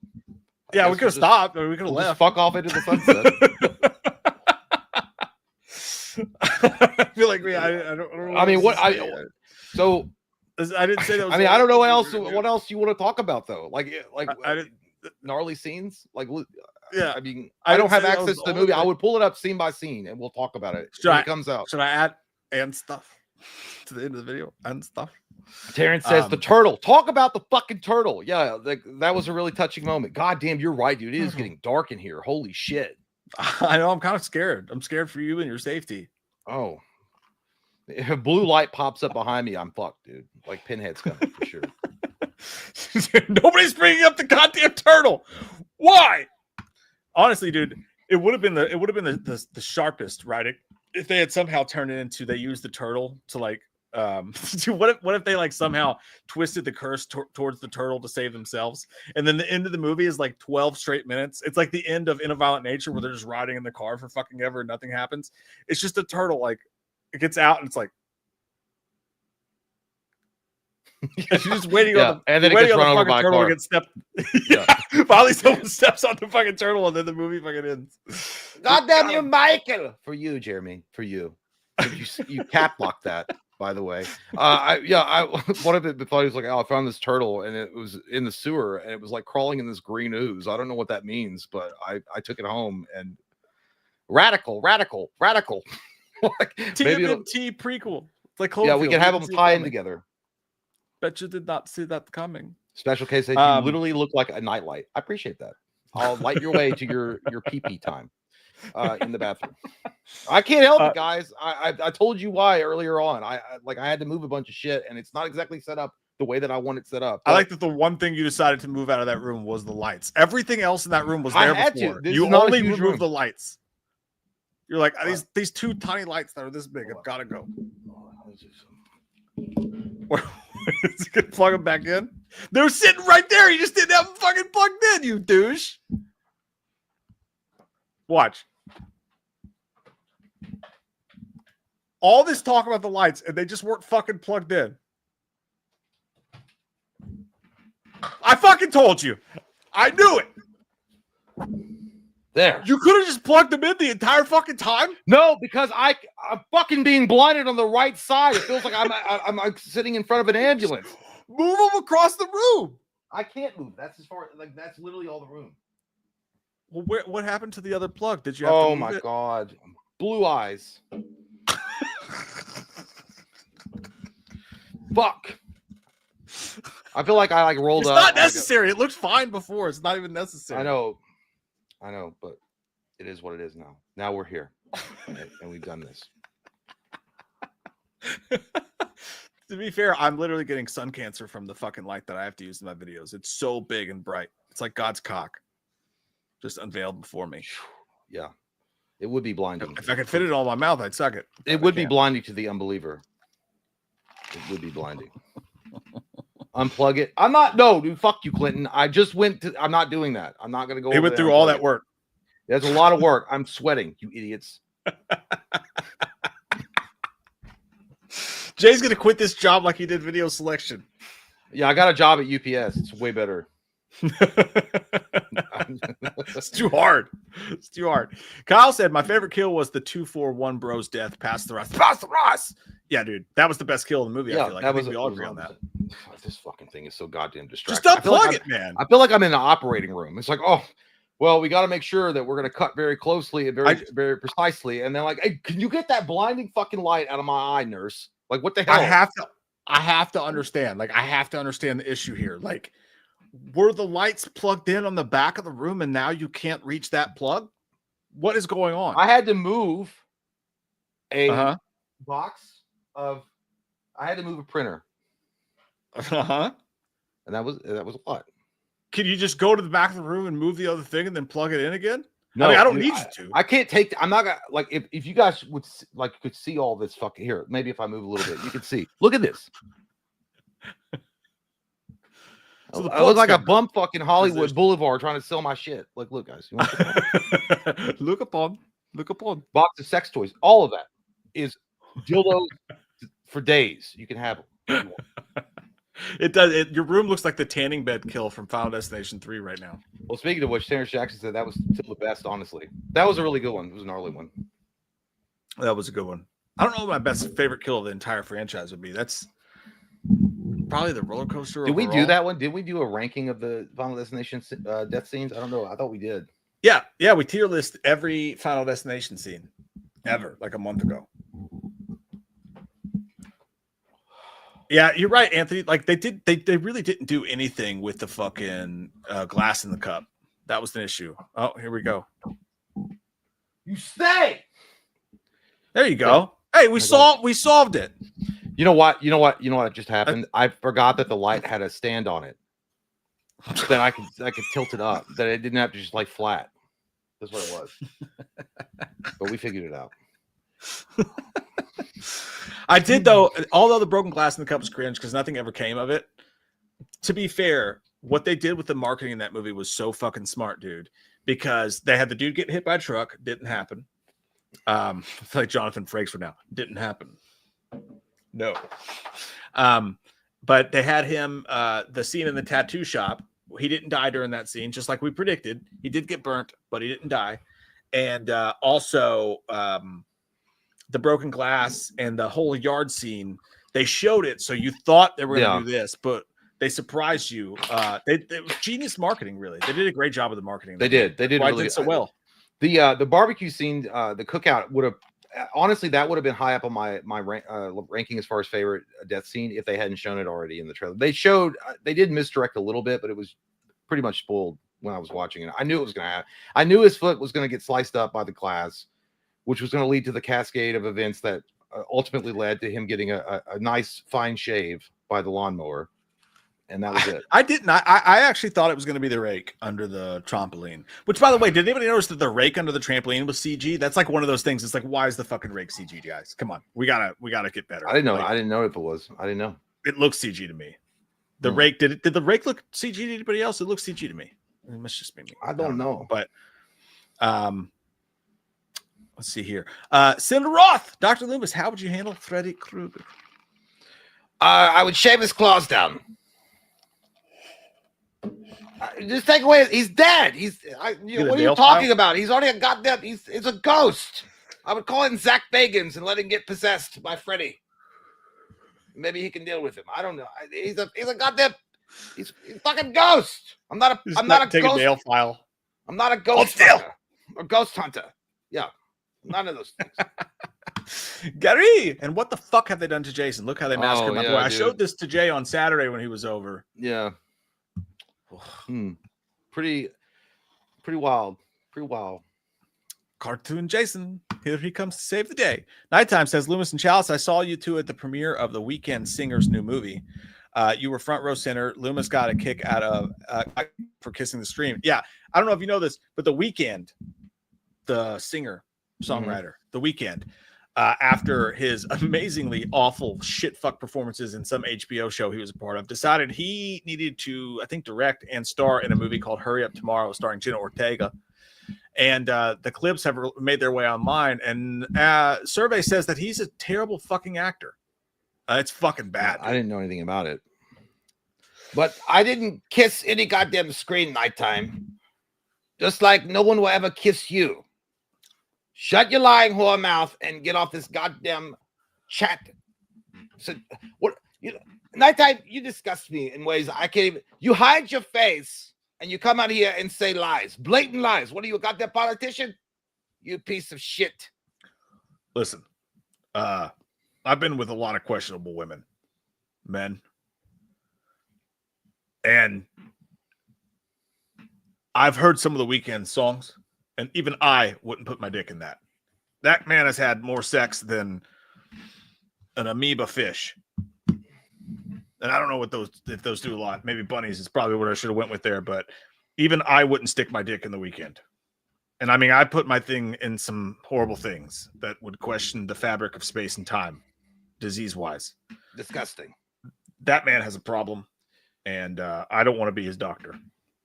Yeah, we could have stopped, or we could have left. Fuck off into the sunset. I feel like I don't know. I mean, what I didn't say that. I mean, I don't know what else you want to talk about though. Like gnarly scenes. Like, yeah. I mean, I don't have access to the movie. I would pull it up scene by scene, and we'll talk about it when it comes out. Should I add and stuff to the end of the video and stuff? Terrence says the turtle. Talk about the fucking turtle. Yeah, that was a really touching moment. God damn, you're right, dude. It is getting dark in here. Holy shit. I know. I'm kind of scared. I'm scared for you and your safety. Oh, if a blue light pops up behind me, I'm fucked, dude. Like Pinhead's coming for sure. Nobody's bringing up the goddamn turtle. Why? Honestly, dude, it would have been the sharpest, right? If they had somehow turned it into, they used the turtle to like what if they like somehow twisted the curse towards the turtle to save themselves, and then the end of the movie is like 12 straight minutes. It's like the end of In a Violent Nature where they're just riding in the car for fucking ever and nothing happens. It's just a turtle, like it gets out and it's like she's just waiting on the, and then it gets run over by a car. Finally someone steps on the fucking turtle and then the movie fucking ends. Goddamn you, Michael. For you, Jeremy. For you. You cap locked that. By the way, one of it thought he was like, oh, I found this turtle and it was in the sewer and it was like crawling in this green ooze. I don't know what that means, but I took it home and radical. Like, TMNT prequel. Like yeah, we can have them tie in together. Bet you did not see that coming. Special case that you literally look like a nightlight. I appreciate that. I'll light your way to your pee time. In the bathroom. I can't help it, guys. I told you why earlier on. I had to move a bunch of shit, and it's not exactly set up the way that I want it set up. I like that the one thing you decided to move out of that room was the lights. Everything else in that room was there before. You only removed the lights. You're like, these two tiny lights that are this big have got to go. Is he gonna plug them back in? They're sitting right there. You just didn't have them fucking plugged in, you douche. Watch. All this talk about the lights, and they just weren't fucking plugged in. I fucking told you. I knew it. There. You could have just plugged them in the entire fucking time? No, because I'm fucking being blinded on the right side. It feels like I'm sitting in front of an ambulance. Move them across the room. I can't move. That's as far that's literally all the room. Well, what happened to the other plug? Did you have to move my it? God. Blue eyes. Fuck. I feel like I rolled up. It's not necessary. It looked fine before. It's not even necessary. I know, but it is what it is now. Now we're here. And we've done this. To be fair, I'm literally getting sun cancer from the fucking light that I have to use in my videos. It's so big and bright. It's like God's cock just unveiled before me. Yeah. It would be blinding. If I could fit it all in my mouth, I'd suck it. It would be blinding to the unbeliever. It would be blinding. Unplug it. I'm not. No, dude. Fuck you, Clinton. I just went to. I'm not doing that. I'm not going to go. He went through all that work. That's a lot of work. I'm sweating. You idiots. Jay's going to quit this job like he did video selection. Yeah, I got a job at UPS. It's way better. It's too hard. It's too hard. Kyle said my favorite kill was the 241 bro's death past the Ross. Past the Ross. Yeah, dude, that was the best kill in the movie. Yeah, I feel like that was. We all agree on that. This fucking thing is so goddamn distracting. Just unplug it, man. I feel like I'm in an operating room. It's like, oh, well, we got to make sure that we're going to cut very closely and very precisely. And they're like, hey, can you get that blinding fucking light out of my eye, nurse? Like, what the hell? I have to understand. Like, I have to understand the issue here. Like, were the lights plugged in on the back of the room and now you can't reach that plug? What is going on? I had to move a box of. I had to move a printer. And that was a lot. Can you just go to the back of the room and move the other thing and then plug it in again? No, I mean, I don't need you to. I can't take. I'm not gonna like if you guys would like could see all this fucking here. Maybe if I move a little bit, you could see. Look at this. So I look like a bum fucking Hollywood Boulevard trying to sell my shit. Like, look, guys. You want look upon. Box of sex toys. All of that is dildos for days. You can have them. It does. Your room looks like the tanning bed kill from Final Destination 3 right now. Well, speaking of which, Terrence Jackson said that was still the best, honestly. That was a really good one. It was an gnarly one. That was a good one. I don't know what my best favorite kill of the entire franchise would be. That's probably the roller coaster. Did we do that one? Did we do a ranking of the Final Destination death scenes? I don't know. I thought we did. Yeah. We tier list every Final Destination scene ever, like a month ago. Yeah, you're right, Anthony. Like they really didn't do anything with the fucking glass in the cup. That was the issue. Oh, here we go. You stay. There you go. Hey, we solved it. You know what just happened? I forgot that the light had a stand on it. Then I could tilt it up. That it didn't have to just like flat. That's what it was. But we figured it out. I did though. Although the broken glass in the cup was cringe because nothing ever came of it. To be fair, what they did with the marketing in that movie was so fucking smart, dude. Because they had the dude get hit by a truck, didn't happen. I feel like Jonathan Frakes for now, didn't happen. No. But they had him. The scene in the tattoo shop. He didn't die during that scene, just like we predicted. He did get burnt, but he didn't die. And also. The broken glass and the whole yard scene, they showed it so you thought they were going to do this, but they surprised you. It was genius marketing, really. They did a great job of the marketing. They did. They did Why really did so well. The barbecue scene, the cookout would have honestly that would have been high up on my ranking as far as favorite death scene if they hadn't shown it already in the trailer. They did misdirect a little bit, but it was pretty much spoiled when I was watching it. I knew it was going to happen. I knew his foot was going to get sliced up by the glass, which was going to lead to the cascade of events that ultimately led to him getting a nice fine shave by the lawnmower. And that was it. I didn't. I actually thought it was going to be the rake under the trampoline, which, by the way, did anybody notice that the rake under the trampoline was CG? That's like one of those things. It's like, why is the fucking rake CG, guys? Come on. We gotta get better. I didn't know. I didn't know if it was. I didn't know. It looks CG to me. The rake, did the rake look CG to anybody else? It looks CG to me. It must just be me. I don't know. But, let's see here. Senator Roth, Dr. Loomis, how would you handle Freddy Krueger? I would shave his claws down. Just take away. He's dead. What are you talking about? He's already a goddamn. He's a ghost. I would call in Zach Bagans and let him get possessed by Freddy. Maybe he can deal with him. I don't know. He's a goddamn. He's a fucking ghost. I'm not a ghost. Nail file. I'm not a ghost hunter. A ghost hunter. Yeah. None of those things. Gary, and what the fuck have they done to Jason? Look how they massacred my boy. I dude. showed this to Jay on Saturday when he was over. Yeah. Pretty wild. Pretty wild. Cartoon Jason. Here he comes to save the day. Nighttime says, Loomis and Chalice, I saw you two at the premiere of The Weeknd Singer's new movie. You were front row center. Loomis got a kick out of for kissing the stream. Yeah, I don't know if you know this, but The Weeknd, the singer, songwriter, The Weeknd, after his amazingly awful shit fuck performances in some HBO show he was a part of, decided he needed to, I think, direct and star in a movie called Hurry Up Tomorrow, starring Jenna Ortega. And the clips have made their way online. And survey says that he's a terrible fucking actor. It's fucking bad. I didn't know anything about it. But I didn't kiss any goddamn screen nighttime. Just like no one will ever kiss you. Shut your lying whore mouth and get off this goddamn chat. So what? Nighttime, you disgust me in ways I can't even. You hide your face and you come out here and say lies, blatant lies. What are you, a goddamn politician? You piece of shit. Listen, I've been with a lot of questionable women, men, and I've heard some of the Weeknd songs. And even I wouldn't put my dick in that. That man has had more sex than an amoeba fish. And I don't know if those do a lot. Maybe bunnies is probably what I should have went with there. But even I wouldn't stick my dick in the Weeknd. And I mean, I put my thing in some horrible things that would question the fabric of space and time, disease-wise. Disgusting. That man has a problem. And I don't want to be his doctor.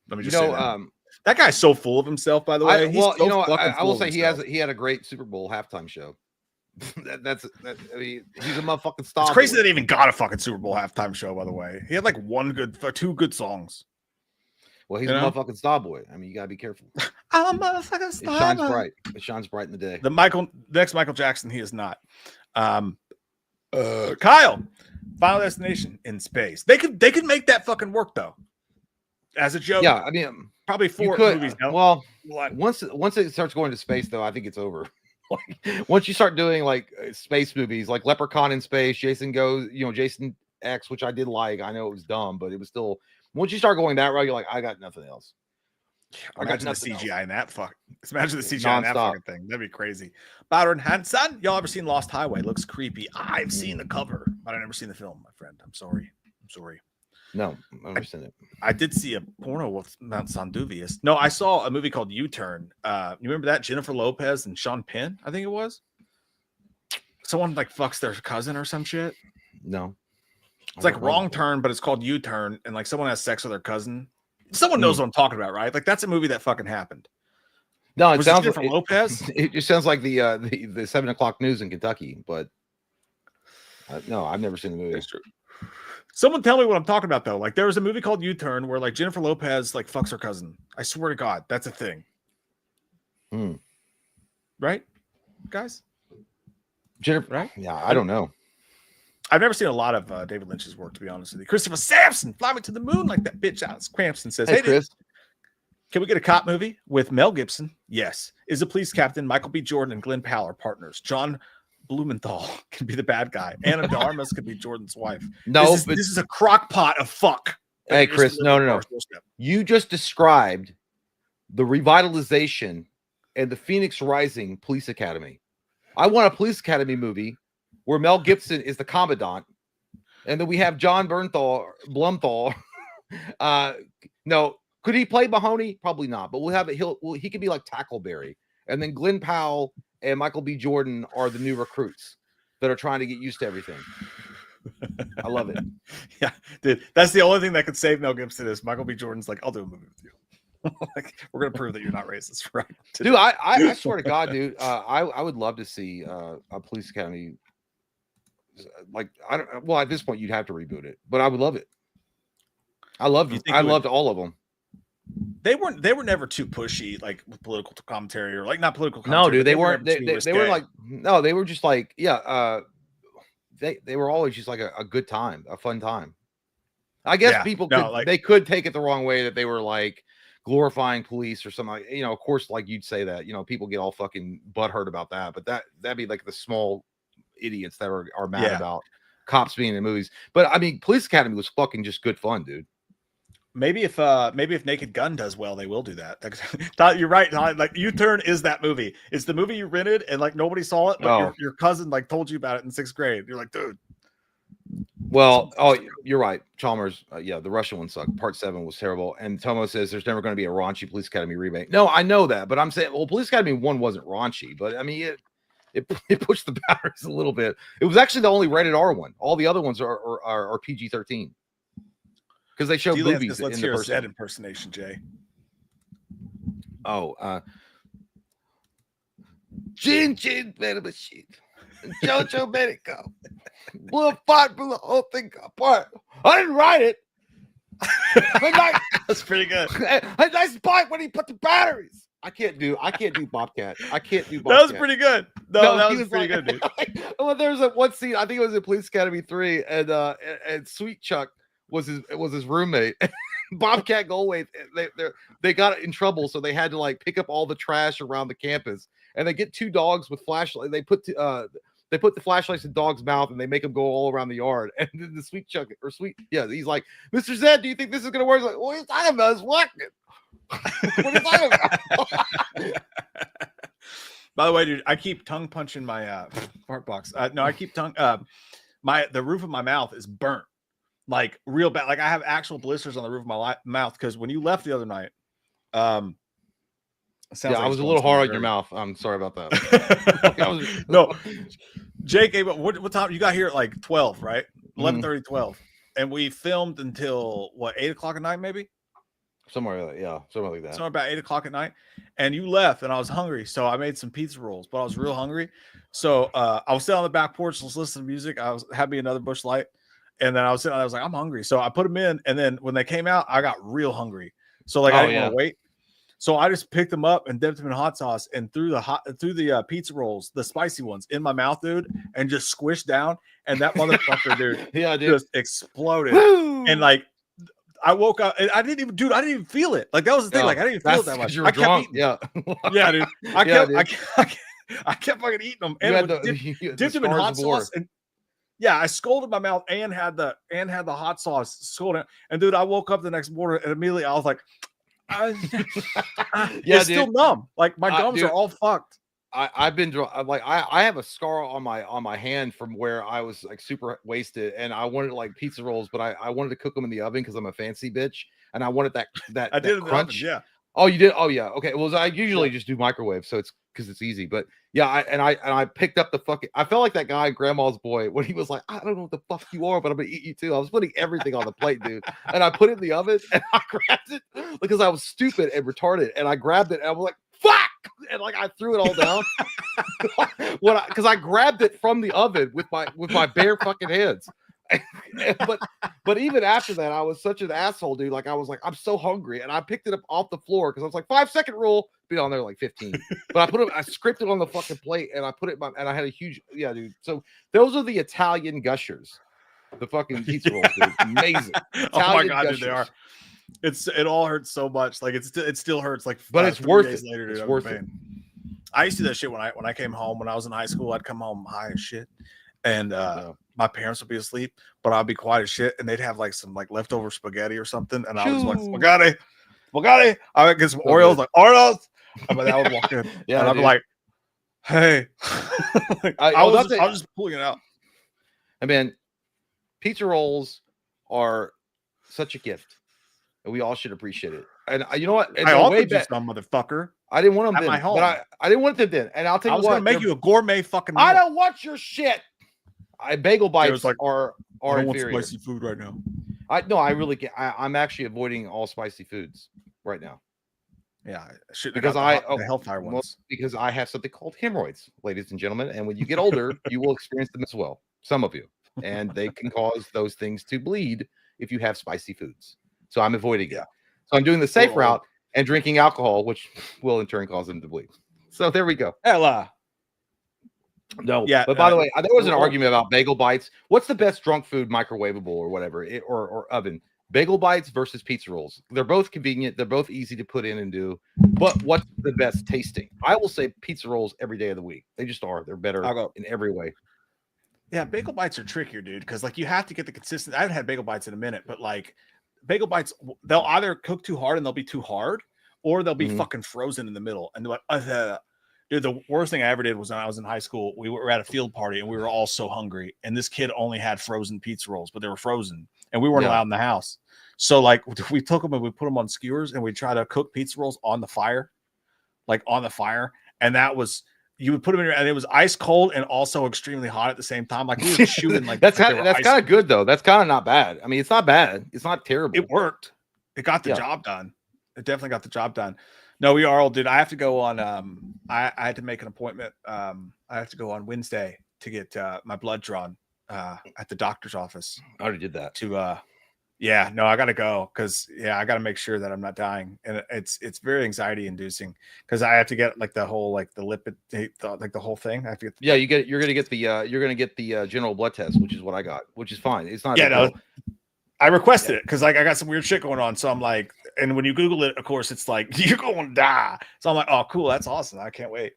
Let me just say that. That guy's so full of himself, by the way. I will say he had a great Super Bowl halftime show. I mean, he's a motherfucking star. It's crazy that he even got a fucking Super Bowl halftime show, by the way. He had like two good songs. Well, he's a motherfucking star boy. I mean, you gotta be careful. I'm a motherfucking star. It shines bright. It shines bright in the day. The next Michael Jackson, he is not. Kyle, Final Destination in space. They could make that fucking work though. As a joke. Yeah, I mean, probably 4 movies. Well, once it starts going to space, though, I think it's over. Like, once you start doing like space movies, like Leprechaun in space, Jason X, which I did like. I know it was dumb, but it was still. Once you start going that route, you're like, I got nothing else. I got the CGI in that fuck. Imagine the CGI in that fucking thing. That'd be crazy. Byron Hanson, y'all ever seen Lost Highway? Looks creepy. I've seen the cover, but I've never seen the film, my friend. I'm sorry. No, I've never seen it. I did see a porno with Mount Sanduvius. No, I saw a movie called U-Turn. You remember that? Jennifer Lopez and Sean Penn, I think it was. Someone like fucks their cousin or some shit. No. It's like Wrong Turn, but it's called U-Turn, and like someone has sex with their cousin. Someone knows what I'm talking about, right? Like that's a movie that fucking happened. No, it sounds Jennifer Lopez. It just sounds like the 7:00 news in Kentucky, but no, I've never seen the movie. That's true. Someone tell me what I'm talking about though. Like there was a movie called U-Turn where like Jennifer Lopez like fucks her cousin. I swear to God, that's a thing. Right, guys? Jennifer, right? Yeah, I don't know. I've never seen a lot of David Lynch's work, to be honest with you. Christopher Sampson, Fly Me to the Moon, like that bitch Alex Crampton says. Hey Chris, can we get a cop movie with Mel Gibson? Yes. Is a police captain. Michael B. Jordan and Glenn Powell are partners. John Blumenthal can be the bad guy. Anna de Armas could be Jordan's wife. No, this is a crock pot of fuck. Hey Chris, no. You just described the revitalization and the Phoenix Rising Police Academy. I want a police academy movie where Mel Gibson is the commandant, and then we have John Blumenthal. No, could he play Mahoney? Probably not. But we'll have it. He could be like Tackleberry, and then Glenn Powell and Michael B. Jordan are the new recruits that are trying to get used to everything. I love it. Yeah, dude, that's the only thing that could save Mel Gibson is Michael B. Jordan's like, I'll do a movie with you. Like, we're gonna prove that you're not racist, right? Dude, I swear to God, dude, I would love to see a police academy. Like I don't. Well, at this point, you'd have to reboot it, but I would love it. I loved all of them. They were never too pushy, like with political commentary or like not political. No, dude, they weren't. They were like no, they were just like They were always just like a good time, a fun time. I guess people could take it the wrong way that they were like glorifying police or something. Like, of course, like you'd say that, people get all fucking butthurt about that, but that'd be like the small idiots that are mad about cops being in movies. But I mean, Police Academy was fucking just good fun, dude. Maybe if Naked Gun does well, they will do that. Todd, you're right. Todd. Like U-Turn is that movie. It's the movie you rented and like nobody saw it, but your cousin like told you about it in 6th grade. You're like, dude. Well, you're right. Chalmers, yeah, the Russian one sucked. Part 7 was terrible. And Tomo says there's never going to be a raunchy Police Academy remake. No, I know that, but I'm saying, well, Police Academy 1 wasn't raunchy, but I mean, it pushed the boundaries a little bit. It was actually the only rated R one. All the other ones are PG-13 because they show movies. Let's hear a Zed impersonation, Jay. Chin Chin machine. Jojo Medico. Blew a fight, blew the whole thing apart. I didn't write it. That's pretty good. A nice bite when he put the batteries. I can't do Bobcat. I can't do Bobcat. That was pretty good. No, that was pretty good, dude. Well, there was one scene. I think it was in Police Academy 3, and Sweet Chuck was his roommate. Bobcat Goldthwait. They got in trouble, so they had to like pick up all the trash around the campus, and they get 2 dogs with flashlights. They put the flashlights in dog's mouth and they make them go all around the yard. And then the Sweet Chuck he's like, Mr. Zed, do you think this is gonna work? He's like, what are you talking about? It's working. What are you talking about? By the way, dude, I keep tongue punching my fart box. I keep the roof of my mouth is burnt, like real bad. Like I have actual blisters on the roof of my mouth because when you left the other night, I was a little hard on your mouth. I'm sorry about that. No, Jake, what time you got here at like 12, right? 11:30, 12, and we filmed until what 8 o'clock at night, maybe. Somewhere like that. Somewhere about 8 o'clock at night, and you left, and I was hungry, so I made some pizza rolls, but I was real hungry, so I was sitting on the back porch, just listening to music. Had me another Busch Light, and then I was like, I'm hungry, so I put them in, and then when they came out, I got real hungry, so like I didn't want to wait. So I just picked them up and dipped them in hot sauce and threw the pizza rolls, the spicy ones, in my mouth, dude, and just squished down. And that motherfucker, dude, just exploded. Woo! And like, I woke up and I didn't even feel it. Like that was the thing. Like I didn't even feel it that much. I kept eating. Yeah, dude. I kept fucking eating them and dipped them in hot sauce. And yeah, I scolded my mouth and had the hot sauce scolded. And dude, I woke up the next morning and immediately I was like. It's still numb. Like my gums are all fucked. I've been like I have a scar on my hand from where I was like super wasted, and I wanted like pizza rolls, but I wanted to cook them in the oven because I'm a fancy bitch, and I wanted that I did crunch. Yeah. Oh, you did? Oh, yeah. Okay. Well, I usually just do microwave, so it's because it's easy. But yeah, I picked up the fucking. I felt like that guy, Grandma's Boy, when he was like, I don't know what the fuck you are, but I'm gonna eat you too. I was putting everything on the plate, dude, and I put it in the oven, and I grabbed it because I was stupid and retarded, and I grabbed it, and I was like, fuck, and like I threw it all down. Because I grabbed it from the oven with my bare fucking hands. but even after that, I was such an asshole, dude. Like I was like, I'm so hungry, and I picked it up off the floor because I was like, 5-second rule. Be on there like 15. But I scripted on the fucking plate, and I put it and I had a huge dude. So those are the Italian gushers, the fucking pizza rolls, dude. Amazing. Oh my god, dude, they are. It all hurts so much. Like it still hurts. Like, but it's worth it. Later, dude, it's worth it. I used to do that shit when I came home when I was in high school. I'd come home high as shit, and my parents would be asleep, but I'd be quiet as shit, and they'd have like some like leftover spaghetti or something, and I was like, spaghetti. I would get some Oreos, like Oreos, and my dad would walk in, and I'd be like, hey, I was just pulling it out. I mean, pizza rolls are such a gift, and we all should appreciate it. And you know what? I offered you some, motherfucker. I didn't want them at then, my home. but I didn't want them then. And I'll tell you what, I was gonna make you a gourmet fucking meal. I don't want your shit. Bagel bites like, are I don't inferior. want spicy food right now. I really can't. I'm actually avoiding all spicy foods right now. Yeah, shit. Because the Hellfire ones. Well, because I have something called hemorrhoids, ladies and gentlemen, and when you get older, you will experience them as well. Some of you, and they can cause those things to bleed if you have spicy foods. So I'm avoiding it. So I'm doing the safe route and drinking alcohol, which will in turn cause them to bleed. So there we go. Ella. No, yeah. But by the way, there was an argument about bagel bites. What's the best drunk food, microwavable or whatever, or oven? Bagel bites versus pizza rolls. They're both convenient. They're both easy to put in and do. But what's the best tasting? I will say pizza rolls every day of the week. They just are. They're better in every way. Yeah, bagel bites are trickier, dude, because like you have to get the consistent. I haven't had bagel bites in a minute, but like bagel bites, they'll either cook too hard and they'll be too hard, or they'll be Mhm. fucking frozen in the middle. And they're like, dude, the worst thing I ever did was when I was in high school. We were at a field party and we were all so hungry. And this kid only had frozen pizza rolls, but they were frozen, and we weren't Yeah. allowed in the house. So like we took them and we put them on skewers and we try to cook pizza rolls on the fire, and that was. You would put them in and it was ice cold and also extremely hot at the same time. Like we were chewing like that's like kind of good though. That's kind of not bad. I mean, it's not bad. It's not terrible. It worked. It got the job done. It definitely got the job done. No, we are all, dude. I have to go on. I had to make an appointment. I have to go on Wednesday to get my blood drawn at the doctor's office. I already did that. Yeah, no, I gotta go because I gotta make sure that I'm not dying, and it's very anxiety inducing because I have to get like the whole like the lipid like the whole thing. I have to get you're gonna get the general blood test, which is what I got, which is fine. It's not I requested it because like I got some weird shit going on, so I'm like, and when you Google it, of course, it's like you're going to die. So I'm like, oh, cool, that's awesome. I can't wait.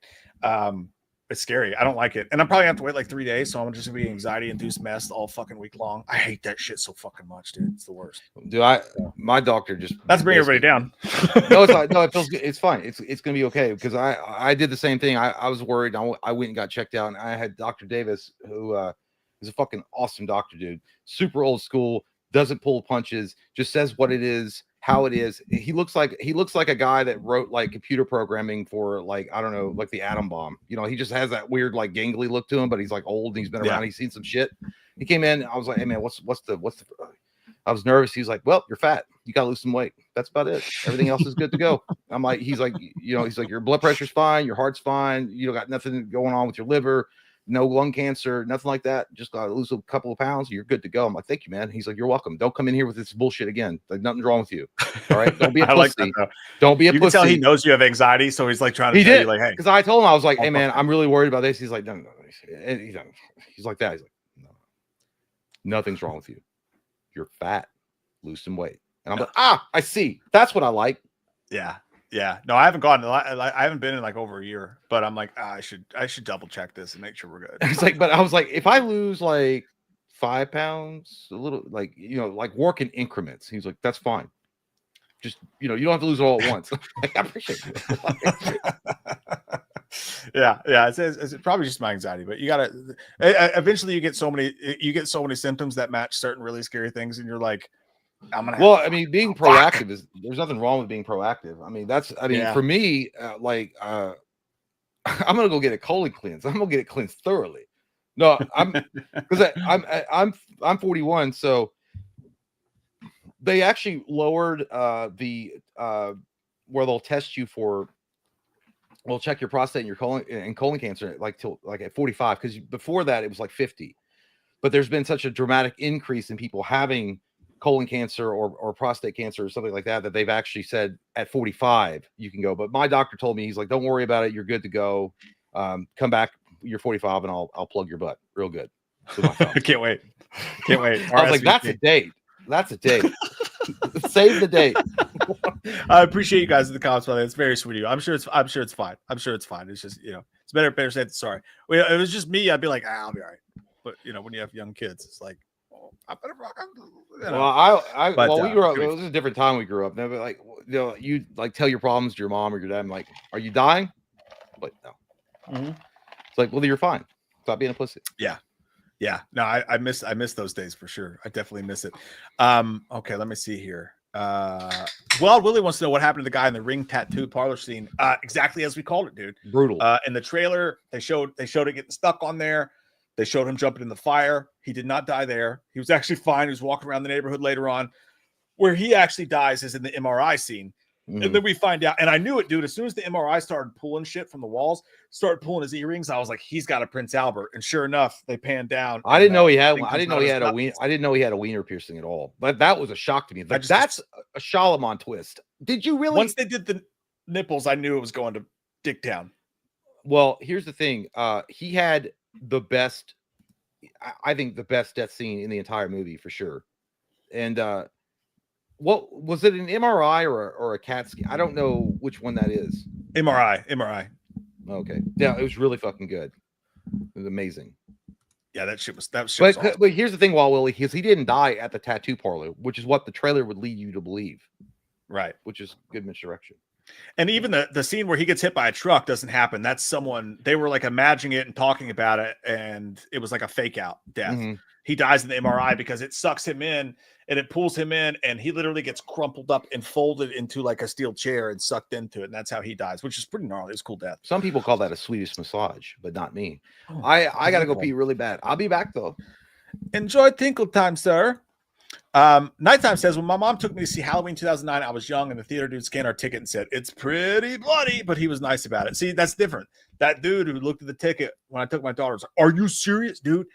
It's scary. I don't like it, and I'm probably have to wait like 3 days. So I'm just gonna be anxiety induced mess all fucking week long. I hate that shit so fucking much, dude. It's the worst. Dude, my doctor just not to bring everybody down. No, it's not. No, it feels good. It's fine. It's gonna be okay because I did the same thing. I was worried. I went and got checked out, and I had Dr. Davis, who is a fucking awesome doctor, dude. Super old school. Doesn't pull punches. Just says what it is, how it is. He looks like a guy that wrote like computer programming for like, I don't know, like the atom bomb. You know, he just has that weird like gangly look to him, but he's like old and he's been around. He's seen some shit. He came in. I was like, hey man, what's the I was nervous. He's like, well, you're fat. You got to lose some weight. That's about it. Everything else is good to go. I'm like, he's like, your blood pressure's fine. Your heart's fine. You don't got nothing going on with your liver. No lung cancer, nothing like that. Just got to lose a couple of pounds. You're good to go. I'm like, thank you, man. He's like, you're welcome. Don't come in here with this bullshit again. Like, nothing's wrong with you. All right. Don't be a pussy. Don't be a pussy. You can tell he knows you have anxiety, so he's like trying to tell you, like, hey. Because I told him, I was like, hey, man, I'm really worried about this. He's like, no. And he's like that. He's like, no, nothing's wrong with you. You're fat. Lose some weight. And I'm like, I see. That's what I like. Yeah. No, I haven't gone. I haven't been in like over a year, but I'm like, I should double check this and make sure we're good. It's like, but I was like, if I lose like 5 pounds, a little, like, like work in increments. He's like, that's fine. Just, you don't have to lose it all at once. I appreciate it. Yeah. It's probably just my anxiety, but you gotta. Eventually, you get so many symptoms that match certain really scary things, and you're like, I mean, being proactive there's nothing wrong with being proactive. I mean, for me, I'm gonna go get a colon cleanse. I'm gonna get it cleansed thoroughly. No, because I'm 41, so they actually lowered the where they'll test you for. We'll check your prostate and your colon cancer like till like at 45, because before that it was like 50. But there's been such a dramatic increase in people having colon cancer or prostate cancer or something like that they've actually said at 45 you can go. But my doctor told me, he's like, don't worry about it, you're good to go. Come back, you're 45 and I'll plug your butt real good. Can't wait. I was like, that's a date. Save the date. I appreciate you guys in the comments, by the way. It's very sweet of you. I'm sure it's fine. It's just, it's better safe than sorry. If it was just me, I'd be like, I'll be all right. But when you have young kids, it's like, I better rock. Well, we grew up. It was a different time we grew up. Never like, you like tell your problems to your mom or your dad. I'm like, are you dying? I'm like, no. Mm-hmm. It's like, well, then you're fine. Stop being a pussy. Yeah. No, I miss those days for sure. I definitely miss it. Okay, let me see here. Well, Willie wants to know what happened to the guy in the ring tattoo parlor scene. Exactly as we called it, dude. Brutal. In the trailer, they showed it getting stuck on there. They showed him jumping in the fire. He did not die there. He was actually fine. He was walking around the neighborhood later on. Where he actually dies is in the MRI scene. Mm-hmm. And then we find out, and I knew it, dude. As soon as the MRI started pulling shit from the walls, started pulling his earrings, I was like, he's got a Prince Albert. And sure enough, they panned down. I didn't know he had one. I didn't know he had a wiener. I didn't know he had a wiener piercing at all. But that was a shock to me. Like, that's a Shalimon twist. Did you really? Once they did the nipples, I knew it was going to dick down. Well, here's the thing. He had the best, I think, the best death scene in the entire movie for sure. And what was it, an MRI or a CAT scan? I don't know which one that is. MRI. Okay. Yeah, it was really fucking good. It was amazing. Yeah, that shit was awesome. But here's the thing, Willie, he didn't die at the tattoo parlor, which is what the trailer would lead you to believe. Right. Which is good misdirection. And even the scene where he gets hit by a truck doesn't happen. That's someone, they were like imagining it and talking about it, and it was like a fake out death. Mm-hmm. He dies in the MRI because it sucks him in and it pulls him in, and he literally gets crumpled up and folded into like a steel chair and sucked into it. And that's how he dies, which is pretty gnarly. It's a cool death. Some people call that a Swedish massage, but not me. I gotta go pee really bad. I'll be back though. Enjoy tinkle time, sir. Nighttime says, when my mom took me to see Halloween 2009, I was young, and the theater dude scanned our ticket and said, "It's pretty bloody," but he was nice about it. See, that's different. That dude who looked at the ticket when I took my daughter was like, "Are you serious, dude?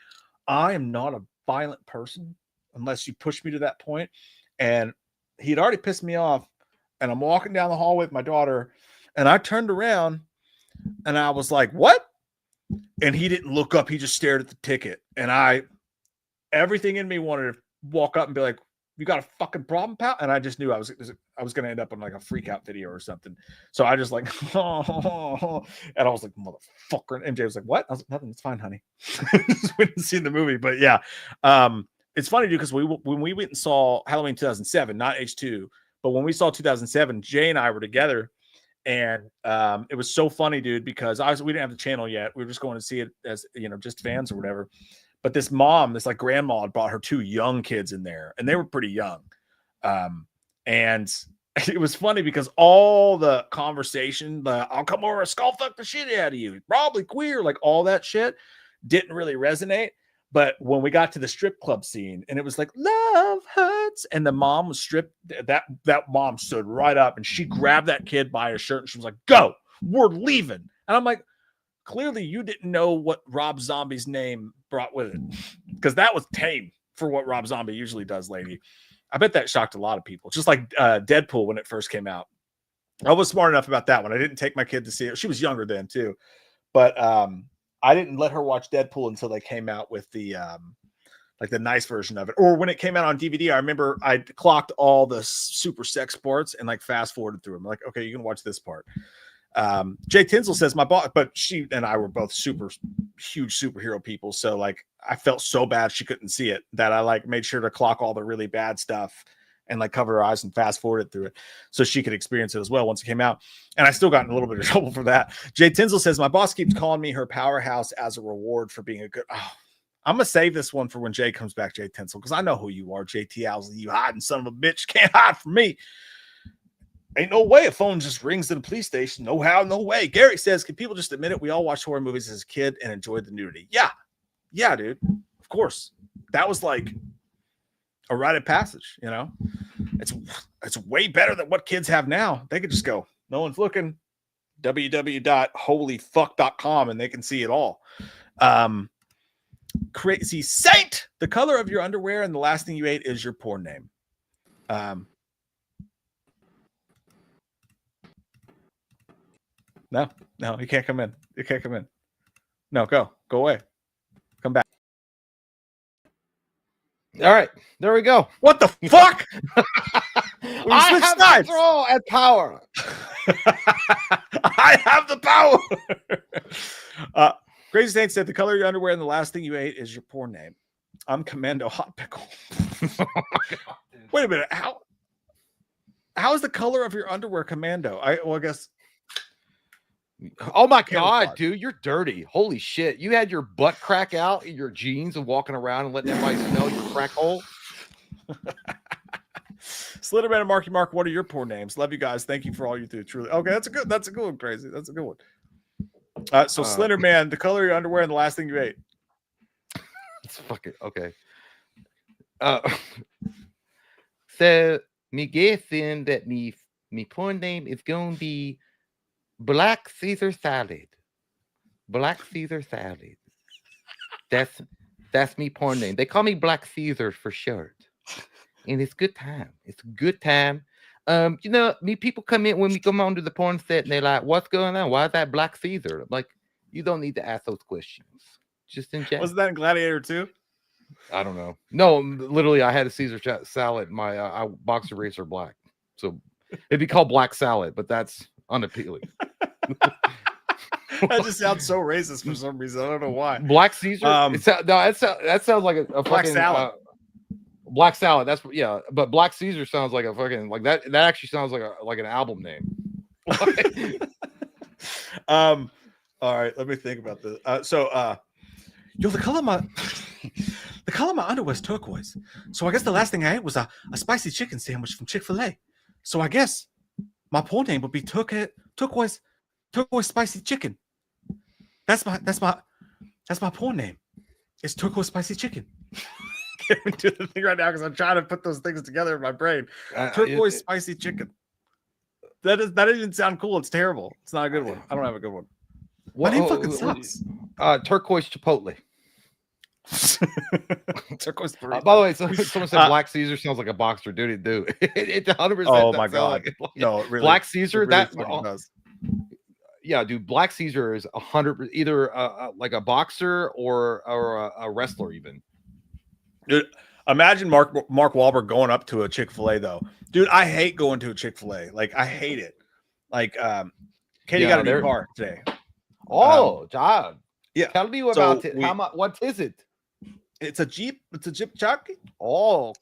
I am not a violent person unless you push me to that point." And he'd already pissed me off, and I'm walking down the hall with my daughter, and I turned around and I was like, "What?" And he didn't look up. He just stared at the ticket. And everything in me wanted to walk up and be like, "You got a fucking problem, pal?" And I just knew I was going to end up on like a freak out video or something. So I just like, and I was like, "Motherfucker." And MJ was like, "What?" I was like, "Nothing. It's fine, honey." Just went and seen the movie. But yeah, it's funny, dude, because when we went and saw Halloween 2007, not H2, but when we saw 2007, Jay and I were together. And it was so funny, dude, because we didn't have the channel yet. We were just going to see it as, just fans or whatever. But this mom, this like grandma, had brought her 2 young kids in there, and they were pretty young. And it was funny because all the conversation, "I'll come over and skull fuck the shit out of you, probably queer," like all that shit didn't really resonate. But when we got to the strip club scene and it was like, "Love hurts," and the mom was stripped, that mom stood right up and she grabbed that kid by his shirt and she was like, "Go, we're leaving." And I'm like, clearly you didn't know what Rob Zombie's name brought with it, because that was tame for what Rob Zombie usually does, lady. I bet that shocked a lot of people. Just like Deadpool when it first came out. I was smart enough about that one. I didn't take my kid to see it. She was younger then too. But I didn't let her watch Deadpool until they came out with the like the nice version of it. Or when it came out on DVD, I remember I clocked all the super sex parts and like fast forwarded through them. Like, okay, you can watch this part. Jay Tinsel says, my boss, but she and I were both super huge superhero people. So like, I felt so bad she couldn't see it that I like made sure to clock all the really bad stuff and like cover her eyes and fast forward it through it so she could experience it as well once it came out. And I still got in a little bit of trouble for that. Jay Tinsel says, my boss keeps calling me her powerhouse as a reward for being a good. Oh, I'm going to save this one for when Jay comes back, Jay Tinsel, because I know who you are, JT Owsley. You hiding son of a bitch. Can't hide from me. Ain't no way a phone just rings to the police station. No how, no way. Gary says, can people just admit it? We all watched horror movies as a kid and enjoyed the nudity. Yeah. Yeah, dude. Of course. That was like a rite of passage, you know? It's way better than what kids have now. They could just go, no one's looking, www.holyfuck.com, and they can see it all. Crazy Saint, the color of your underwear and the last thing you ate is your porn name. No, you can't come in. You can't come in. No, go away. Come back. All right, there we go. What the fuck? I have control and power. I have the power. Crazy Saint said the color of your underwear and the last thing you ate is your porn name. I'm Commando Hot Pickle. Wait a minute. How is the color of your underwear Commando? I guess. Oh my God, dude, you're dirty. Holy shit. You had your butt crack out in your jeans and walking around and letting everybody smell your crack hole. Slenderman and Marky Mark, what are your porn names? Love you guys. Thank you for all you do. Truly. Okay, that's a good one, Crazy. That's a good one. So Slenderman, the color of your underwear and the last thing you ate. It's fucking okay. So me guessing that me porn name is gonna be Black Caesar salad. Black Caesar salad. That's me porn name. They call me Black Caesar for short. And it's good time. It's a good time. People come in when we come onto the porn set and they're like, what's going on? Why is that Black Caesar? I'm like, you don't need to ask those questions. Just in chat. Wasn't that in Gladiator 2? I don't know. No, literally, I had a Caesar salad. My boxer briefs are black. So it'd be called Black Salad, but that's unappealing. That just sounds so racist for some reason. I don't know why. Black Caesar. No, that sounds like a Black fucking salad. Black salad. That's but Black Caesar sounds like a fucking like that. That actually sounds like an album name. All right, let me think about this. Yo, the color of my underwear is turquoise. So I guess the last thing I ate was a spicy chicken sandwich from Chick-fil-A. So I guess my porn name would be turquoise spicy chicken. That's my porn name. It's turquoise spicy chicken. Can't even do the thing right now because I'm trying to put those things together in my brain. Turquoise spicy chicken. That doesn't even sound cool. It's terrible. It's not a good one. I don't have a good one. My name fucking sucks. Turquoise Chipotle. Turquoise by the way, someone said Black Caesar sounds like a boxer. Dude, it's 100%. Oh my god! No, really, Black Caesar. really that does. Yeah, dude. Black Caesar is 100 either like a boxer or a wrestler even. Dude, imagine Mark Wahlberg going up to a Chick-fil-A though. Dude, I hate going to a Chick-fil-A. Like I hate it. Like Katie got a new car today. Oh, God. Yeah. Tell me about it. How much? What is it? It's a Jeep. It's a Jeep Cherokee. Oh,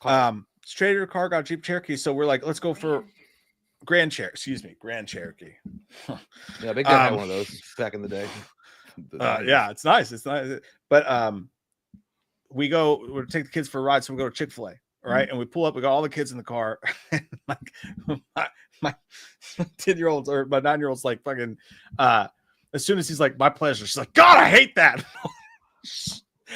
straight to her car, got a Jeep Cherokee. So we're like, let's go for Grand Cherokee. Yeah, Big Dad had one of those back in the day. Yeah, it's nice. It's nice. But we take the kids for a ride, so we go to Chick-fil-A. Right. And we pull up, we got all the kids in the car. And like my 10-year-olds or my 9-year-old's like fucking as soon as he's like, my pleasure, she's like, God, I hate that.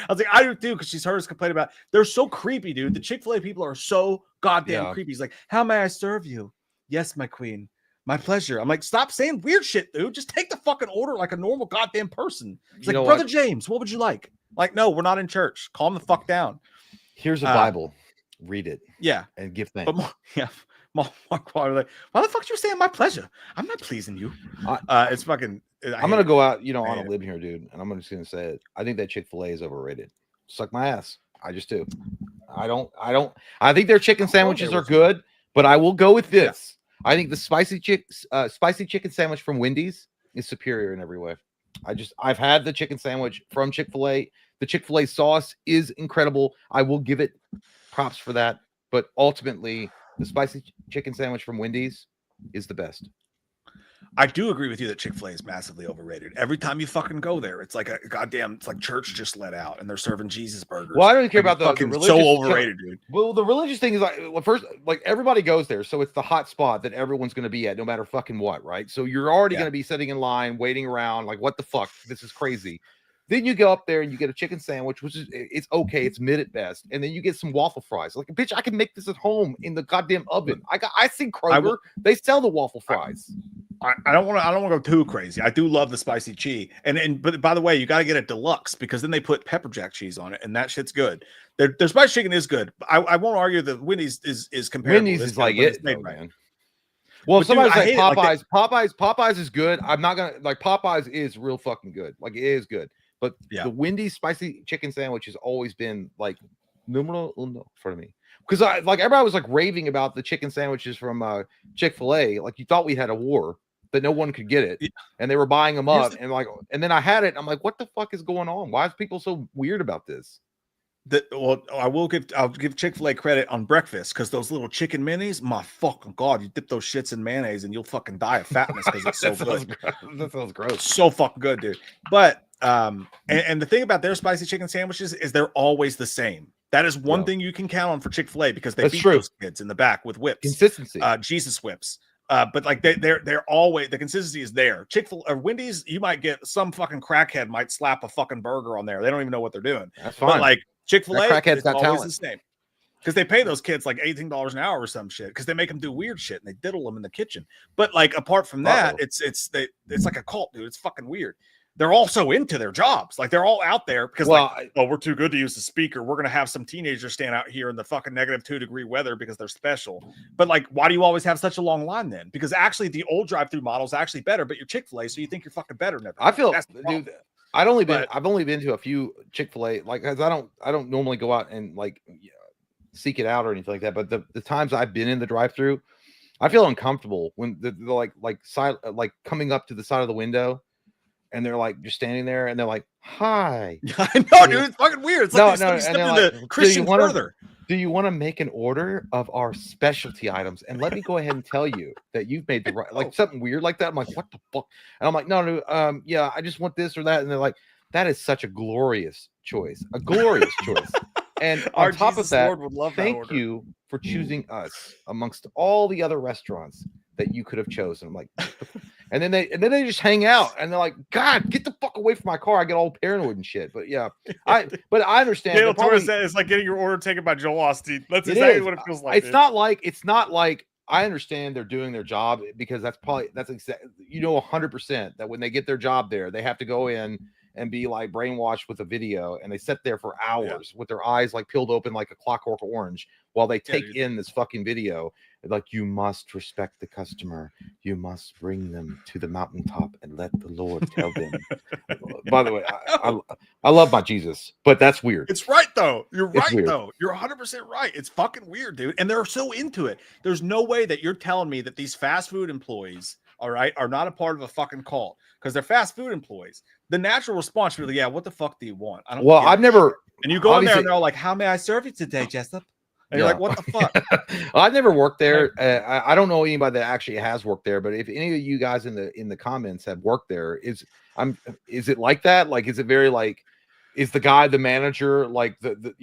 I was like, I do too, because she's heard us complain about they're so creepy, dude. The Chick-fil-A people are so goddamn creepy. He's like, how may I serve you? Yes, my queen. My pleasure. I'm like, stop saying weird shit, dude. Just take the fucking order like a normal goddamn person. He's like, Brother James, what would you like? Like, no, we're not in church. Calm the fuck down. Here's a Bible. Read it. Yeah. And give thanks. But Mark Wahlberg, like, why the fuck you saying my pleasure? I'm not pleasing you. It's fucking. I'm gonna go out, on a limb here, dude, and I'm just gonna say it. I think that Chick-fil-A is overrated. Suck my ass. I just do. I think their chicken sandwiches are good, but I will go with this. Yeah. I think the spicy chicken sandwich from Wendy's is superior in every way. I've had the chicken sandwich from Chick-fil-A. The Chick-fil-A sauce is incredible. I will give it props for that, but ultimately the spicy chicken sandwich from Wendy's is the best. I do agree with you that Chick-fil-A is massively overrated. Every time you fucking go there, it's like a goddamn, it's like church just let out and they're serving Jesus burgers. Well, I don't care about the religious. So overrated, dude. Well, the religious thing is first, everybody goes there. So it's the hot spot that everyone's going to be at no matter fucking what, right? So you're already going to be sitting in line, waiting around like, what the fuck? This is crazy. Then you go up there and you get a chicken sandwich, which is it's okay, it's mid at best, and then you get some waffle fries. Like, bitch, I can make this at home in the goddamn oven. I see Kroger, they sell the waffle fries. I don't want to go too crazy. I do love the spicy cheese, but by the way, you got to get it deluxe because then they put pepper jack cheese on it, and that shit's good. Their spicy chicken is good. I won't argue that Wendy's is comparable. Wendy's is like it, though, man. Well, if somebody's like Popeyes, Popeyes is good. I'm not gonna like Popeyes is real fucking good. Like it is good. But the Wendy's spicy chicken sandwich has always been like numero uno for me. Because everybody was like raving about the chicken sandwiches from Chick-fil-A. Like you thought we had a war that no one could get it, and they were buying them up. And then I had it. And I'm like, what the fuck is going on? Why is people so weird about this? I'll give Chick-fil-A credit on breakfast because those little chicken minis, my fucking god, you dip those shits in mayonnaise and you'll fucking die of fatness because it's so good. That sounds gross. So fucking good, dude. But and the thing about their spicy chicken sandwiches is they're always the same. That is one thing you can count on for Chick-fil-A because they beat those kids in the back with whips, consistency, Jesus whips. But like they're always, the consistency is there. Chick-fil-A or Wendy's, you might get some fucking crackhead might slap a fucking burger on there. They don't even know what they're doing. That's fine. But like Chick-fil-A, crackhead's got always talent. the same because they pay those kids like $18 an hour or some shit because they make them do weird shit and they diddle them in the kitchen. But like apart from that, it's like a cult, dude. It's fucking weird. They're all so into their jobs. Like they're all out there because we're too good to use the speaker. We're going to have some teenagers stand out here in the fucking -2-degree weather because they're special. But like, why do you always have such a long line then? Because actually the old drive-through model is actually better, but you're Chick-fil-A. So you think you're fucking better than everyone. I feel, dude, I've only been to a few Chick-fil-A, like, cause I don't normally go out and like seek it out or anything like that. But the times I've been in the drive-through, I feel uncomfortable when the like coming up to the side of the window. and they're like just standing there, and they're like, "Hi." I know, dude. It's fucking weird. It's like they stepped and into Christian further. Do you want to make an order of our specialty items? And let me go ahead and tell you that you've made the right, like something weird like that. I'm like, what the fuck? And I'm like, no, yeah, I just want this or that. And they're like, that is such a glorious choice, And on top of that, thank you for choosing us amongst all the other restaurants that you could have chosen. I'm like, and then they just hang out, and they're like, God, get the fuck away from my car. I get all paranoid and shit. But yeah, I understand. Daniel Torres said it's like getting your order taken by Joel Osteen. That's exactly what it feels like. It's not like I understand they're doing their job, because that's exactly, 100% that when they get their job there, they have to go in and be like brainwashed with a video, and they sit there for hours with their eyes like peeled open like a Clockwork Orange while they take in this fucking video. Like, you must respect the customer. You must bring them to the mountaintop and let the Lord tell them. By the way, I love my Jesus, but that's weird. It's right though. You're right though. You're 100% right. It's fucking weird, dude. And they're so into it. There's no way that you're telling me that these fast food employees, all right, are not a part of a fucking cult, because they're fast food employees. The natural response really, yeah, what the fuck do you want? I don't. Well, I've never. And you go in there and they're all like, "How may I serve you today, Jessup?" And you're like, what the fuck? I've never worked there. I don't know anybody that actually has worked there, but if any of you guys in the comments have worked there, is it like that? Like, is it very like, is the guy the manager, like the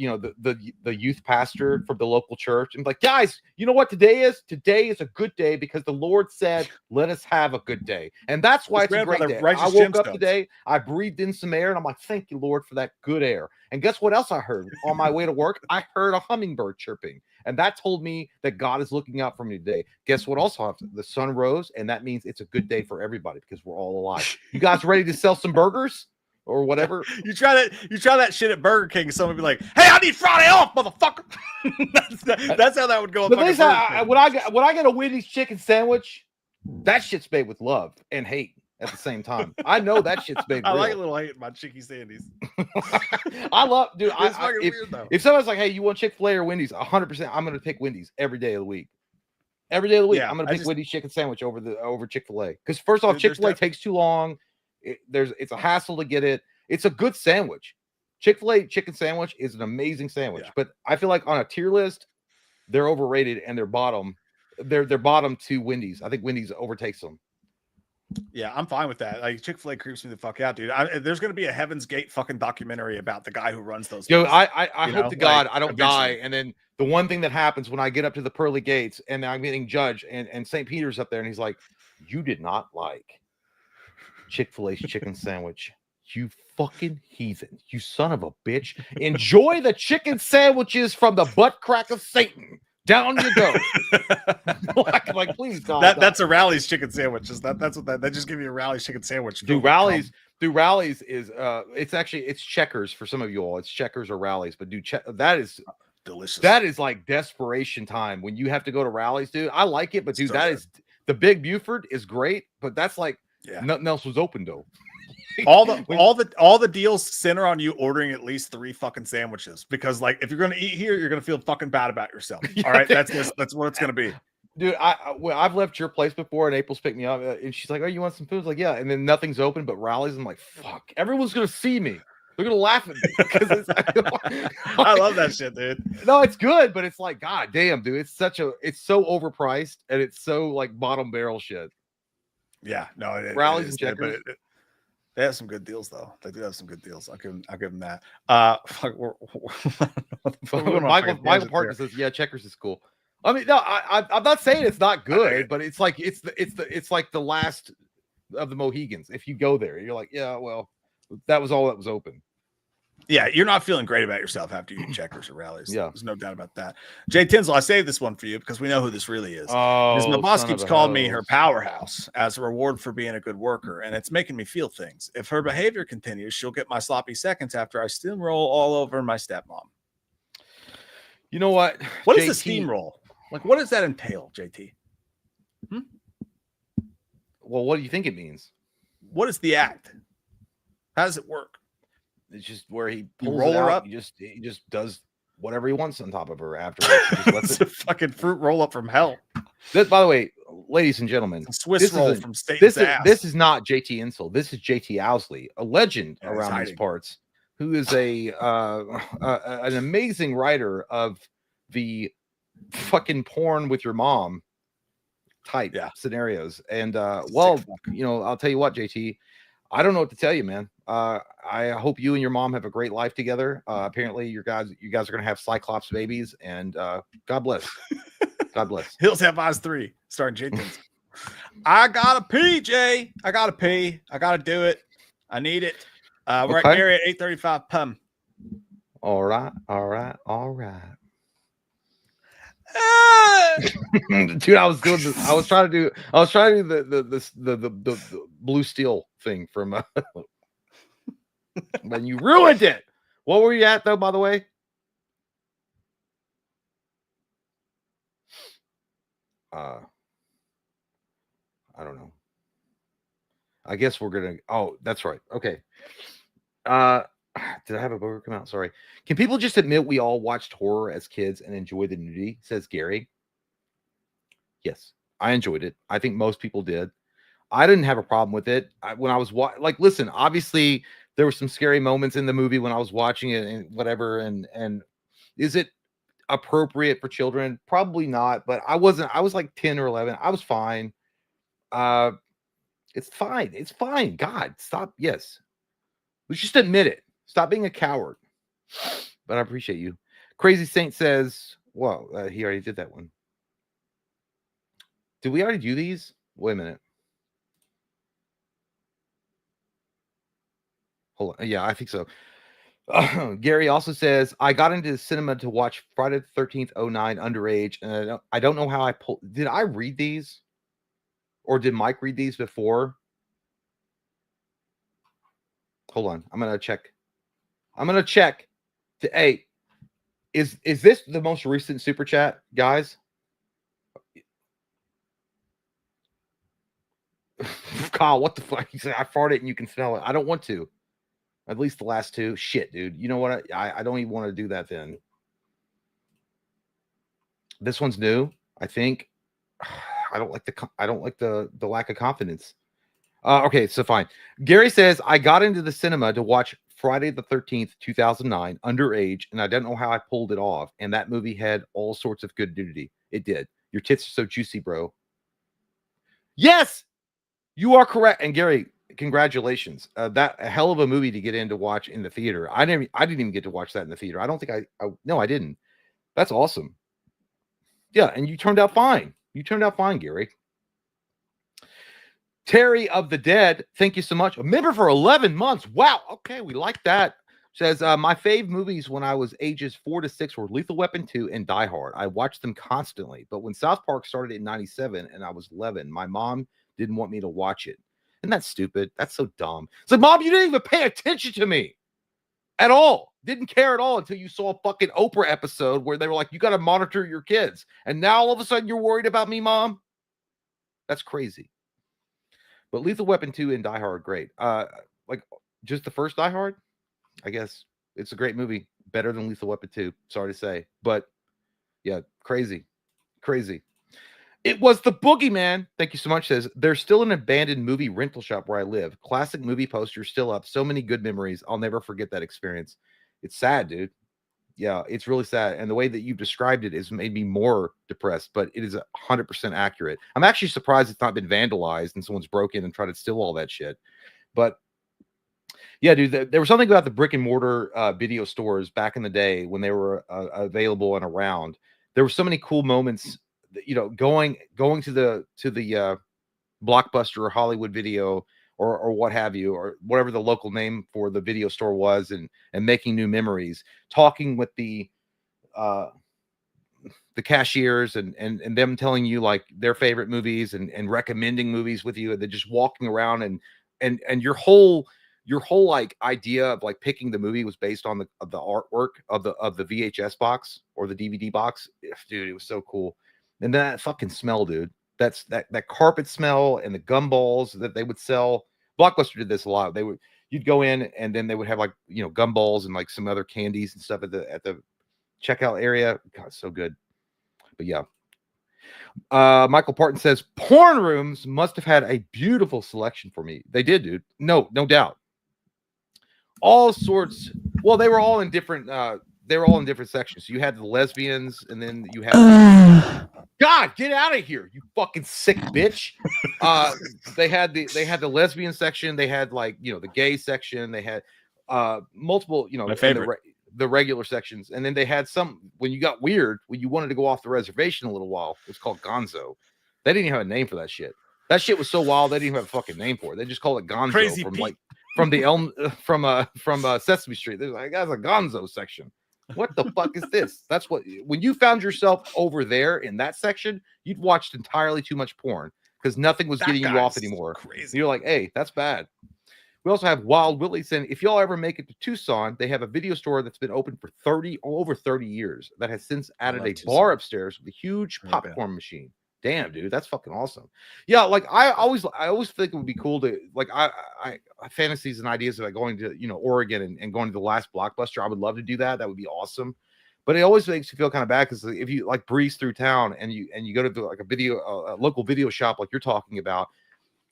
youth pastor from the local church, and like, guys, you know what today is? Today is a good day because the Lord said, let us have a good day. And that's why it's a great day. I woke up today, I breathed in some air, and I'm like, thank you, Lord, for that good air. And guess what else I heard on my way to work? I heard a hummingbird chirping, and that told me that God is looking out for me today. Guess what else happened? The sun rose, and that means it's a good day for everybody because we're all alive. You guys ready to sell some burgers? Or whatever. You try that shit at Burger King, someone would be like, "Hey, I need Friday off, motherfucker." that's how that would go. But when I get a Wendy's chicken sandwich, that shit's made with love and hate at the same time. I know that shit's made. I like a little hate in my Chicky Sandies. I love, dude. It's fucking weird though. If someone's like, "Hey, you want Chick-fil-A or Wendy's?" 100%, I'm gonna pick Wendy's every day of the week. Every day of the week, I'm gonna pick Wendy's chicken sandwich over Chick-fil-A. Because first off, Chick-fil-A takes too long. It's a hassle to get it. It's a good sandwich. Chick-fil-A chicken sandwich is an amazing sandwich, but I feel like on a tier list, they're overrated and they're bottom to Wendy's. I think Wendy's overtakes them. Yeah, I'm fine with that. Like, Chick-fil-A creeps me the fuck out, dude. There's gonna be a Heaven's Gate fucking documentary about the guy who runs those. Yo, I hope to God I don't die. And then the one thing that happens when I get up to the pearly gates and I'm getting judged, and St. Peter's up there, and he's like, "You did not like Chick-fil-A's chicken sandwich. You fucking heathen. You son of a bitch. Enjoy the chicken sandwiches from the butt crack of Satan. Down you go." like, please, God. That's a Rally's chicken sandwich. That's what that just give you a Rally's chicken sandwich. Dude, Rally's is it's Checkers for some of you all. It's Checkers or Rally's, but dude, that is delicious. That is like desperation time when you have to go to Rally's, dude. I like it, but dude, is the Big Buford is great, but that's like nothing else was open though. all the deals center on you ordering at least 3 fucking sandwiches, because like if you're gonna eat here, you're gonna feel fucking bad about yourself. All right, that's what it's gonna be. Dude, I've left your place before, and April's picked me up, and she's like, "Oh, you want some food?" I was like, "Yeah," and then nothing's open but Rally's. I'm like, "Fuck!" Everyone's gonna see me. They're gonna laugh at me because I love that shit, dude. No, it's good, but it's like, God damn, dude, it's so overpriced, and it's so like bottom barrel shit. Yeah, no, Rally's and Checkers. They have some good deals, though. They do have some good deals. I'll give them that. Michael Parker says, "Yeah, Checkers is cool." I mean, no, I'm not saying it's not good, but it's like it's like the last of the Mohegans. If you go there, you're like, yeah, well, that was all that was open. Yeah, you're not feeling great about yourself after you eat Checkers or Rallies. Yeah, there's no doubt about that. Jay Tinsel, I saved this one for you because we know who this really is. Oh, my boss keeps calling me her powerhouse as a reward for being a good worker, and it's making me feel things. If her behavior continues, she'll get my sloppy seconds after I steamroll all over my stepmom. You know what? What is the steamroll? Like, what does that entail, JT? Well, what do you think it means? What is the act? How does it work? It's just where he pulls her up. He just does whatever he wants on top of her afterwards. He just lets it's a fucking fruit roll up from hell. By the way, ladies and gentlemen, It's a Swiss this roll isn't from Satan's ass. this is not JT Insel. This is JT Owsley, a legend Yeah, he's around these hiding. parts, who is an amazing writer of the fucking porn with your mom type scenarios. And well, you know, I'll tell you what, JT, I don't know what to tell you, man. I hope you and your mom have a great life together. Apparently, you guys are gonna have Cyclops babies, and God bless. God bless. Hills Have Eyes 3, starring Jenkins. I gotta pee, Jay. I gotta pee. I gotta do it. I need it. We're at Gary at 8:35 p.m. All right. Dude, I was doing this. I was trying to do the blue steel thing from when you ruined it. What were you at though, by the way? I don't know. I guess we're gonna. Oh, that's right. Okay. Did I have a booger come out? Sorry. Can people just admit we all watched horror as kids and enjoyed the nudity? Says Gary. Yes, I enjoyed it. I think most people did. I didn't have a problem with it. When I was like, listen, obviously there were some scary moments in the movie when I was watching it and whatever. And is it appropriate for children? Probably not. But I wasn't. I was like 10 or 11. I was fine. It's fine. It's fine. God, stop. Yes. Let's just admit it. Stop being a coward. But I appreciate you. Crazy Saint says, well, he already did that one. Did we already do these? Wait a minute. Hold on. Yeah, I think so. Gary also says, I got into the cinema to watch Friday the 13th, 09 underage. And I don't know how I pulled. Did I read these? Or did Mike read these before? Hold on. I'm going to check. Hey, is this the most recent super chat, guys? Kyle, what the fuck? He said, I farted and you can smell it. I don't want to. At least the last two. Shit, dude. You know what? I don't even want to do that then. This one's new, I think. I don't like the lack of confidence. Okay, so fine. Gary says, I got into the cinema to watch Friday the 13th, 2009, underage, and I don't know how I pulled it off. And that movie had all sorts of good nudity. It did. Your tits are so juicy, bro. Yes, you are correct. And Gary, congratulations. That a hell of a movie to get in to watch in the theater. I didn't even get to watch that in the theater. I don't think no, I didn't. That's awesome. Yeah, and you turned out fine. You turned out fine, Gary. Terry of the Dead, thank you so much. A member for 11 months. Wow. Okay, we like that. Says, my fave movies when I was ages 4 to 6 were Lethal Weapon 2 and Die Hard. I watched them constantly. But when South Park started in 97 and I was 11, my mom didn't want me to watch it. Isn't that stupid? That's so dumb. It's like, Mom, you didn't even pay attention to me at all. Didn't care at all until you saw a fucking Oprah episode where they were like, you got to monitor your kids. And now all of a sudden you're worried about me, Mom? That's crazy. But Lethal Weapon 2 and Die Hard are great. Like just the first Die Hard, I guess it's a great movie. Better than Lethal Weapon 2. Sorry to say. But yeah, crazy. It was the Boogeyman. Thank you so much. Says, there's still an abandoned movie rental shop where I live. Classic movie posters still up. So many good memories. I'll never forget that experience. It's sad, dude. Yeah, it's really sad. And the way that you've described it has made me more depressed, but it is 100% accurate. I'm actually surprised it's not been vandalized and someone's broken and tried to steal all that shit. But yeah, dude, there was something about the brick and mortar video stores back in the day when they were available and around. There were so many cool moments, you know, going to the Blockbuster or Hollywood Video or what have you, or whatever the local name for the video store was, and making new memories, talking with the cashiers and them telling you like their favorite movies and recommending movies with you, and then just walking around and your whole like idea of like picking the movie was based on the artwork of the VHS box or the DVD box. Dude, it was so cool. And that fucking smell, dude. That's that carpet smell and the gumballs that they would sell. Blockbuster did this a lot. You'd go in and then they would have like, you know, gumballs and like some other candies and stuff at the checkout area. God, so good. But yeah, Michael Parton says porn rooms must have had a beautiful selection for me. They did, dude. No doubt. All sorts. Well, they were all in different. They were all in different sections. So you had the lesbians, and then you had. God, get out of here, you fucking sick bitch. They had the lesbian section. They had the gay section. They had multiple, my favorite. The regular sections, and then they had some when you got weird, when you wanted to go off the reservation a little while. It was called Gonzo. They didn't even have a name for that shit. That shit was so wild they didn't even have a fucking name for it. They just called it Gonzo. Crazy from the Elm from Sesame Street. There's like, that's a Gonzo section. What the fuck is this? That's what when you found yourself over there in that section, you'd watched entirely too much porn because nothing was getting you off anymore. Crazy. You're like, hey, that's bad. We also have Wild Willie's, and if y'all ever make it to Tucson, they have a video store that's been open for over 30 years that has since added a bar upstairs with a huge popcorn machine. Damn, dude, that's fucking awesome. Yeah, like I always think it would be cool to I fantasies and ideas about going to Oregon and going to the last Blockbuster. I would love to do that. That would be awesome. But it always makes you feel kind of bad because if you breeze through town and you go to a local video shop like you're talking about,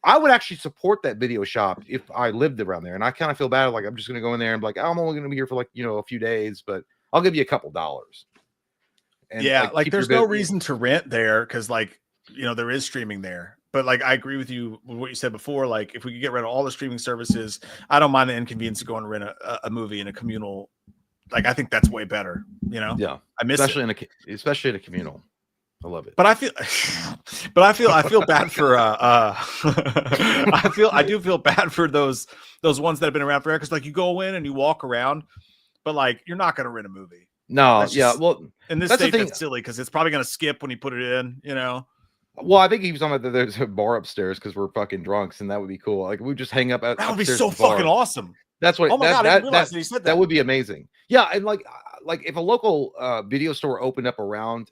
I would actually support that video shop if I lived around there. And I kind of feel bad. Like, I'm just going to go in there and be like, I'm only going to be here for a few days, but I'll give you a couple dollars. And there's no reason to rent there because there is streaming there. But I agree with you with what you said before. If we could get rid of all the streaming services, I don't mind the inconvenience of going to rent a movie in a communal. I think that's way better. Yeah, I miss especially in a communal. I love it. But I feel bad for I do feel bad for those ones that have been around forever because you go in and you walk around, but you're not going to rent a movie. No, well, in this state that's silly because it's probably going to skip when you put it in. Well, I think he was talking about there's a bar upstairs because we're fucking drunks, and that would be cool. We would just hang up at that would be so fucking awesome. That's what. Oh my god! I didn't realize that he said that. That would be amazing. Yeah, and if a local video store opened up around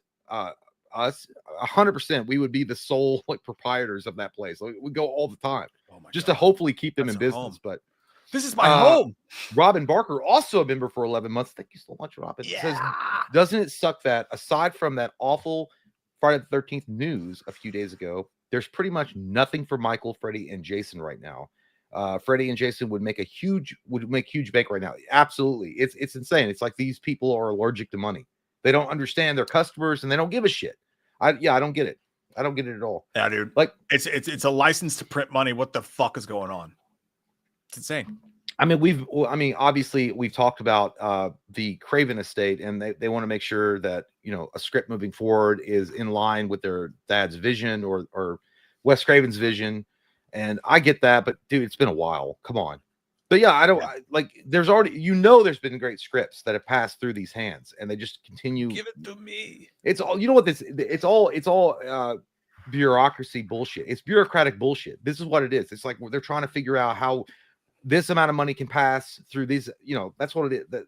us, 100%, we would be the sole proprietors of that place. We go all the time, just to hopefully keep them in business. Home. But this is my home. Robin Barker, also a member for 11 months. Thank you so much, Robin. Yeah. Says, doesn't it suck that aside from that awful Friday the 13th news a few days ago, there's pretty much nothing for Michael, Freddie, and Jason right now. Freddie and Jason would make huge bank right now. Absolutely, it's insane. It's like these people are allergic to money. They don't understand their customers, and they don't give a shit. I don't get it. I don't get it at all. Yeah, dude. It's a license to print money. What the fuck is going on? It's insane. Obviously we've talked about the Craven estate, and they want to make sure that a script moving forward is in line with their dad's vision or Wes Craven's vision. And I get that, but dude, it's been a while. Come on. But yeah, there's already, there's been great scripts that have passed through these hands, and they just continue. Give it to me. It's all, it's all bureaucracy bullshit. It's bureaucratic bullshit. This is what it is. It's like they're trying to figure out how this amount of money can pass through these, that's what it is. That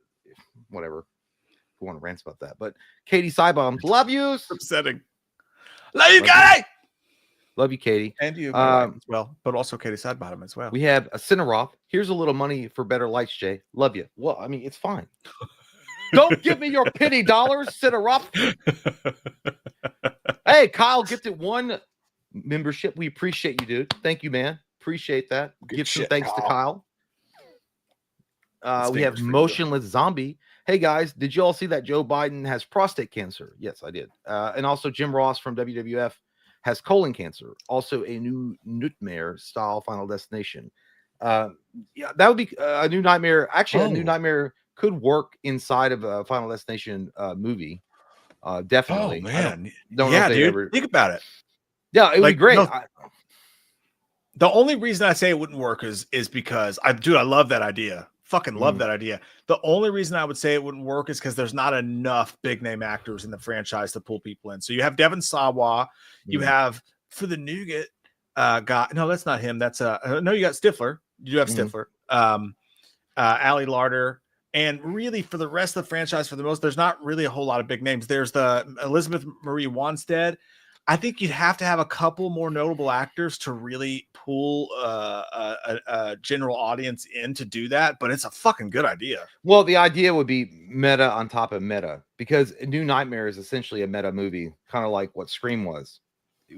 whatever. If you want to rant about that, but Katie Seibom, love you. Upsetting. Love you, Katie. Love you, Katie. And you as well, but also Katie Sidebottom as well. We have a Cineroth. Here's a little money for better lights, Jay. Love you. Well, it's fine. Don't give me your pity dollars, Cineroth. Hey, Kyle gets it 1 membership. We appreciate you, dude. Thank you, man. Appreciate that. Give some thanks to Kyle. We have Motionless Zombie. Hey, guys, did you all see that Joe Biden has prostate cancer? Yes, I did. And also Jim Ross from WWF has colon cancer. Also a new Nightmare style Final Destination. Yeah, that would be a new Nightmare. Actually, a new Nightmare could work inside of a Final Destination movie. Definitely. Oh man, dude. Think about it. Yeah, it would be great. No, the only reason I say it wouldn't work is because I love that idea. Fucking love that idea. The only reason I would say it wouldn't work is because there's not enough big name actors in the franchise to pull people in. So you have Devon Sawa, you have for the nougat guy. No, that's not him. That's no, you got Stifler. You do have Stifler, Ali Larder, and really for the rest of the franchise, for the most, there's not really a whole lot of big names. There's the Elizabeth Marie Wanstead. I think you'd have to have a couple more notable actors to really pull a general audience in to do that, but it's a fucking good idea. Well, the idea would be meta on top of meta. because New Nightmare is essentially a meta movie, kind of like what Scream was.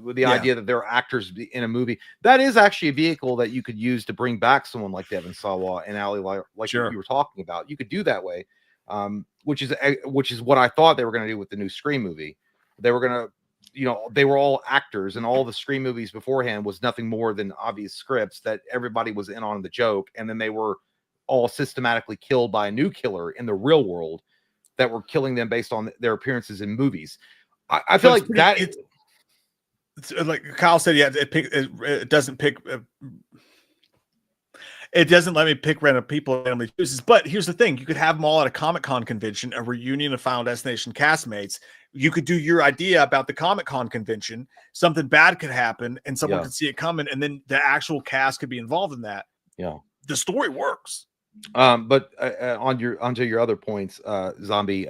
With the Yeah. idea that there are actors in a movie that is actually a vehicle that you could use to bring back someone like Devon Sawa and Ali, like Sure. you were talking about. You could do that way, which is what I thought they were going to do with the new Scream movie. They were going to, you know, they were all actors, and all the Scream movies beforehand was nothing more than obvious scripts that everybody was in on the joke, and then they were all systematically killed by a new killer in the real world that were killing them based on their appearances in movies. I feel like that. It's like Kyle said, yeah, it doesn't pick. It doesn't let me pick random people randomly chooses. But here's the thing: you could have them all at a Comic-Con convention, a reunion of Final Destination castmates. You could do your idea about the Comic-Con convention. Something bad could happen, and someone could see it coming, and then the actual cast could be involved in that. Yeah, the story works. But onto your other points, Zombie.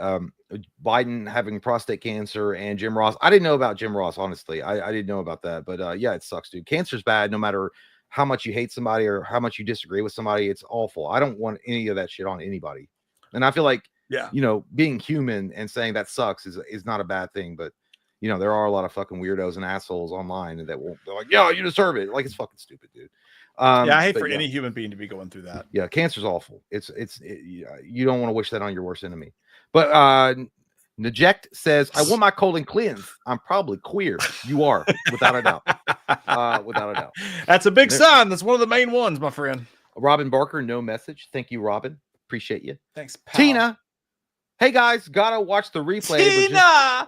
Biden having prostate cancer and Jim Ross. I didn't know about Jim Ross, honestly. I didn't know about that, but yeah, it sucks, dude. Cancer's bad no matter how much you hate somebody or how much you disagree with somebody. It's awful. I don't want any of that shit on anybody. And I feel like, you know, being human and saying that sucks is not a bad thing, but you know, there are a lot of fucking weirdos and assholes online that won't, they're like, yeah, you deserve it. Like, it's fucking stupid, dude. I hate for any human being to be going through that. Yeah, cancer's awful. You don't want to wish that on your worst enemy. But Naject says, I want my colon cleansed. I'm probably queer. You are, without a doubt. Without a doubt. That's a big sign. That's one of the main ones, my friend. Robin Barker, no message. Thank you, Robin. Appreciate you. Thanks, pal. Tina. Hey guys, gotta watch the replay. Tina!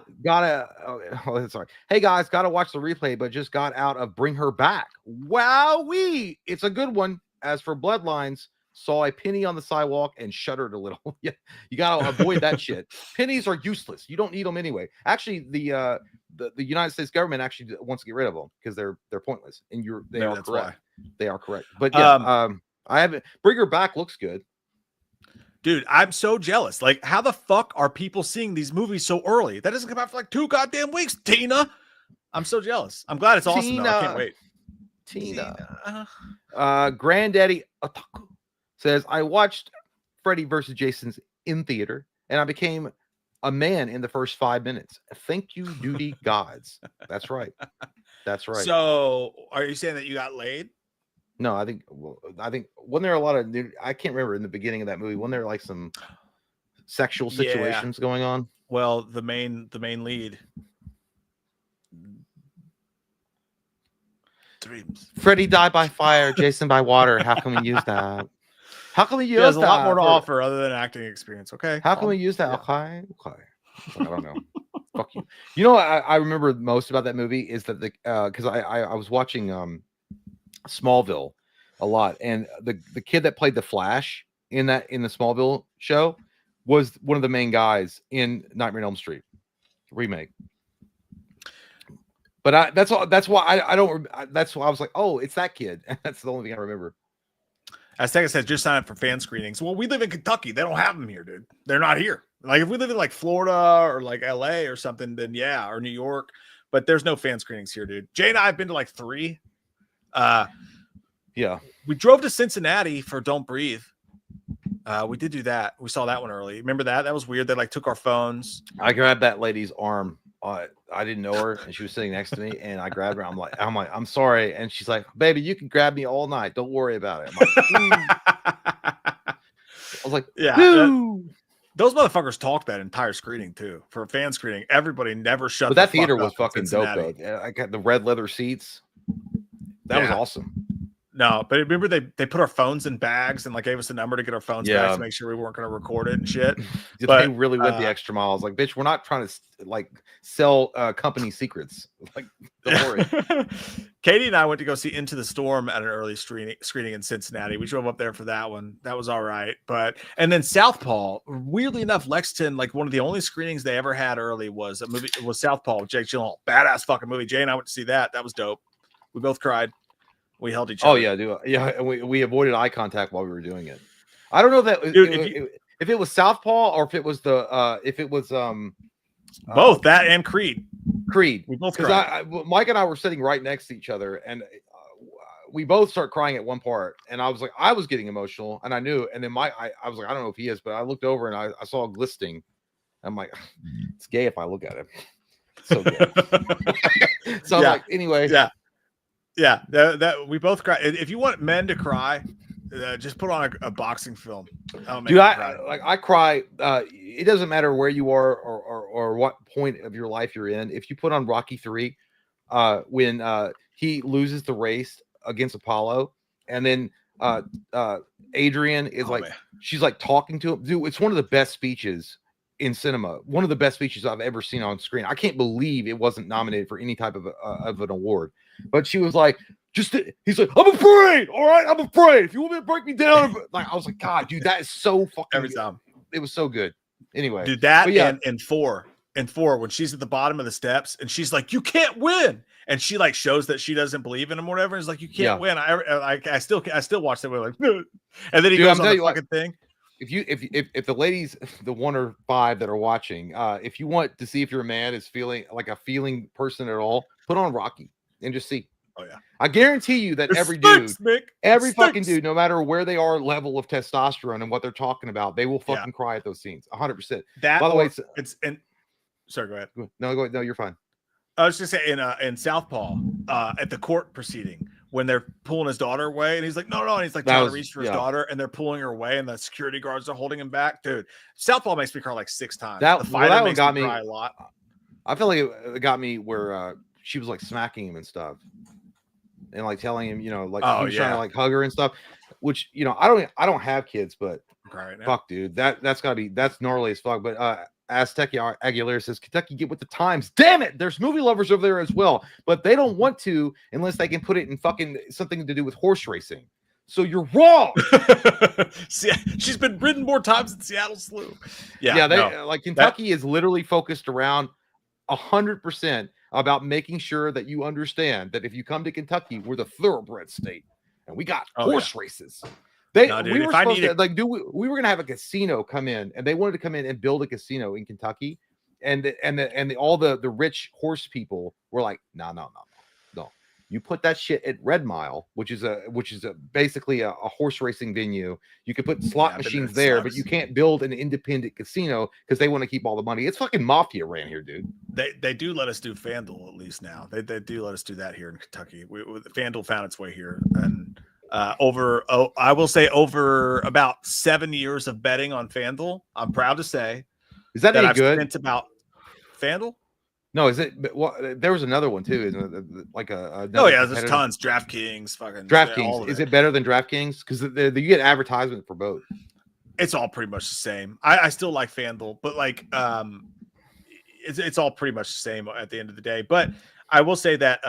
Sorry. Hey guys, gotta watch the replay, but just got out of Bring Her Back. Wowee! It's a good one. As for Bloodlines, saw a penny on the sidewalk and shuddered a little. Yeah, you gotta avoid that shit. Pennies are useless. You don't need them anyway. Actually, the United States government actually wants to get rid of them because they're pointless. And they are correct. Why. They are correct. But yeah, I haven't. Bring Her Back looks good. Dude, I'm so jealous. Like, how the fuck are people seeing these movies so early? That doesn't come out for like 2 goddamn weeks, Tina. I'm so jealous. I'm glad it's awesome. Though. I can't wait. Tina. Granddaddy Otaku says, I watched Freddy versus Jason's in theater, and I became a man in the first 5 minutes. Thank you, duty gods. That's right. That's right. So, are you saying that you got laid? No, I think when there are a lot of I can't remember in the beginning of that movie when there are like some sexual situations going on. Well, the main lead. Dreams. Freddy died by fire, Jason by water. How can we use that? How can we use that? There's a lot more to offer other than acting experience. Okay. How can we use that? Yeah. Okay. I don't know. Fuck you. You know what I remember most about that movie is that because I was watching Smallville a lot, and the kid that played the Flash in the Smallville show was one of the main guys in Nightmare on Elm Street remake. But that's why I was like, oh, it's that kid. That's the only thing I remember. As Tegan says, just sign up for fan screenings. Well, we live in Kentucky. They don't have them here, dude. They're not here. Like if we live in like Florida or like LA or something, then yeah, or New York. But there's no fan screenings here, dude. Jay and I have been to like 3. Yeah, we drove to Cincinnati for Don't Breathe. We did do that. We saw that one early. Remember that? That was weird. They like took our phones. I grabbed that lady's arm. I didn't know her, and she was sitting next to me, and I grabbed her. I'm like, I'm sorry, and she's like, baby, you can grab me all night. Don't worry about it. I was like, yeah. Those motherfuckers talked that entire screening too. For a fan screening, everybody never shut. But that theater was fucking dope though. I got the red leather seats. That was awesome. No, but remember they put our phones in bags and like gave us a number to get our phones back to make sure we weren't going to record it and shit. They really went the extra miles. Like, bitch, we're not trying to like sell company secrets. Like, don't worry. Katie and I went to go see Into the Storm at an early screening in Cincinnati. We drove up there for that one. That was all right. And then Southpaw, weirdly enough, Lexington, like one of the only screenings they ever had early was a movie. It was Southpaw with Jake Gyllenhaal. Badass fucking movie. Jay and I went to see that. That was dope. We both cried. We held each other. Oh yeah, dude. Yeah, and we avoided eye contact while we were doing it. I don't know that if it was Southpaw or if it was both that and Creed. Creed. We both cried. Mike and I were sitting right next to each other, and we both started crying at one part. And I was getting emotional, and I knew. And then I was like, I don't know if he is, but I looked over and I saw a glistening I'm like, it's gay if I look at it. So gay. So I'm like, anyway. Yeah. That we both cry. If you want men to cry, just put on a boxing film. Dude, I cry. It doesn't matter where you are or what point of your life you're in. If you put on Rocky 3, when he loses the race against Apollo, and then Adrian is she's like talking to him. Dude, it's one of the best speeches in cinema. One of the best speeches I've ever seen on screen. I can't believe it wasn't nominated for any type of an award. But she was like, he's like, I'm afraid. All right, I'm afraid. If you want me to break me down, like I was like, God, dude, that is so fucking every time. It was so good. Anyway, dude, that and four when she's at the bottom of the steps and she's like, you can't win, and she like shows that she doesn't believe in him or whatever. It's like, you can't win. I still watch that. We're like, and then he goes on the fucking thing. If the ladies, the 1 or 5 that are watching, if you want to see if your man is feeling like a feeling person at all, put on Rocky and just see. Oh yeah, I guarantee you that every fucking dude, no matter where they are, level of testosterone and what they're talking about, they will fucking cry at those scenes. 100%. That, by the way, sorry, go ahead. No, go ahead. No, you're fine. I was just saying in Southpaw, at the court proceeding, when they're pulling his daughter away, and he's like, no, and he's like trying to reach for his daughter, and they're pulling her away, and the security guards are holding him back. Dude, Southpaw makes me cry like 6 times. That one got me cry a lot. I feel like it got me where she was like smacking him and stuff, and like telling him, he was trying to like hug her and stuff. Which I don't have kids, but fuck, dude, that's gnarly as fuck. But Aztec Aguilera says, Kentucky, get with the times. Damn it, there's movie lovers over there as well, but they don't want to unless they can put it in fucking something to do with horse racing. So you're wrong. She's been ridden more times than Seattle Slew. Like Kentucky is literally focused around 100% about making sure that you understand that if you come to Kentucky, we're the thoroughbred state and we got horse races. We were gonna have a casino come in, and they wanted to come in and build a casino in Kentucky, and all the rich horse people were like, no. You put that shit at Red Mile, which is basically a horse racing venue. You could put slot machines there, but you can't build an independent casino because they want to keep all the money. It's fucking mafia ran here, dude. They do let us do FanDuel at least now. They do let us do that here in Kentucky. FanDuel found its way here, and I will say over about 7 years of betting on FanDuel, I'm proud to say, is that any I've good? Spent about FanDuel. No, is it? Well, there was another one too. Isn't it? Like there's tons. DraftKings, fucking DraftKings. Is it better than DraftKings? Because you get advertisement for both. It's all pretty much the same. I still like FanDuel, but like it's all pretty much the same at the end of the day. But I will say that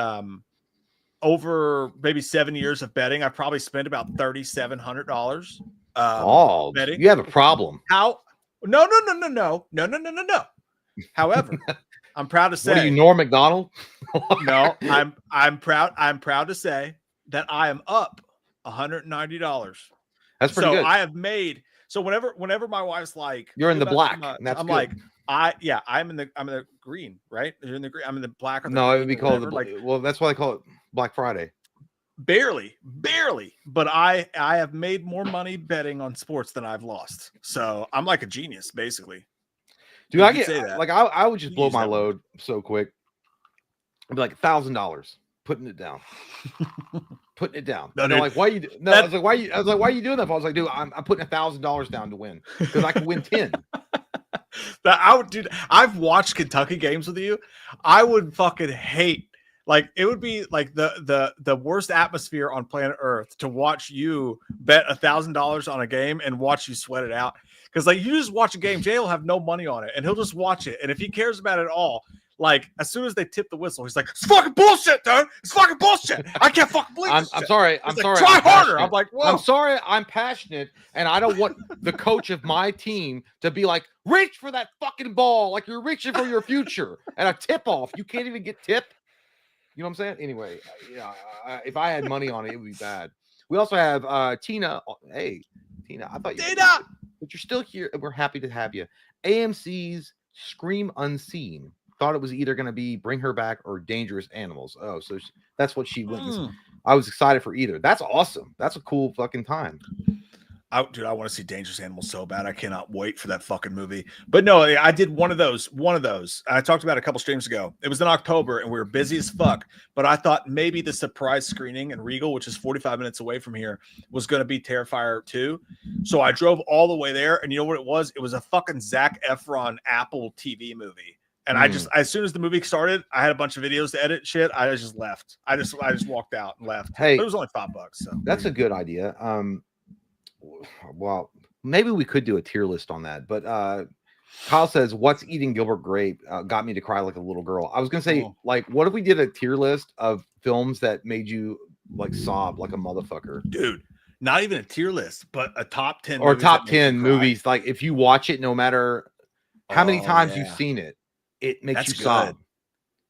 over maybe 7 years of betting, I probably spent about $3,700. Betting. You have a problem. How? No. However, I'm proud to say. What are you, Norm Macdonald? No, I'm proud. I'm proud to say that I am up $190. That's pretty good. I have made. So whenever my wife's like, "You're in the black," I'm like, I'm in the green, right? You're in the green. I'm in the black. No, it would be called well, that's why they call it Black Friday. Barely, but I have made more money betting on sports than I've lost. So I'm like a genius, basically. Dude, I would just blow my load so quick. I'd be like $1,000, putting it down. Putting it down. No, like, why you? No, I was like, why you doing that? I was like, dude, I'm putting $1,000 down to win because I can win 10. I've watched Kentucky games with you. I would fucking hate. Like, it would be like the worst atmosphere on planet Earth to watch you bet $1,000 on a game and watch you sweat it out. Because like, you just watch a game, Jay will have no money on it, and he'll just watch it. And if he cares about it at all, like as soon as they tip the whistle, he's like, "It's fucking bullshit, dude. It's fucking bullshit. I can't fucking believe this." I'm sorry. Try harder. I'm like, whoa. I'm sorry. I'm passionate, and I don't want the coach of my team to be like, "Reach for that fucking ball, like you're reaching for your future." And a tip off, you can't even get tipped. You know what I'm saying? Anyway, if I had money on it, it would be bad. We also have Tina. Hey, Tina, I thought but you're still here, and we're happy to have you. AMC's Scream Unseen. Thought it was either going to be Bring Her Back or Dangerous Animals. Oh, so that's what she went. I was excited for either. That's awesome. That's a cool fucking time. Dude, I want to see Dangerous Animals so bad. I cannot wait for that fucking movie. But no, I did one of those. I talked about it a couple streams ago. It was in October and we were busy as fuck. But I thought maybe the surprise screening in Regal, which is 45 minutes away from here, was going to be Terrifier 2. So I drove all the way there. And you know what it was? It was a fucking Zac Efron Apple TV movie. And I just, as soon as the movie started, I had a bunch of videos to edit shit. I just left. I just walked out and left. Hey, but it was only $5. So that's a good idea. Well, maybe we could do a tier list on that. But Kyle says, "What's Eating Gilbert Grape got me to cry like a little girl." I was gonna say, like, what if we did a tier list of films that made you like sob like a motherfucker, dude? Not even a tier list, but a top 10 or top 10 movies. Like, if you watch it, no matter how many times you've seen it, it makes you sob.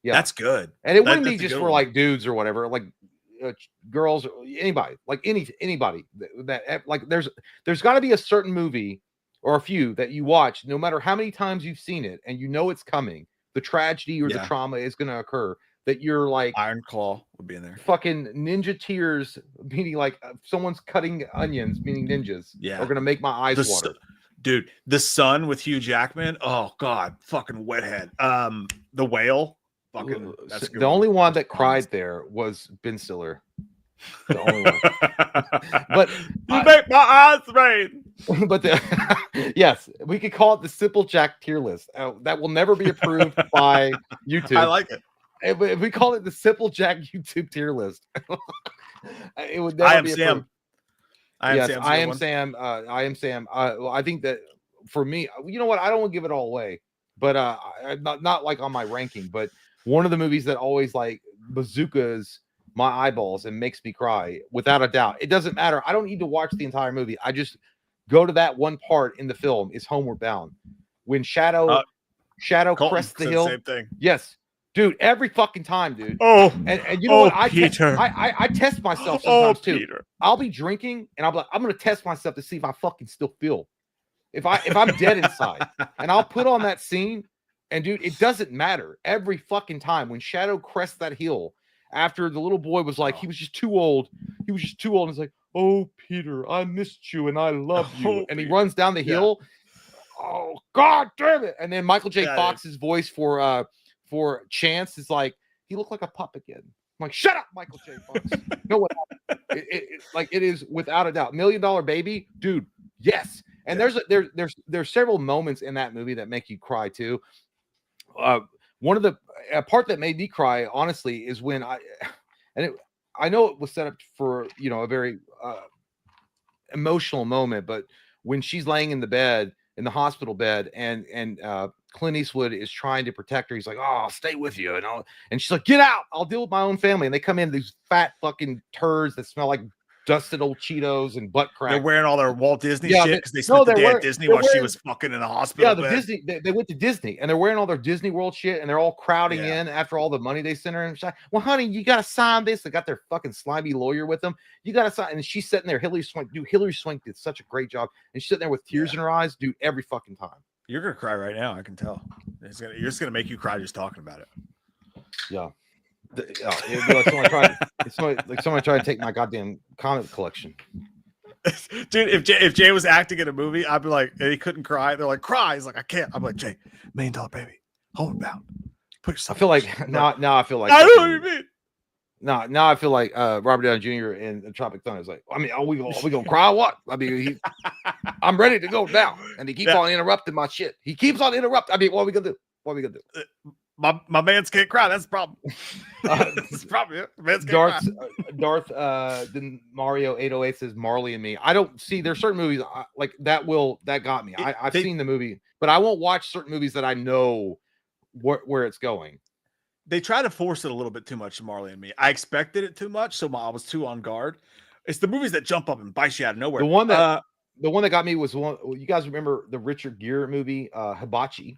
Yeah, that's good. And it wouldn't be just for like dudes or whatever. Like, girls, anybody, like anybody that like there's got to be a certain movie or a few that you watch, no matter how many times you've seen it, and you know it's coming, the tragedy or the trauma is going to occur, that you're like, Iron Claw would be in there, fucking ninja tears, meaning like someone's cutting onions, meaning ninjas are going to make my eyes water. Dude, The Sun with Hugh Jackman, oh god, fucking wethead. The Whale, fucking, that's the only one that cried there was Ben Stiller. The only one. But you make my eyes rain. But yes, we could call it the Simple Jack tier list. That will never be approved by YouTube. I like it. If we call it the Simple Jack YouTube tier list, it would never be approved. I am Sam. I am Sam. I think that for me, you know what? I don't want to give it all away, but not like on my ranking. But one of the movies that always like bazookas my eyeballs and makes me cry, without a doubt. It doesn't matter. I don't need to watch the entire movie. I just go to that one part in the film. Is Homeward Bound, when Shadow crests the hill. Same thing. Yes. Dude, every fucking time, dude. Oh, and you know what? I test myself sometimes too. Peter. I'll be drinking and I'll be like, I'm gonna test myself to see if I fucking still feel. If I'm dead inside, and I'll put on that scene, and dude, it doesn't matter. Every fucking time when Shadow crests that hill, after the little boy was like, he was just too old. He was just too old. And it's like, oh, Peter, I missed you and I love you. And he runs down the hill. Oh, god damn it! And then Michael J. Fox's voice for Chance is like, he looked like a pup again. I'm like, shut up, Michael J. Fox. No what like, it is without a doubt. $1 Million Baby, dude. Yes. And there's several moments in that movie that make you cry too. One of the part that made me cry, honestly, is when I know it was set up for, you know, a very emotional moment, but when she's laying in the hospital bed, and Clint Eastwood is trying to protect her. He's like, "Oh, I'll stay with you," and she's like, "Get out! I'll deal with my own family." And they come in, these fat fucking turds that smell like dusted old Cheetos and butt crack. They're wearing all their Walt Disney shit because they spent the day at Disney while she was fucking in the hospital. Yeah, Disney. They went to Disney and they're wearing all their Disney World shit, and they're all crowding in after all the money they sent her. And she's like, "Well, honey, you gotta sign this." They got their fucking slimy lawyer with them. You gotta sign. And she's sitting there. Hilary Swank did such a great job, and she's sitting there with tears in her eyes, dude. Every fucking time. You're gonna cry right now. I can tell. You're just gonna make you cry just talking about it. Yeah. It'd be like someone trying to take my goddamn comic collection. Dude, if Jay was acting in a movie, I'd be like, he couldn't cry. They're like, cry. He's like, I can't. I'm like, Jay, $1 Million Baby, Homeward Bound. Put yourself. I feel like now I feel like I know what you mean. Now I feel like Robert Downey Jr. in Tropic Thunder is like, I mean, are we gonna cry? What? I mean, I'm ready to go down, and he keeps on interrupting my shit. He keeds on interrupting. I mean, what are we gonna do? My man's can't cry. That's the problem. That's the problem. Darth then Mario 808 says Marley and Me. I don't see, there's certain movies like that got me. I've seen the movie, but I won't watch certain movies that I know where it's going. They try to force it a little bit too much to Marley and Me. I expected it too much, so I was too on guard. It's the movies that jump up and bite you out of nowhere. The one that got me was one. You guys remember the Richard Gere movie, Hibachi?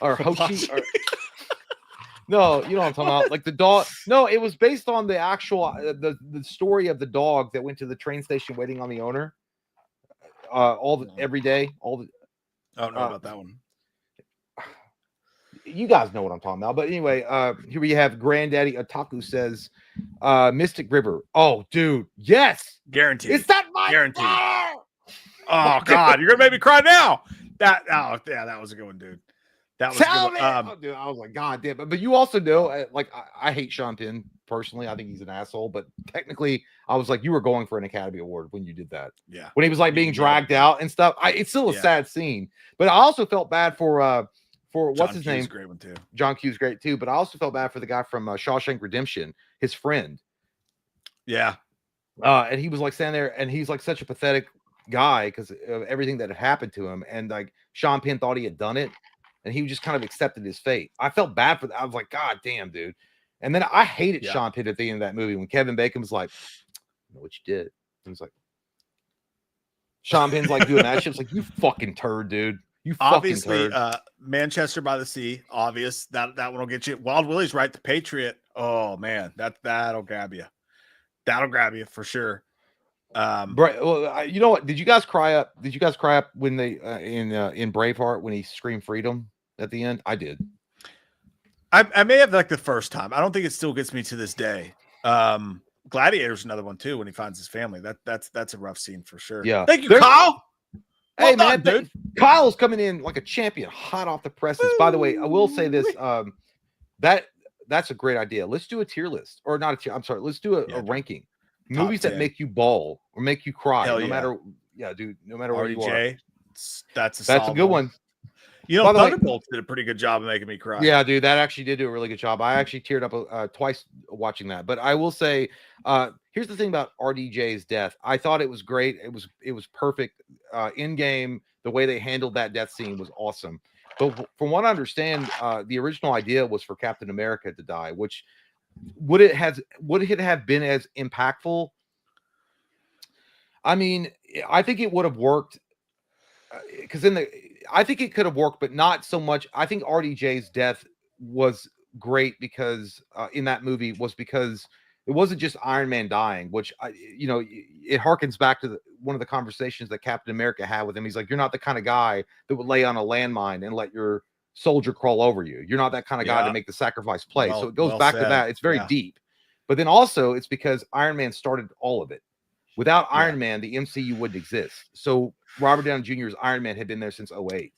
Or Hoshi? No, you know what I'm talking about. Like the dog. No, it was based on the actual the story of the dog that went to the train station waiting on the owner. Every day. I don't know about that one. You guys know what I'm talking about. But anyway, here we have Granddaddy Otaku says Mystic River. Oh, dude, yes, guaranteed. Is that my guaranteed? Oh God, you're gonna make me cry now. That was a good one, dude. That was Tell a me, good one. oh, dude, I was like, God damn. But you also know, like, I hate Sean Penn personally. I think he's an asshole. But technically, I was like, you were going for an Academy Award when you did that. Yeah, when he was like being dragged out and stuff. It's still a sad scene. But I also felt bad for what's John his Q's name? Great one too. John Q's great too. But I also felt bad for the guy from Shawshank Redemption, his friend. Yeah. And he was like standing there, and he's like such a pathetic guy because of everything that had happened to him. And like Sean Penn thought he had done it, and he just kind of accepted his fate. I felt bad for that. I was like, God damn, dude. And then I hated Sean Penn at the end of that movie when Kevin Bacon was like, I know what you did. He was like, Sean Penn's like doing that shit. It's like, you fucking turd, dude. You obviously, fucking turd. Manchester by the Sea, obvious. That one will get you. Wild Willie's right, The Patriot. Oh man, that'll grab you. That'll grab you for sure. Well, you know what? Did you guys cry up? Did you guys cry up when they in Braveheart when he screamed freedom at the end? I did. I may have like the first time. I don't think it still gets me to this day. Gladiator's another one too when he finds his family. That's a rough scene for sure. Yeah. Thank you, Kyle. Hey, man, dude. Kyle's coming in like a champion, hot off the presses. By the way, I will say this: that's a great idea. Let's do a tier list, or not a tier. I'm sorry. Let's do a ranking. Movies that make you bawl or make you cry, no matter where you are. That's a good one. You know, Thunderbolts did a pretty good job of making me cry. Yeah, dude, that actually did do a really good job. I actually teared up twice watching that. But I will say, here's the thing about RDJ's death. I thought it was great. It was perfect. In game, the way they handled that death scene was awesome. But from what I understand, the original idea was for Captain America to die. Which would it have been as impactful? I mean, I think it would have worked because I think it could have worked, but not so much. I think RDJ's death was great because in that movie because it wasn't just Iron Man dying, which it harkens back to one of the conversations that Captain America had with him. He's like, you're not the kind of guy that would lay on a landmine and let your soldier crawl over you. You're not that kind of guy to make the sacrifice play. So it goes back to that. It's very deep. But then also it's because Iron Man started all of it. Without Iron Man, the MCU wouldn't exist. So Robert Downey Jr.'s Iron Man had been there since 2008.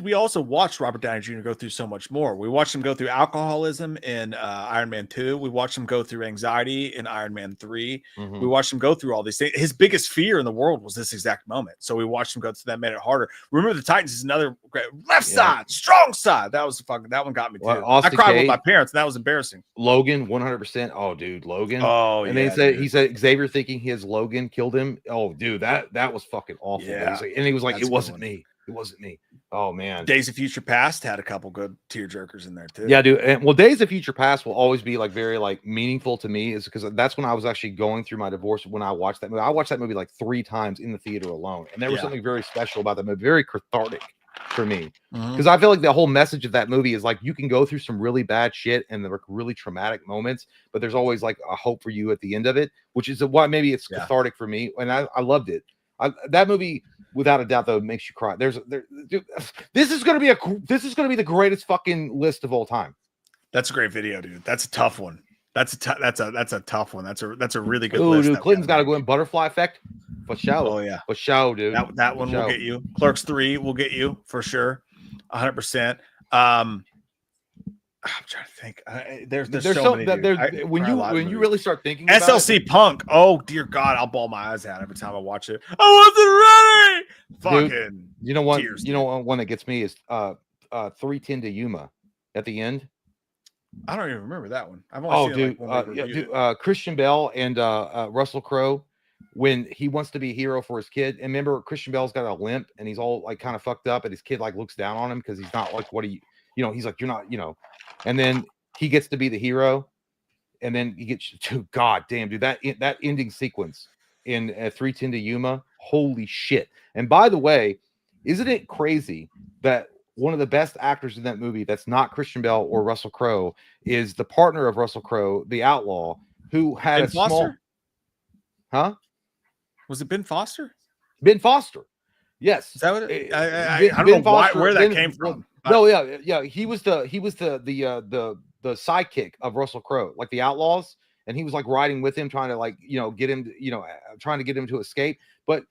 We also watched Robert Downey Jr. go through so much more. We watched him go through alcoholism in Iron Man 2. We watched him go through anxiety in Iron Man 3. Mm-hmm. We watched him go through all these things. His biggest fear in the world was this exact moment. So we watched him go through that, made it harder. Remember the Titans is another great left side, strong side. That one got me too. I cried with my parents, and that was embarrassing. Logan, 100%. Oh, dude, Logan. Oh, and then he said Xavier thinking his Logan killed him. Oh, dude, that was fucking awful. Yeah. And he was like, it wasn't me. It wasn't me. Oh man. Days of Future Past had a couple good tear jerkers in there too. Yeah, dude. And well, Days of Future Past will always be like very like meaningful to me, is because that's when I was actually going through my divorce when I watched that movie. I watched that movie like 3 times in the theater alone, and there was something very special about that movie, very cathartic for me, because I feel like the whole message of that movie is like you can go through some really bad shit and there are really traumatic moments, but there's always like a hope for you at the end of it, which is why maybe it's cathartic for me, and I loved it. That movie, without a doubt, though, makes you cry. Dude, this is gonna be the greatest fucking list of all time. That's a great video, dude. That's a tough one. That's a tough one. That's a really good list. Dude, Clinton's got to go in Butterfly Effect for show. Oh yeah, for show, dude. That one will get you. Clerks 3 will get you for sure, 100%. I'm trying to think. There's so many. When you really start thinking, SLC Punk. Oh dear God, I'll bawl my eyes out every time I watch it. I wasn't ready. Fucking. Dude, you know what? Tears, one that gets me is 310 to Yuma at the end. I don't even remember that one. I've only seen dude, Christian Bale and Russell Crowe, when he wants to be a hero for his kid. And remember, Christian Bale's got a limp and he's all like kind of fucked up, and his kid like looks down on him because he's not like he's like, you're not, and then he gets to be the hero, and then he gets to, God damn, dude, that ending sequence in 310 to Yuma, holy shit. And by the way, isn't it crazy that one of the best actors in that movie that's not Christian Bale or Russell Crowe is the partner of Russell Crowe, the outlaw, who had Ben Foster? Huh? Was it Ben Foster? Ben Foster. Yes. Is that what I don't know where that came from. No, yeah. He was the sidekick of Russell Crowe, like the Outlaws, and he was like riding with him, trying to like get him, trying to get him to escape. But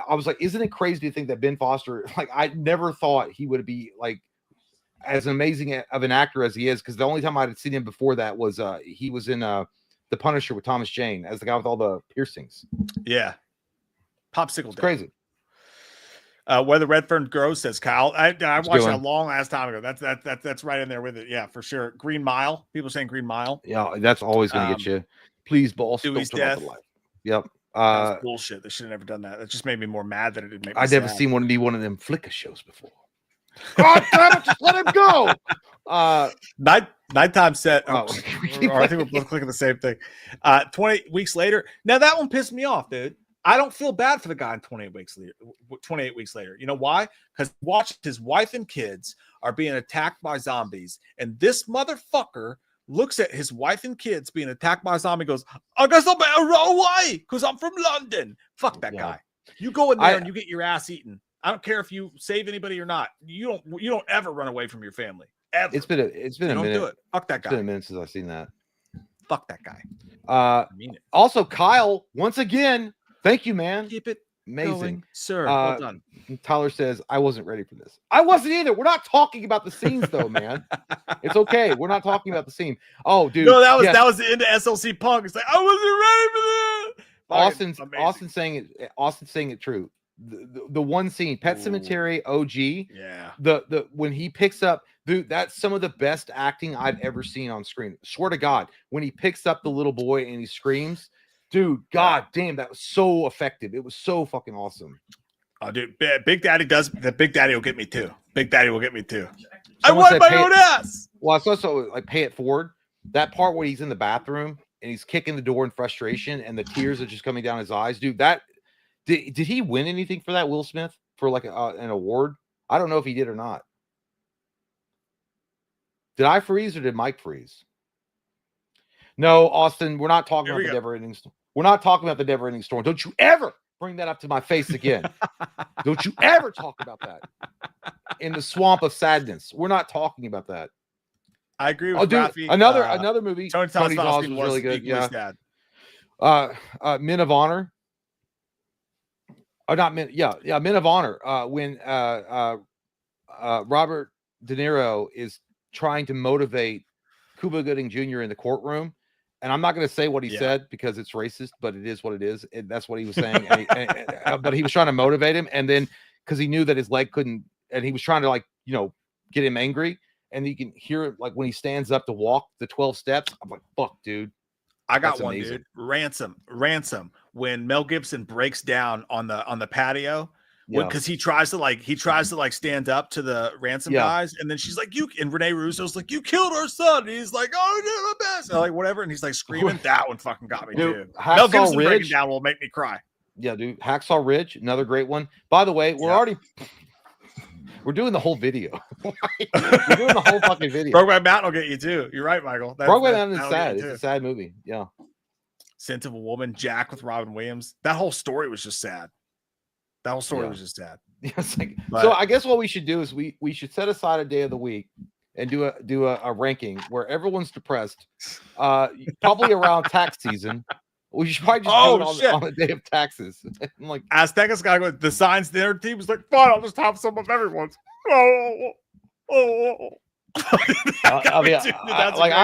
I was like, isn't it crazy to think that Ben Foster, like, I never thought he would be like as amazing of an actor as he is, because the only time I'd seen him before that was he was in The Punisher with Thomas Jane as the guy with all the piercings. Yeah. Popsicle. It's crazy. Where the Redfern grows, says Kyle. I watched it a long ass time ago. That's right in there with it. Yeah, for sure. Green Mile. People saying Green Mile. Yeah, that's always gonna get you. Please, boss. Dewey's death. Yep. That was bullshit. They should have never done that. That just made me more mad than it did make me I'd sad. never seen one of them Flicka shows before. God damn it, just let him go. Nighttime set. Oh, or I think we're both clicking the same thing. 28 weeks later. Now that one pissed me off, dude. I don't feel bad for the guy in 28 weeks later. You know why? Because watched his wife and kids are being attacked by zombies, and this motherfucker looks at his wife and kids being attacked by a zombie and goes, I guess I better run away because I'm from London. Fuck that guy. You go in there and you get your ass eaten. I don't care if you save anybody or not. You don't ever run away from your family. Ever. It's been a minute. Do it. Fuck that guy. It's been a minute since I've seen that. Fuck that guy. I mean it. Also, Kyle, once again, thank you, man. Keep it amazing, going, sir. Well done. Tyler says, I wasn't ready for this. I wasn't either. We're not talking about the scenes, though, man. It's okay. We're not talking about the scene. Oh, dude. No, that was the end of SLC Punk. It's like, I wasn't ready for that. Austin's saying it true. The one scene, Pet Sematary OG. Yeah. The when he picks up, dude, that's some of the best acting I've ever seen on screen. Swear to God, when he picks up the little boy and he screams, dude, God damn, that was so effective. It was so fucking awesome. Oh, dude, Big Daddy will get me too. Big Daddy will get me too. Someone I want my own ass. Well, it's also like Pay It Forward. That part where he's in the bathroom and he's kicking the door in frustration and the tears are just coming down his eyes, dude. That did he win anything for that, Will Smith, for like an award? I don't know if he did or not. Did I freeze or did Mike freeze? No, Austin, we're not talking about the never-ending storm. We're not talking about the never-ending storm. Don't you ever bring that up to my face again. Don't you ever talk about that. In the swamp of sadness. We're not talking about that. I agree with Rafi. Another movie. Tony Todd's was really good. Yeah. Men of Honor. Oh, not Men. Yeah, Men of Honor. When Robert De Niro is trying to motivate Cuba Gooding Jr. in the courtroom. And I'm not going to say what he said because it's racist, but it is what it is. And that's what he was saying. But he was trying to motivate him. And then because he knew that his leg couldn't, and he was trying to get him angry. And you can hear it like when he stands up to walk the 12 steps. I'm like, fuck, dude. I got one, amazing. Dude. Ransom. When Mel Gibson breaks down on the patio, because he tries to stand up to the ransom guys, and then she's like, and Rene Russo's like, you killed our son. And he's like, oh, you're the best. And like whatever, and he's like screaming. That one fucking got me, dude. Mel Gibson breaking down will make me cry. Yeah, dude. Hacksaw Ridge, another great one. By the way, we're doing the whole video. We're doing the whole fucking video. Brokeback Mountain will get you too. You're right, Michael. Brokeback Mountain is sad. It's a sad movie. Yeah. Scent of a Woman, Jack with Robin Williams. That whole story was just sad. Was just sad. So I guess what we should do is we should set aside a day of the week and do a ranking where everyone's depressed. Probably around tax season. We should probably just do it on the day of taxes. I'm like, Aztecas gotta go. The Signs Dinner team was like, fine, I'll just have some of everyone's. I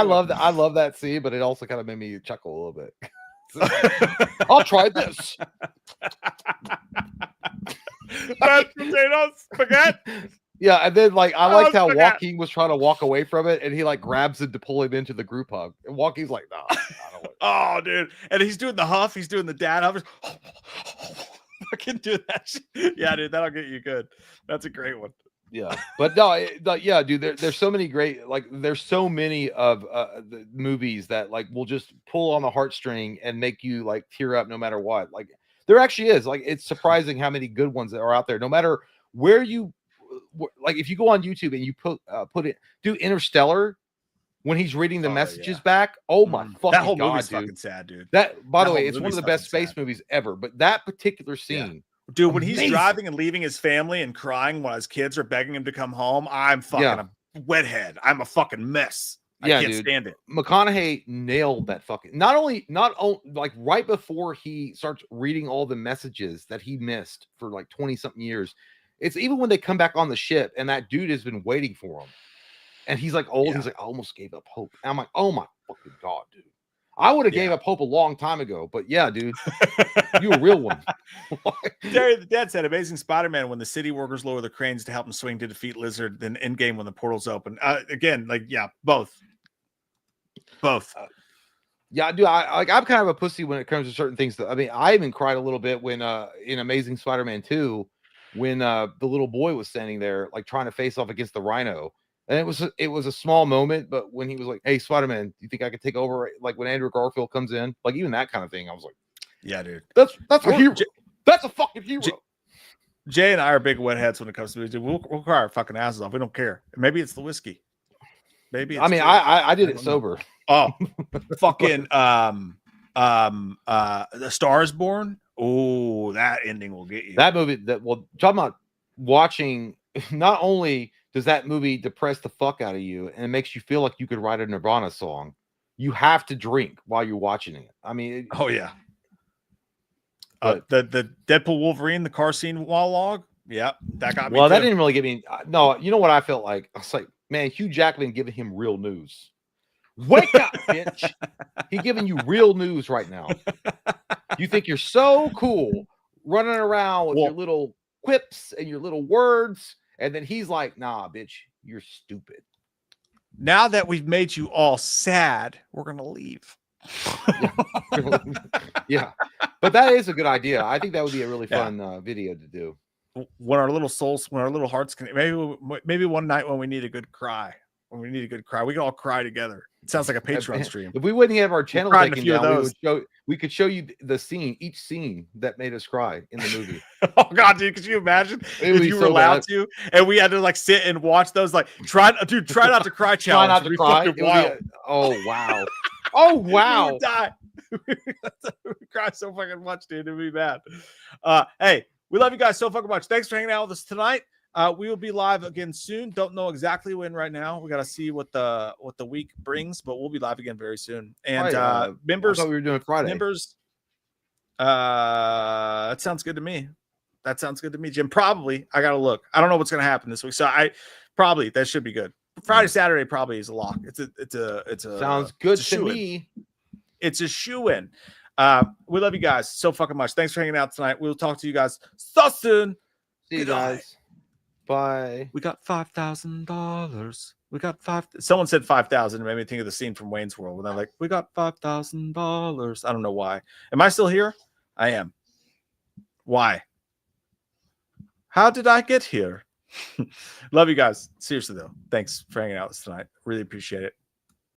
love that scene, but it also kind of made me chuckle a little bit. I'll try this. Mashed potatoes, spaghetti. Yeah, and then I liked how Joaquin was trying to walk away from it, and he grabs him to pull him into the group hug. And Joaquin's like, "No, I don't want." Oh, dude! And he's doing the huff. He's doing the dad huff. Fucking do that shit. Yeah, dude, that'll get you good. That's a great one. Yeah, but no, dude. There's so many great there's so many of the movies that will just pull on the heartstring and make you tear up no matter what. There actually is it's surprising how many good ones that are out there. No matter where you if you go on YouTube and you put it, do Interstellar when he's reading the messages back. Oh my fucking that whole God, movie's dude. fucking sad, dude. That by the way, it's one of the best space movies ever. But that particular scene. Yeah. Dude, when he's driving and leaving his family and crying while his kids are begging him to come home, I'm fucking a wet head. I'm a fucking mess. Yeah, I can't dude. stand it. McConaughey nailed that fucking. Not only like right before he starts reading all the messages that he missed for like 20 something years. It's even when they come back on the ship and that dude has been waiting for him, and he's like old. Yeah. He's like, I almost gave up hope. And I'm like, oh my fucking god, dude. I would have gave up hope a long time ago, but yeah, dude, you a real one. Terry the Dead said, "Amazing Spider-Man when the city workers lower the cranes to help him swing to defeat Lizard, then Endgame when the portals open." Again, like both. Yeah, dude, I'm kind of a pussy when it comes to certain things. I mean, I even cried a little bit when in Amazing Spider-Man 2 when the little boy was standing there like trying to face off against the Rhino. And it was a small moment, but when he was like, "Hey, Spider-Man, do you think I could take over?" Like when Andrew Garfield comes in, like even that kind of thing, I was like, "Yeah, dude, that's a hero. That's a fucking hero." Jay and I are big wet heads when it comes to music. We'll cry our fucking asses off. We don't care. Maybe it's the whiskey. Maybe it's I did it sober. Oh, fucking The Star Is Born. Oh, that ending will get you. That movie talking about watching, not only does that movie depress the fuck out of you and it makes you feel like you could write a Nirvana song, you have to drink while you're watching it. I mean, oh yeah. The Deadpool Wolverine, the car scene wall log. Yeah, that got me. Well, that didn't really get me. No, you know what I felt like? I was like, man, Hugh Jackman giving him real news. Wake up, bitch. He's giving you real news right now. You think you're so cool running around with your little quips and your little words, and then he's like, nah, bitch, you're stupid. Now that we've made you all sad, we're gonna leave. Yeah, but that is a good idea. I think that would be a really fun video to do. When our little souls, when our little hearts can, maybe one night when we need a good cry, we can all cry together. It sounds like a Patreon stream. If we wouldn't have our channel taken down, we could show you the scene, each scene that made us cry in the movie. Oh god, dude, could you imagine if you were allowed to and we had to like sit and watch those? Like try not to cry challenge. Try not to cry. Oh wow. Oh wow. We die. We cry so fucking much, dude. It'd be bad. Hey, we love you guys so fucking much. Thanks for hanging out with us tonight. We will be live again soon. Don't know exactly when right now. We got to see what the week brings, but we'll be live again very soon. And members, I thought we were doing Friday. Members, that sounds good to me. That sounds good to me, Jim. Probably. I got to look. I don't know what's going to happen this week. So that should be good. Friday, Saturday probably is a lock. It's a sounds good to me. It's a shoe-in. We love you guys so fucking much. Thanks for hanging out tonight. We'll talk to you guys so soon. See you guys. Bye. We got $5,000. We got someone said 5,000. It made me think of the scene from Wayne's World when they're like, we got $5,000. I don't know why. Am I still here? I am. Why? How did I get here? Love you guys. Seriously though. Thanks for hanging out with us tonight. Really appreciate it.